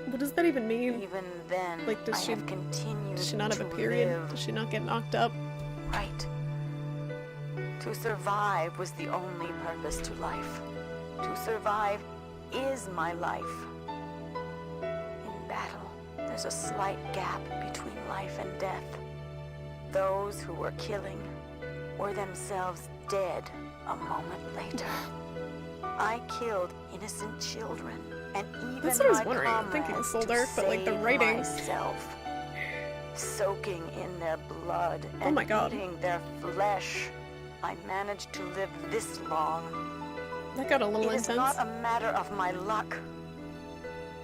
What does that even mean? Even then, like, does I have continued she not have a to period? live. Does she not get knocked up? Right. To survive was the only purpose to life. To survive is my life. In battle, there's a slight gap between life and death. Those who were killing were themselves dead a moment later. I killed innocent children, and even That's what I was my wondering. I'm thinking comrades Soul to Dark, but like the save writing. myself, soaking in their blood Oh and my God. eating their flesh. I managed to live this long. That got a little It is intense. not a matter of my luck.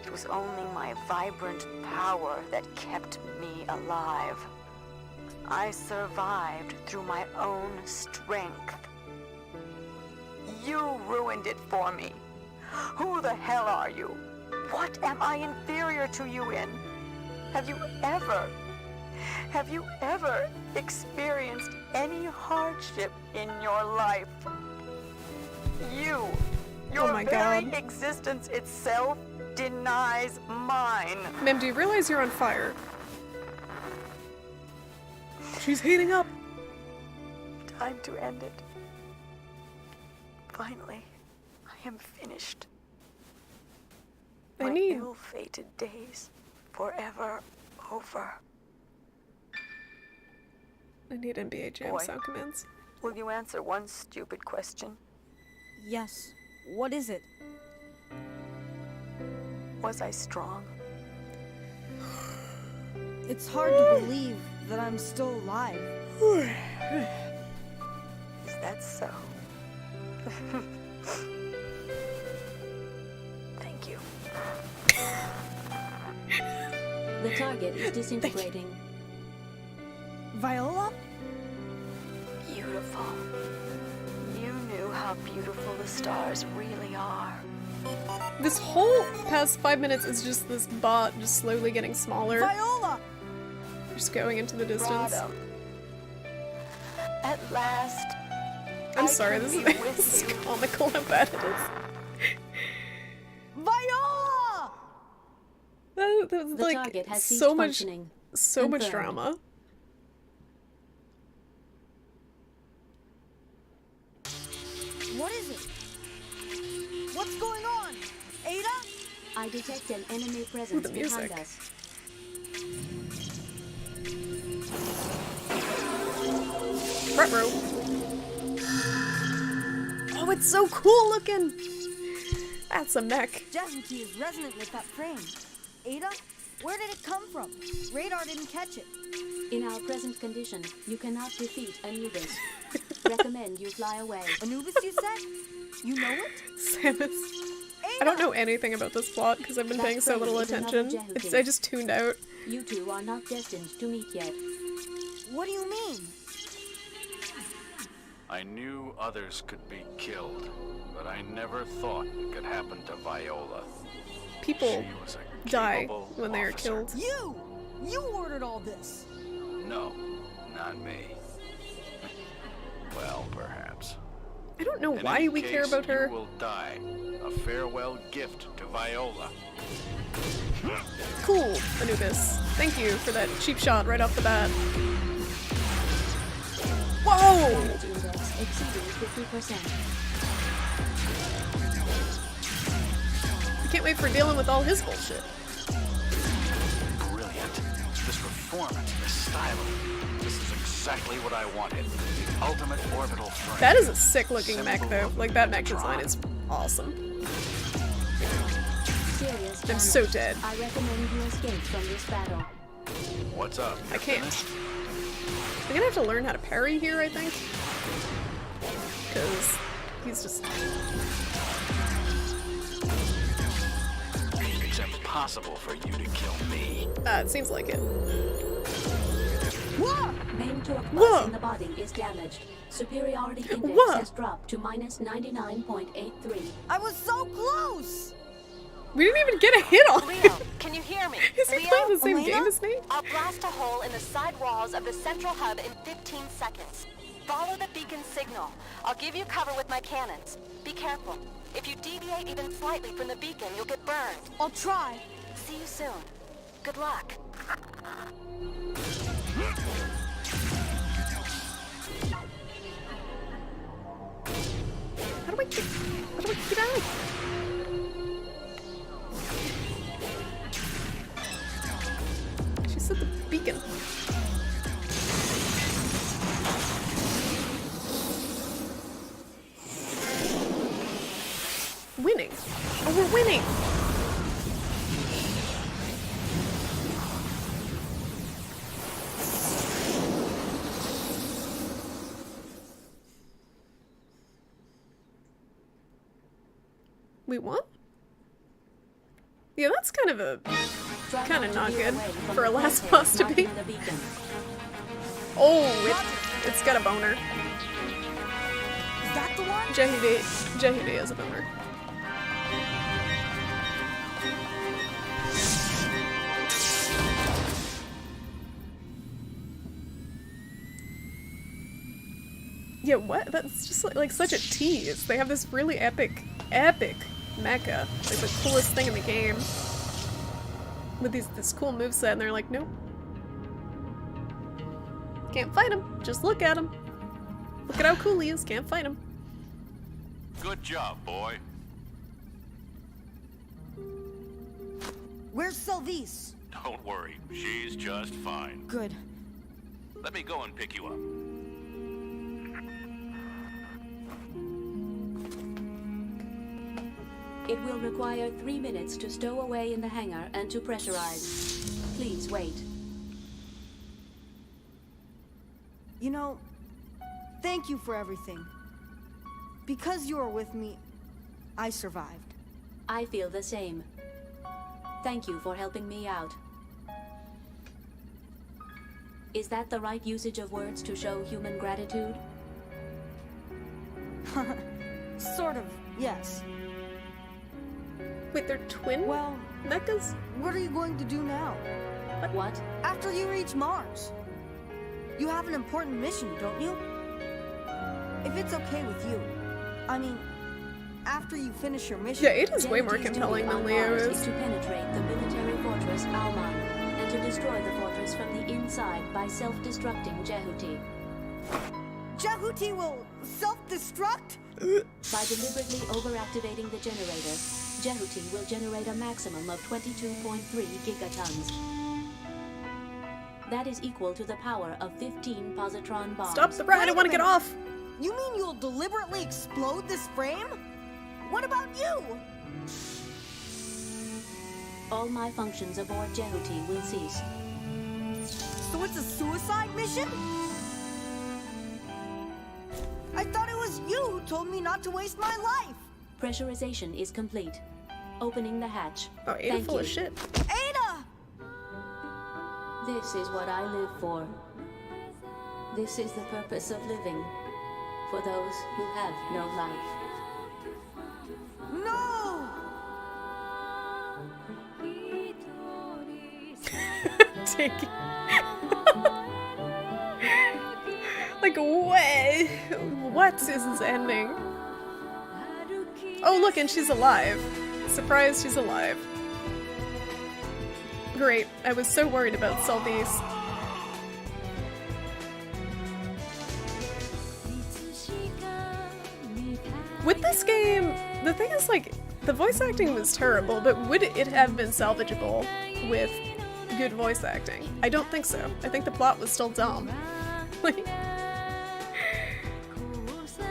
It was only my vibrant power that kept me alive. I survived through my own strength. You ruined it for me. Who the hell are you? What am I inferior to you in? Have you ever experienced any hardship in your life? Your Oh my very God. existence itself denies mine. Ma'am, do you realize you're on fire? She's heating up. Time to end it. Finally, I am finished. I My need- ill-fated days forever over. I need NBA Jam Boy. sound commands. Will you answer one stupid question? Yes. What is it? Was I strong? It's hard to believe that I'm still alive. Is that so? Thank you. The target is disintegrating. Viola? Beautiful. You knew how beautiful the stars really are. This whole past 5 minutes is just this bot just slowly getting smaller. Viola! Just going into the distance. Radha. At last. I'm I sorry, can this be is with this is you. comical how bad it is. Viola! That was The like target has ceased so much functioning. so much Confirmed. drama. What is it? What's going on? Ada? I detect an enemy presence the behind music. us. Ruh-roh. Oh, it's so cool looking! That's a mech. Jehuti is resonant with that frame. Ada, where did it come from? Radar didn't catch it. In our present condition, you cannot defeat Anubis. Recommend you fly away. Anubis, you said? You know it? Samus. I don't know anything about this plot because I've been That paying so frame little is another attention. Jehuti. I just tuned out. You two are not destined to meet yet. What do you mean? I knew others could be killed, but I never thought it could happen to Viola. People She was a die capable when they are officer. killed. You ordered all this. No, not me. Well, perhaps. I don't know In why any we care case, about her. You will die. A farewell gift to Viola. Cool, Anubis. Thank you for that cheap shot right off the bat. Whoa! Damage index exceeding 50%. I can't wait for dealing with all his bullshit. Brilliant. This performance, this styling. This is exactly what I wanted. The ultimate orbital frame. That is a sick looking mech though. Like that mech design is awesome. Serious I'm damage. so dead. I recommend you escape from this battle. What's up? I You can't. finished? I'm gonna have to learn how to parry here, I think. Because he's just... It's impossible for you to kill me. It seems like it. Main torque Whoa. bus in the body is damaged. Superiority index Whoa. has dropped to minus 99.83. I was so close! We didn't even get a hit on Leo, him! can you hear me? Is he Leo, playing the same Elena? game as me? I'll blast a hole in the side walls of the central hub in 15 seconds. Follow the beacon signal. I'll give you cover with my cannons. Be careful. If you deviate even slightly from the beacon, you'll get burned. I'll try. See you soon. Good luck. How do I get out? She said the beacon. Winning. Oh, we're winning. We won? Yeah, that's kind of not good for a last boss to be. Oh, it's got a boner. Is that the one? Jehuti has a boner. Yeah, what? That's just like such a tease. They have this really epic mecha, like the coolest thing in the game, with this cool moveset, and they're like, nope, can't fight him. Just look at him. Look at how cool he is. Can't fight him. Good job, boy. Where's Selvice? Don't worry, she's just fine. Good. Let me go and pick you up. It will require 3 minutes to stow away in the hangar and to pressurize. Please wait. You know, thank you for everything. Because you were with me, I survived. I feel the same. Thank you for helping me out. Is that the right usage of words to show human gratitude? Sort of, yes. Wait, they're twin Well, mechas? what are you going to do now? What? After you reach Mars? You have an important mission, don't you? If it's okay with you. I mean, after you finish your mission... Yeah, it is way more Jehuti's compelling duty than on Leo Mars is. to penetrate the military fortress Alman and to destroy the fortress from the inside by self-destructing Jehuti. Jehuti will self-destruct? By deliberately overactivating the generator, Jehuti will generate a maximum of 22.3 gigatons. That is equal to the power of 15 positron bombs. Stop the ride, I want to get off! You mean you'll deliberately explode this frame? What about you? All malfunctions aboard Jehuti will cease. So it's a suicide mission? I thought it was you who told me not to waste my life! Pressurization is complete. Opening the hatch. Oh, Ada Thank full you. of shit. Ada! This is what I live for. This is the purpose of living. For those who have no life. No! Take it. Like, what is this ending? Oh, look, and she's alive. Surprised she's alive. Great. I was so worried about Selvice. With this game, the thing is, like, the voice acting was terrible, but would it have been salvageable with good voice acting? I don't think so. I think the plot was still dumb. Like,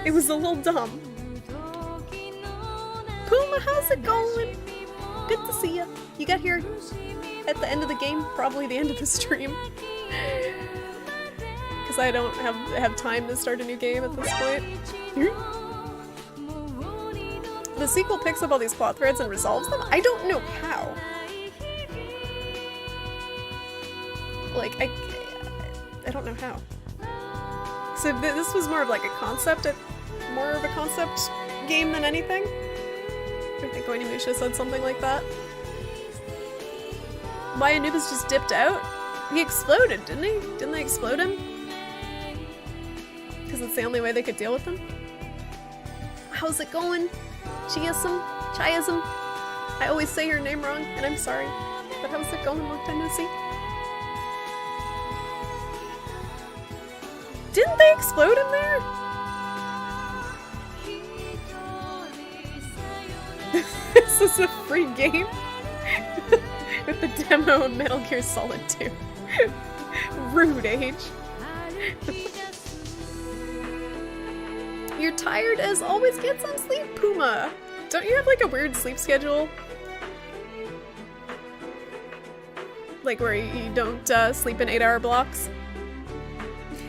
it was a little dumb. Puma, how's it going? Good to see ya. You got here at the end of the game, probably the end of the stream. Because I don't have time to start a new game at this point. The sequel picks up all these plot threads and resolves them? I don't know how. Like, I don't know how. So this was more of like a concept, more of a concept game than anything. I think Onimusha said something like that. Why Anubis just dipped out? He exploded, didn't he? Didn't they explode him? Because it's the only way they could deal with him? How's it going? Chiasm? I always say your name wrong, and I'm sorry. But how's it going? Long time no see. Didn't they explode him there? This is a free game with the demo of Metal Gear Solid 2. Rude, H. You're tired as always. Get some sleep, Puma. Don't you have like a weird sleep schedule? Like where you don't sleep in 8-hour blocks?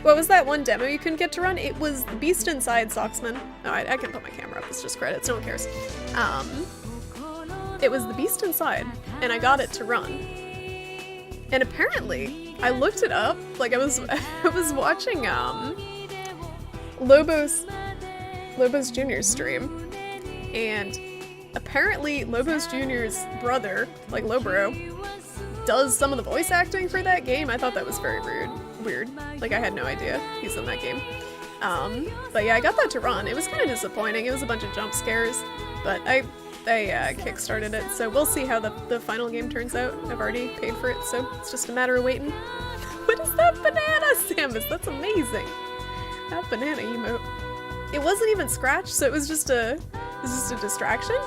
What was that one demo you couldn't get to run? It was Beast Inside Socksman. Oh, I can put my camera up. It's just credits. No one cares. It was the Beast Inside, and I got it to run. And apparently, I looked it up. Like I was watching Lobos Jr.'s stream, and apparently Lobos Jr.'s brother, like Lobro, does some of the voice acting for that game. I thought that was very weird. Like I had no idea he's in that game. But yeah, I got that to run. It was kind of disappointing. It was a bunch of jump scares, but I kickstarted it, so we'll see how the final game turns out. I've already paid for it, so it's just a matter of waiting. What is that banana, Samus? That's amazing. That banana emote. It wasn't even scratched, so it was just a distraction.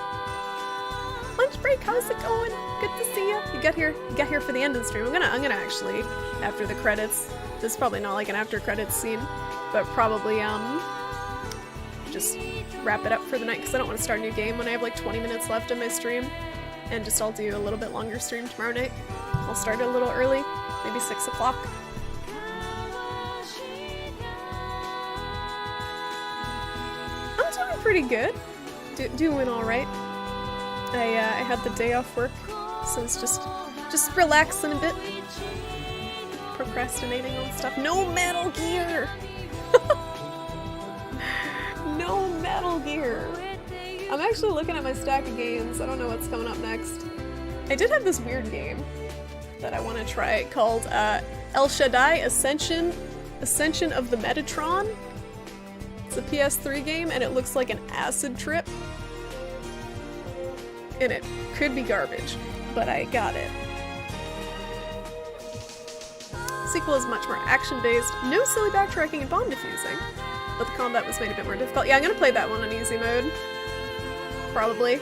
Lunch break, how's it going? Good to see you. You got here for the end of the stream. I'm gonna actually, after the credits, this is probably not like an after credits scene, but probably just wrap it up for the night because I don't want to start a new game when I have like 20 minutes left in my stream, and I'll do a little bit longer stream tomorrow night. I'll start it a little early, maybe 6 o'clock. I'm doing pretty good. Doing all right. I had the day off work, so it's just relaxing a bit, procrastinating on stuff. No Metal Gear. No Metal Gear. I'm actually looking at my stack of games. I don't know what's coming up next. I did have this weird game that I want to try called El Shaddai Ascension of the Metatron. It's a PS3 game, and it looks like an acid trip. And it could be garbage, but I got it. Sequel is much more action-based, no silly backtracking and bomb defusing, but the combat was made a bit more difficult. Yeah, I'm gonna play that one on easy mode. Probably.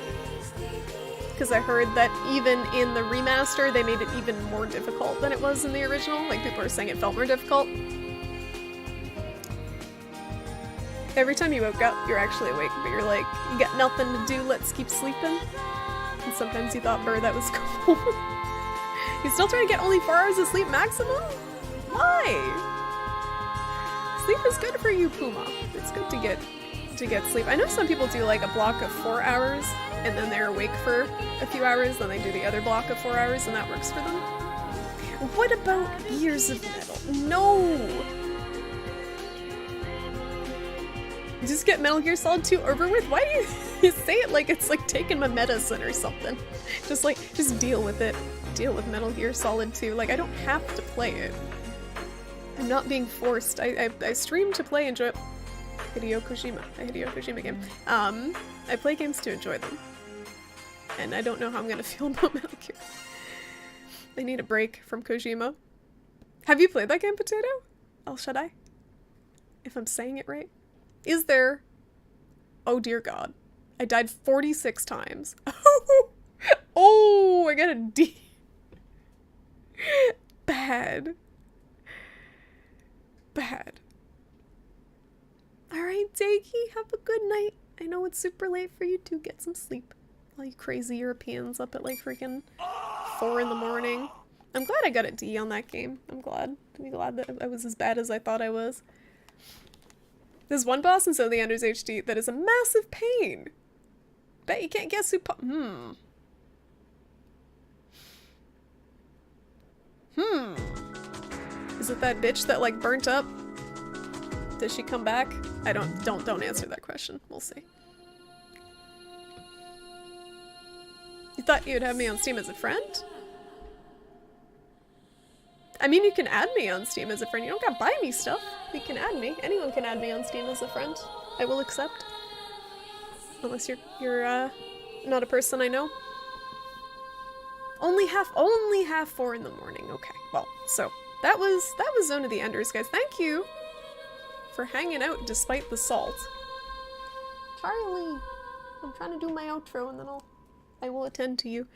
because I heard that even in the remaster, they made it even more difficult than it was in the original. Like, people are saying it felt more difficult. Every time you woke up, you're actually awake, but you're like, you got nothing to do, let's keep sleeping. And sometimes you thought, brr, that was cool. You still trying to get only 4 hours of sleep maximum? Why? Sleep is good for you, Puma. It's good to get sleep. I know some people do like a block of 4 hours, and then they're awake for a few hours, then they do the other block of 4 hours, and that works for them. What about Gears of Metal? No! Just get Metal Gear Solid 2 over with? Why do you say it like it's like taking my medicine or something? Just deal with it. Deal with Metal Gear Solid 2. Like, I don't have to play it. I'm not being forced. I stream to play, enjoy Hideo Kojima game. I play games to enjoy them. And I don't know how I'm gonna feel about Metal Gear. I need a break from Kojima. Have you played that game, Potato? El Shaddai? If I'm saying it right. Is there... Oh dear God. I died 46 times. Oh, I got a D. Bad. Bad. Alright, Dakey, have a good night. I know it's super late for you to get some sleep. All you crazy Europeans up at like freaking 4 in the morning. I'm glad I got a D on that game. I'm glad. That I was as bad as I thought I was. There's one boss in Zone of the Enders HD that is a massive pain. Bet you can't guess who Is it that bitch that like burnt up? Does she come back? I don't answer that question. We'll see. You thought you'd have me on Steam as a friend? I mean, you can add me on Steam as a friend. You don't gotta buy me stuff. You can add me. Anyone can add me on Steam as a friend. I will accept. Unless you're not a person I know. Only half 4 in the morning. Okay. Well, so that was Zone of the Enders, guys. Thank you for hanging out despite the salt. Charlie, I'm trying to do my outro and then I will attend to you.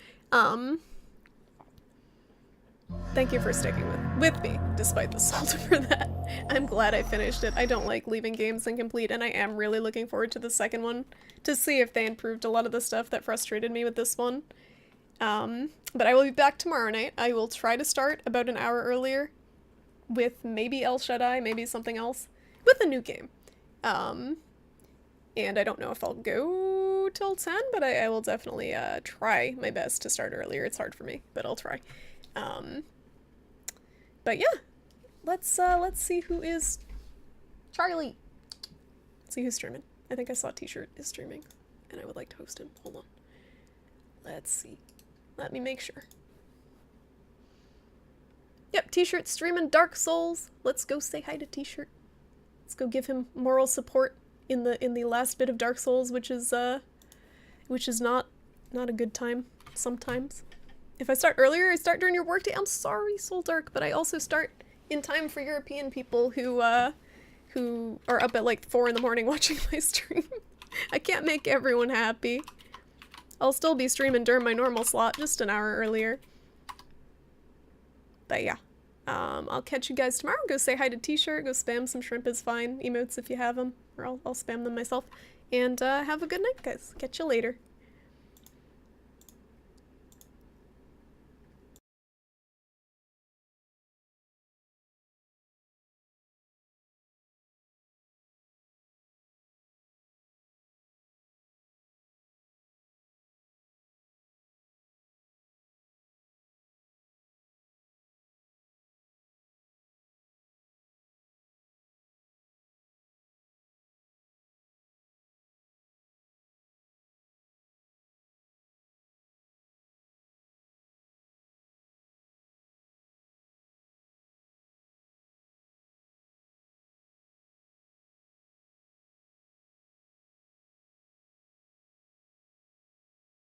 Thank you for sticking with me despite the salt for that. I'm glad I finished it. I don't like leaving games incomplete, and I am really looking forward to the second one to see if they improved a lot of the stuff that frustrated me with this one. But I will be back tomorrow night. I will try to start about an hour earlier with maybe El Shaddai, maybe something else, with a new game. And I don't know if I'll go till 10, but I will definitely try my best to start earlier. It's hard for me, but I'll try. But yeah, let's see who is Charlie. Let's see who's streaming. I think I saw T-Shirt is streaming, and I would like to host him. Hold on. Let's see. Let me make sure. Yep, T-Shirt streaming Dark Souls. Let's go say hi to T-Shirt. Let's go give him moral support in the last bit of Dark Souls, which is not a good time sometimes. If I start earlier, I start during your workday. I'm sorry, Soul Dark, but I also start in time for European people who are up at like 4 in the morning watching my stream. I can't make everyone happy. I'll still be streaming during my normal slot, just an hour earlier. But yeah, I'll catch you guys tomorrow. Go say hi to T-Shirt, go spam some shrimp is fine emotes if you have them, or I'll spam them myself. And have a good night, guys. Catch you later.